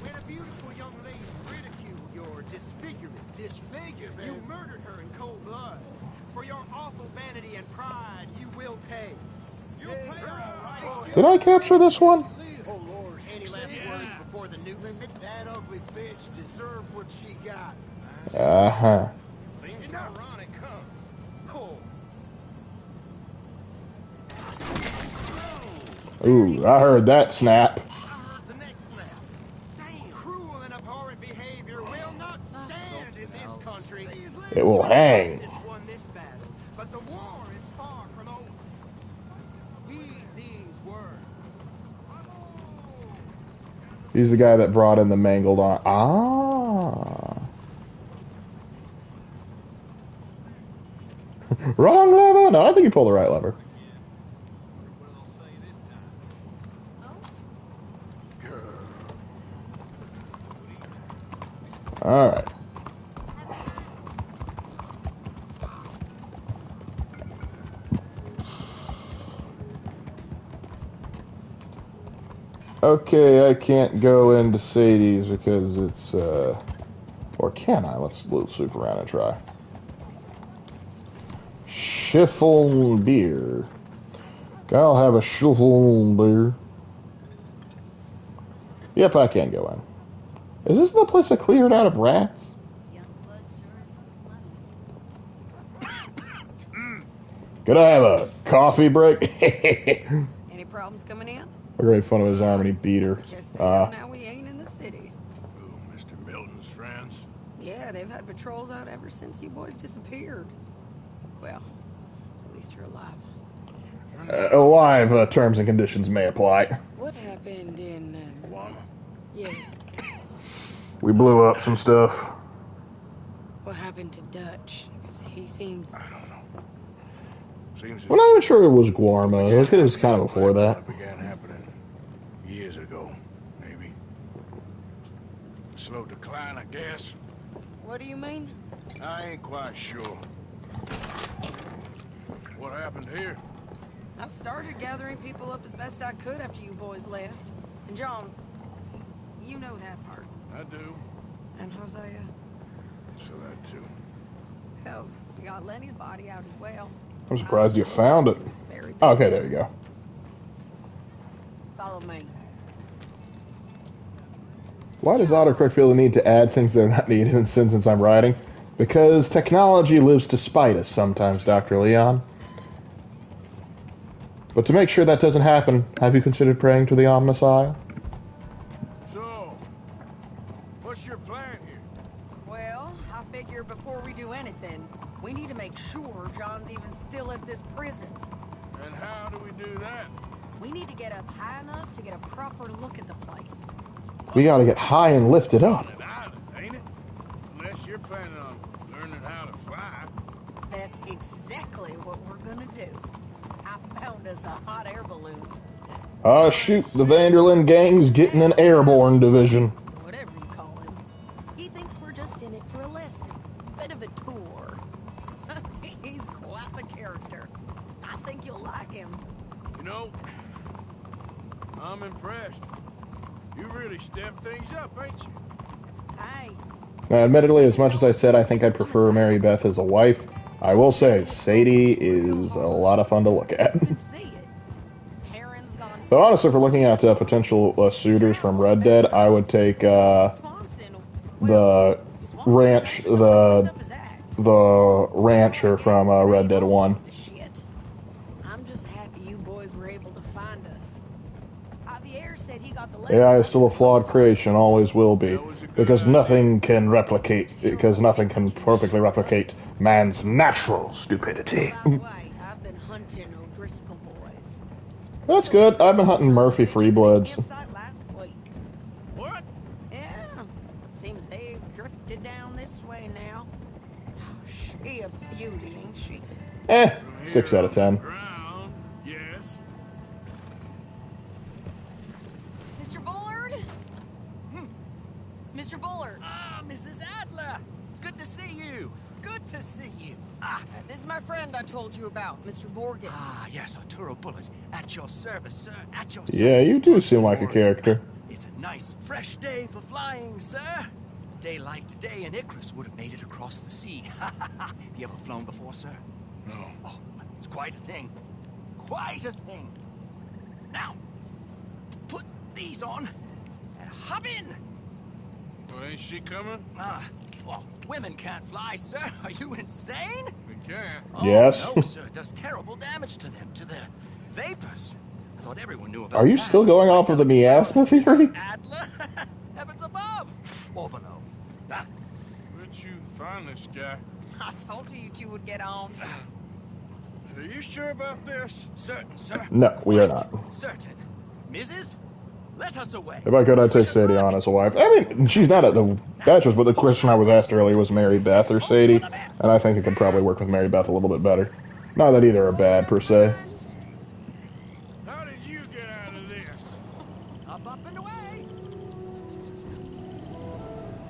When a beautiful young lady ridiculed your disfigurement. Disfigurement? You murdered her in cold blood. For your awful vanity and pride, you will pay. You'll pay her. Did I capture this one? Oh, Lord. Any last words before the news? That ugly bitch deserved what she got. Uh-huh. Seems ironic, huh? Cool. Ooh, I heard that snap. The next snap. Dang, cruel and abhorrent behavior will not stand in this country. It will hang. Justice won this battle, but the war is far from over. Heed these words. He's the guy that brought in the mangled arm. Ah. Wrong lever? No, I think you pulled the right lever. Alright. Okay, I can't go into Sadie's because it's, or can I? Let's swoop around and try. Schiffel beer. I'll have a schiffel beer. Yep, I can go in. Is this the place I cleared out of rats? Could I have a coffee break? Any problems coming in? I made fun of his arm and he beat her. Guess they know now we ain't in the city. Ooh, Mr. Milton's friends? Yeah, they've had patrols out ever since you boys disappeared. Well, at least you're alive. Alive, terms and conditions may apply. What happened in... Guam? Yeah. We blew up some stuff. What happened to Dutch? 'Cause he seems... I don't know. Seems We're not even sure it was Guarma. I think it was kind of before that. It began happening years ago, maybe. Slow decline, I guess. What do you mean? I ain't quite sure. What happened here? I started gathering people up as best I could after you boys left. And John, you know that part. I do. And Hosea. So that too. Hell, we got Lenny's body out as well. I'm surprised you found it. Okay, there you go. Follow me. Why does autocorrect feel the need to add things that are not needed in sentence I'm writing? Because technology lives to spite us sometimes, Dr. Leon. But to make sure that doesn't happen, have you considered praying to the Omnissiah? So, what's your plan here? Well, I figure before we do anything, we need to make sure John's even still at this prison. And how do we do that? We need to get up high enough to get a proper look at the place. We gotta get high and lift it up. Ain't it? Unless you're planning on learning how to fly. That's exactly what we're gonna do. I found us a hot air balloon. Oh shoot, the Vanderlyn gang's getting an airborne division. Whatever you call him. He thinks we're just in it for a lesson. Bit of a tour. He's quite the character. I think you'll like him. You know, I'm impressed. You really stepped things up, ain't you? Hey. Now, admittedly, as much as I said I think I'd prefer Mary Beth as a wife, I will say Sadie is a lot of fun to look at. Though honestly, if we're looking at potential suitors from Red Dead, I would take the rancher from Red Dead 1. I'm just happy you boys were able to find us. Javier said he got the AI is still a flawed creation, always will be, because nothing can perfectly replicate man's natural stupidity. I've been hunting O'Driscoll boys. That's good. I've been hunting Murphy Freebloods. What? Yeah. Seems they've drifted down this way now. Oh, she a beauty, ain't she? 6 out of 10. Yes. Mr. Bullard? Mr. Bullard. Ah, Mrs. Adler. It's good to see you. Good to see you. This is my friend I told you about, Mr. Morgan. Ah, yes, Arturo Bullard. At your service, sir. At your service. Yeah, you do seem like a character. It's a nice, fresh day for flying, sir. A day like today, and Icarus would have made it across the sea. Have you ever flown before, sir? No. Oh, it's quite a thing. Quite a thing. Now, put these on and hop in. Well, ain't she coming? Well, women can't fly, sir. Are you insane? We can. Oh, Yes. no, sir. It does terrible damage to them, to their vapors. I thought everyone knew about Are you that. still going off of the miasma theory? Adler? Heavens above. Or below. Where'd you find this guy? I told you two would get on. Are you sure about this? Certain, sir. No, we are not. Certain. Mrs., let us away. If I could, I'd take Sadie on as a wife. I mean, she's not at the bachelor's, but the question I was asked earlier was Mary Beth or Sadie, and I think it could probably work with Mary Beth a little bit better. Not that either are bad, per se. How did you get out of this? Up and away.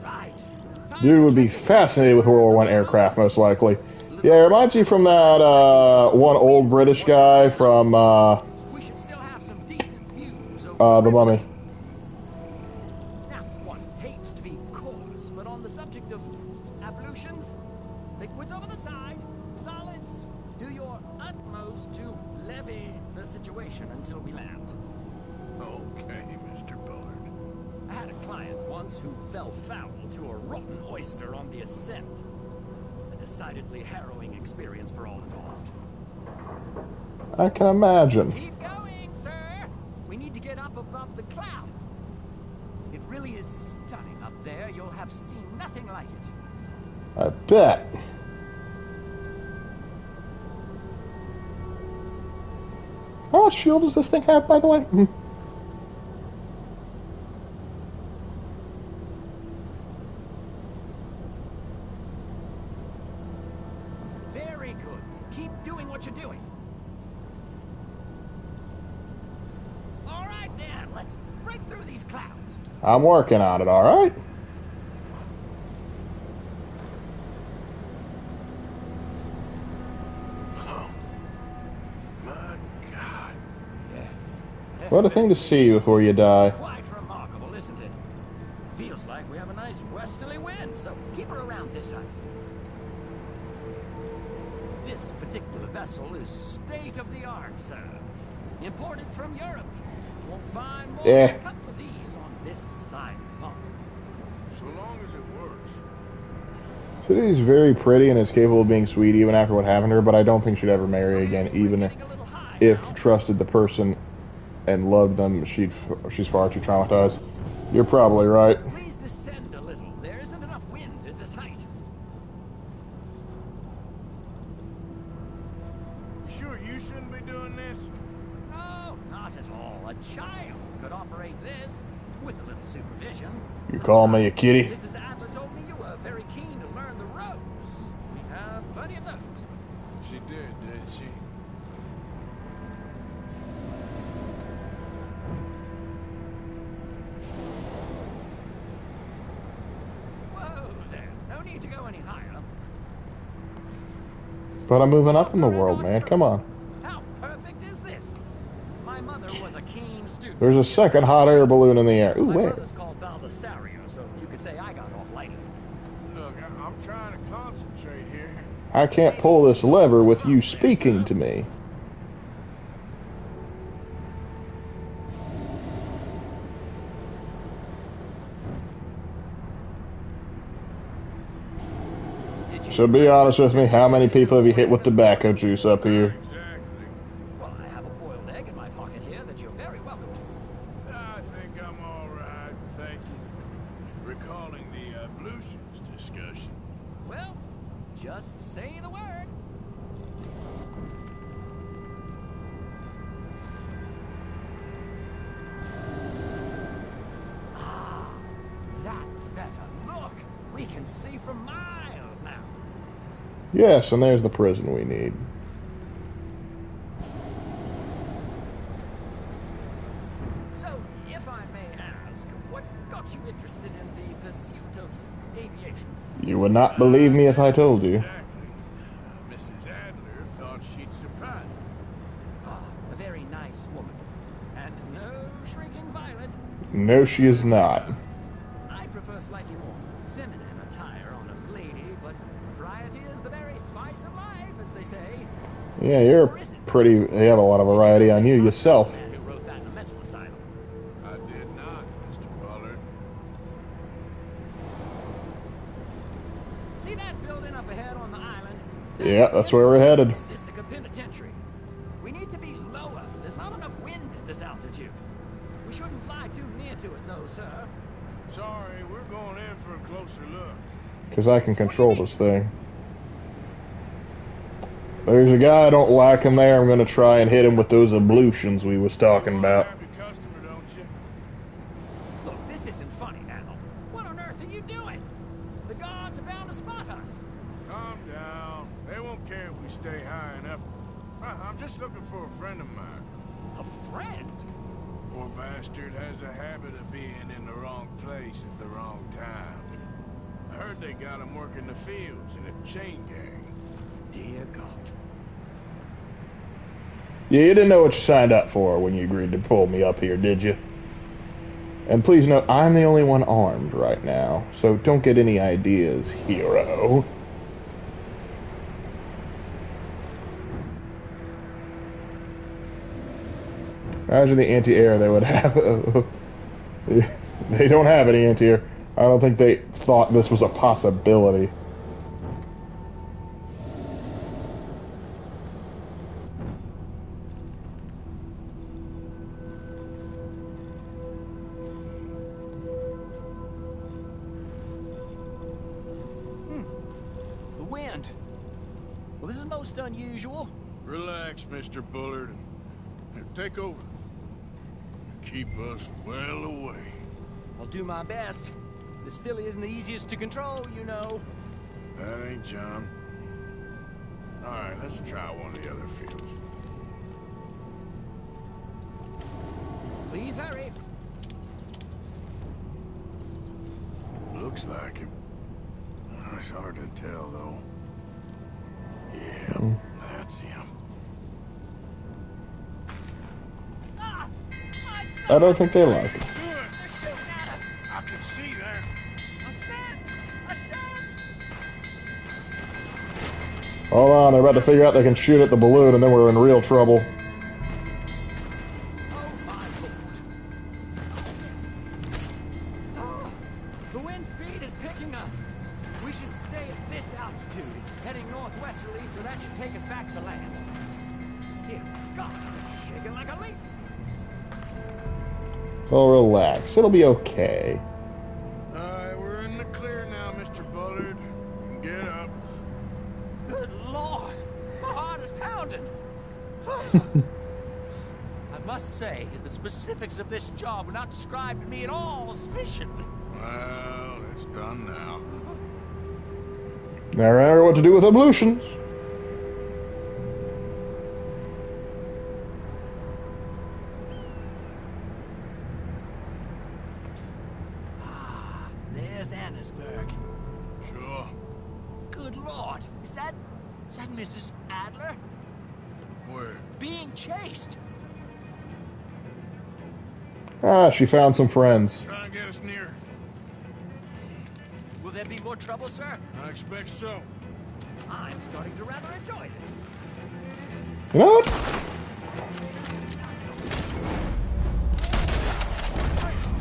Right. Dude would be fascinated with World War I aircraft, most likely. Yeah, it reminds me from that one old British guy from The Mummy. Now, one hates to be coarse, but on the subject of ablutions, liquids over the side, solids, do your utmost to levy the situation until we land. Okay, Mr. Bullard. I had a client once who fell foul to a rotten oyster on the ascent. A decidedly harrowing experience for all involved. I can imagine. Keep going, sir. We need to get up above the clouds. It really is stunning up there. You'll have seen nothing like it. I bet. How much shield does this thing have, by the way? Very good. Keep doing what you're doing. All right, then. Let's break through these clouds. I'm working on it, alright? What a thing to see before you die. Quite remarkable, isn't it? Feels like we have a nice westerly wind, so keep her around this height. This particular vessel is state-of-the-art, sir. Imported from Europe. Won't find more than a couple of these on this side of the pond. So long as it works. City's very pretty and is capable of being sweet even after what happened to her, but I don't think she'd ever marry again, even if trusted the person and loved them. She's far too traumatized. You're probably right. Please descend a little. There isn't enough wind at this height. You sure you shouldn't be doing this? No, not at all. A child could operate this with a little supervision. You call me a kitty? Mrs. Adler told me you were very keen to learn the ropes. We have plenty of those. She did she? Whoa there. No need to go any higher. But I'm moving up in the world, man. Come on. How perfect is this? My mother was a keen student. There's a second hot air balloon in the air. Ooh, My where? brother's called Baldessario, so you could say I got off lightly. Look, I'm trying to concentrate here. I can't pull this lever with you speaking to me. So be honest with me, how many people have you hit with tobacco juice up here? Well, I have a boiled egg in my pocket here that you're very welcome to. I think I'm all right, thank you. Recalling the ablutions discussion. Well, just say the word. Ah, that's better. Look, we can see for miles now. Yes, and there's the prison we need. So, if I may ask, what got you interested in the pursuit of aviation? You would not believe me if I told you. Mrs. Adler thought she'd surprise me. Ah, a very nice woman. And no shrieking violet. No, she is not. I prefer slightly more feminine attire on a lady, but variety is the very spice of life, as they say. Yeah, you're pretty. You have a lot of variety on you yourself. Man who wrote that in a mental asylum. I did not, Mr. Bullard. See that building up ahead on the island? Yeah, that's where we're headed. Sisika Penitentiary. We need to be lower. There's not enough wind at this altitude. We shouldn't fly too near to it, though, sir. Sorry, we're going in for a closer look. Because I can control this thing. There's a guy I don't like him there. I'm going to try and hit him with those ablutions we was talking about. Look, this isn't funny, Admiral. What on earth are you doing? The guards are bound to spot us. Calm down. They won't care if we stay high enough. I'm just looking for a friend of mine. A friend? Poor bastard has a habit of being in the wrong place at the wrong time. I heard they got him working the fields in a chain gang. Dear God. Yeah, you didn't know what you signed up for when you agreed to pull me up here, did you? And please note, I'm the only one armed right now, so don't get any ideas, hero. Imagine the anti-air they would have. They don't have any anti-air. I don't think they thought this was a possibility. The wind. Well, this is most unusual. Relax, Mr. Bullard. Here, take over. Keep us well away. I'll do my best. This filly isn't the easiest to control, you know. That ain't John. All right, let's try one of the other fields. Please hurry. Looks like him. It's hard to tell, though. Yeah, that's him. I don't think they like it. They're shooting at us. I can see there. A scent! A scent! Hold on, they're about to figure out they can shoot at the balloon, and then we're in real trouble. The wind speed is picking up. We should stay at this altitude. It's heading northwesterly, so that should take us back to land. Here, go. Shaking like a leaf. Oh, relax. It'll be okay. Alright, we're in the clear now, Mr. Bullard. Get up. Good Lord! My heart is pounding. I must say, the specifics of this job were not described to me at all sufficiently. Well, it's done now. Now remember what to do with ablutions. There's Annesburg. Sure. Good Lord! Is that Mrs. Adler? Where? Being chased! Ah, she found some friends. Try and get us near. Will there be more trouble, sir? I expect so. I'm starting to rather enjoy this. You know what?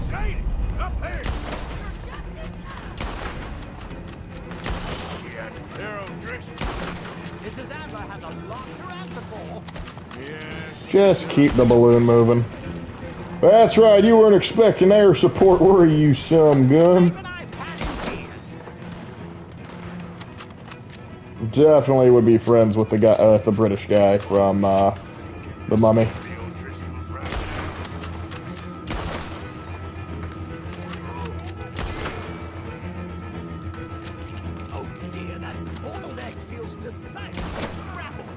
Sadie! Up here! Shit! They're O'Driscoll. Mrs. Adler has a lot to answer for. Yes. Just keep the balloon moving. That's right, you weren't expecting air support, were you, some gun? Definitely would be friends with the guy, the British guy from The Mummy. Oh dear, that boiled egg feels decidedly scrappled.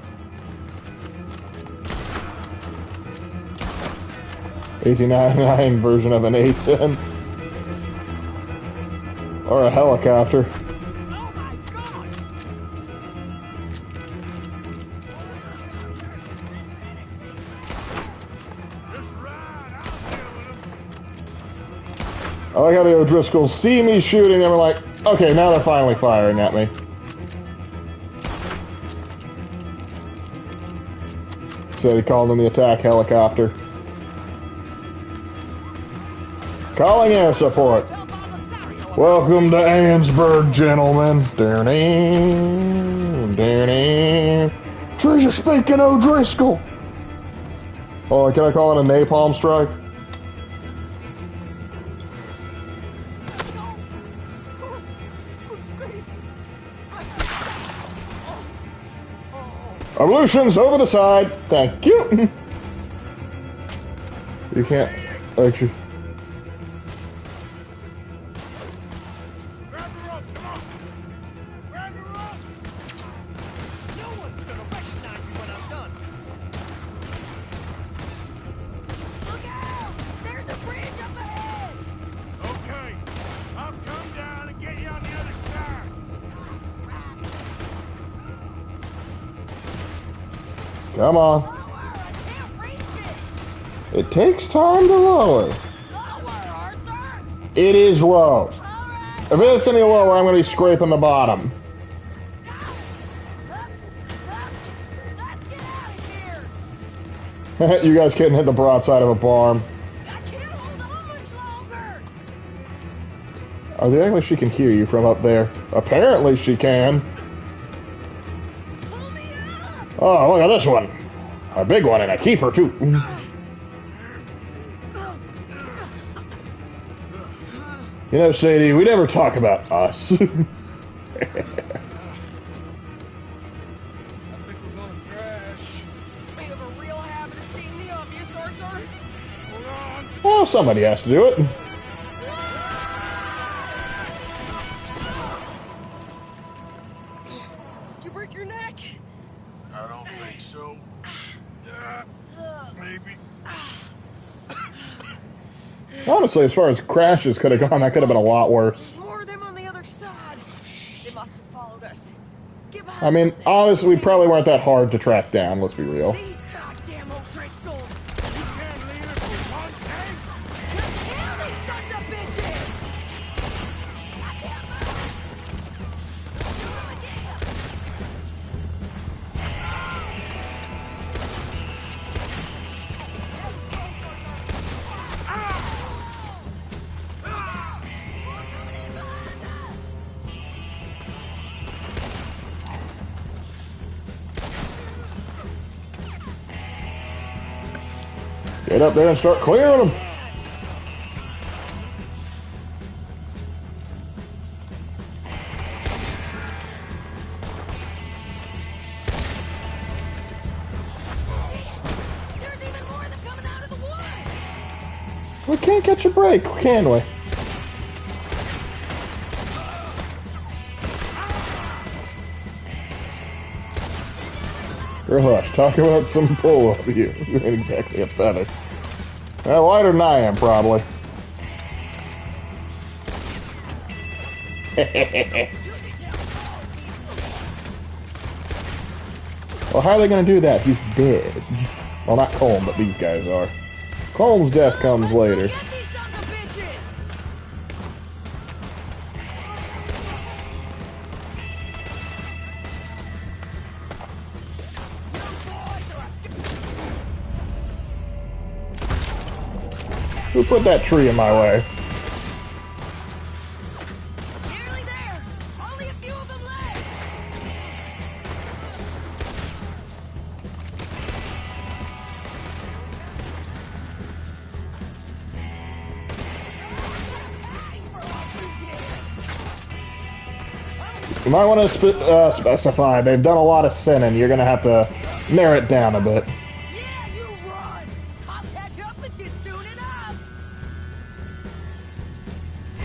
1899 version of an A-10. Or a helicopter. I like how the O'Driscolls see me shooting and are like, okay, now they're finally firing at me. So they called in the attack helicopter. Calling air support. Welcome to Annesburg, gentlemen. Treasure speaking O'Driscoll. Oh, can I call it a napalm strike? Evolutions over the side. Thank you. You can't actually. Come on. It takes time to lower. It is low. If it's any lower, I'm going to be scraping the bottom. You guys couldn't hit the broadside of a barn. Oh, they act like she can hear you from up there. Apparently she can. Oh, look at this one. A big one and a keeper, too. You know, Sadie, we never talk about us. I think we're gonna crash. We have a real habit of seeing the obvious, Arthur. Hold on. Well, somebody has to do it. Did you break your neck? I don't think so. Maybe. Honestly, as far as crashes could have gone, that could have been a lot worse. There's more of them on the other side. They must have followed us. Get behind I mean, honestly, we probably weren't that hard to track down, let's be real. these goddamn O'Driscolls. You can't leave us with one tank. Just kill these sons of bitches! I can't move! Do them again! Get up there and start clearing them. There's even more of them coming out of the woods! We can't catch a break, can we? Girl, hush. Talk about some pull up you. You ain't exactly a feather. Well, lighter than I am, probably. Well, how are they going to do that? He's dead. Well, not Colm, but these guys are. Colm's death comes later. Get these sons of bitches! Who put that tree in my way? Nearly there! Only a few of them left! You might want to specify. They've done a lot of sinning. You're going to have to narrow it down a bit. Yeah, you run! I'll catch up with you soon enough!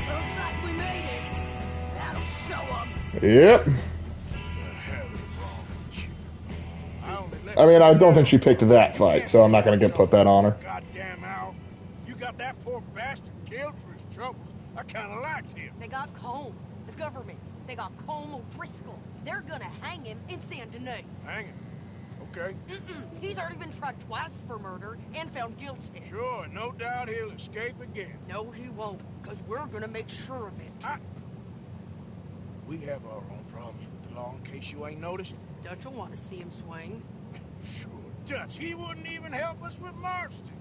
Looks like we made it. That'll show them. Yep. I mean, I don't think she picked that fight, so I'm not going to put that on her. Goddamn Al. You got that poor bastard killed for his troubles. I kind of liked him. They got Colm, the government. They got Colm O'Driscoll. They're gonna hang him in Saint Denis. Hang him. Okay. He's already been tried twice for murder and found guilty. Sure, no doubt he'll escape again. No, he won't, because we're gonna make sure of it. We have our own problems with the law, in case you ain't noticed. Dutch will want to see him swing. Sure, Dutch. He wouldn't even help us with Marston.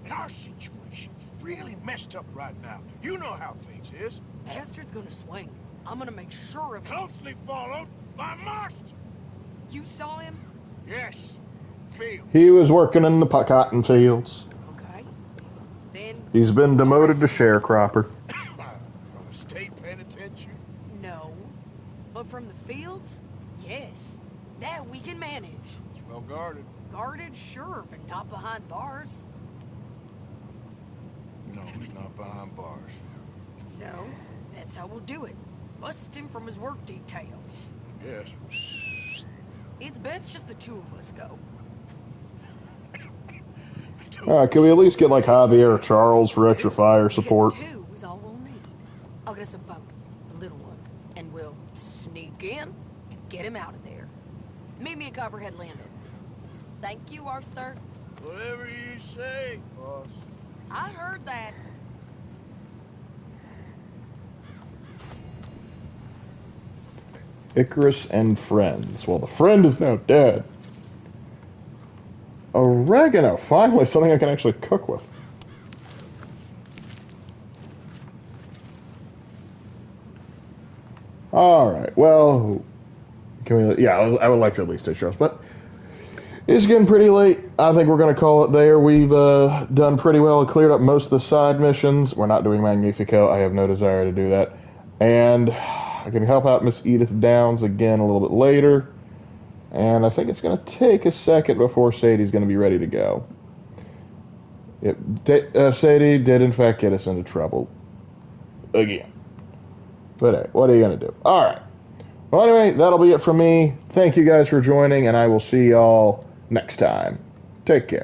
And our situation's really messed up right now. You know how things is. Bastard's gonna swing. I'm gonna make sure of it. Closely followed by Marston. You saw him? Yes. Fields. He was working in the cotton fields. Okay. Then... He's been demoted to sharecropper. From a state penitentiary? No. But from the fields? Yes. That we can manage. It's well guarded. Guarded, sure, but not behind bars. No, he's not behind bars. So, that's how we'll do it. Bust him from his work detail. Yes. It's best just the two of us go. Can we at least get like Javier or Charles for extra fire support? Because two is all we'll need. I'll get us a boat, the little one, and we'll sneak in and get him out of there. Meet me at Copperhead Landing. Thank you, Arthur. Whatever you say, boss. I heard that. Icarus and friends. Well, the friend is now dead. Oregano. Finally, something I can actually cook with. All right. Well, can we? Yeah, I would like to at least take shows, but it's getting pretty late. I think we're going to call it there. We've done pretty well. We cleared up most of the side missions. We're not doing Magnifico. I have no desire to do that. And I can help out Miss Edith Downs again a little bit later. And I think it's going to take a second before Sadie's going to be ready to go. Sadie did, in fact, get us into trouble. Again. But hey, what are you going to do? All right. Well, anyway, that'll be it from me. Thank you guys for joining, and I will see y'all next time. Take care.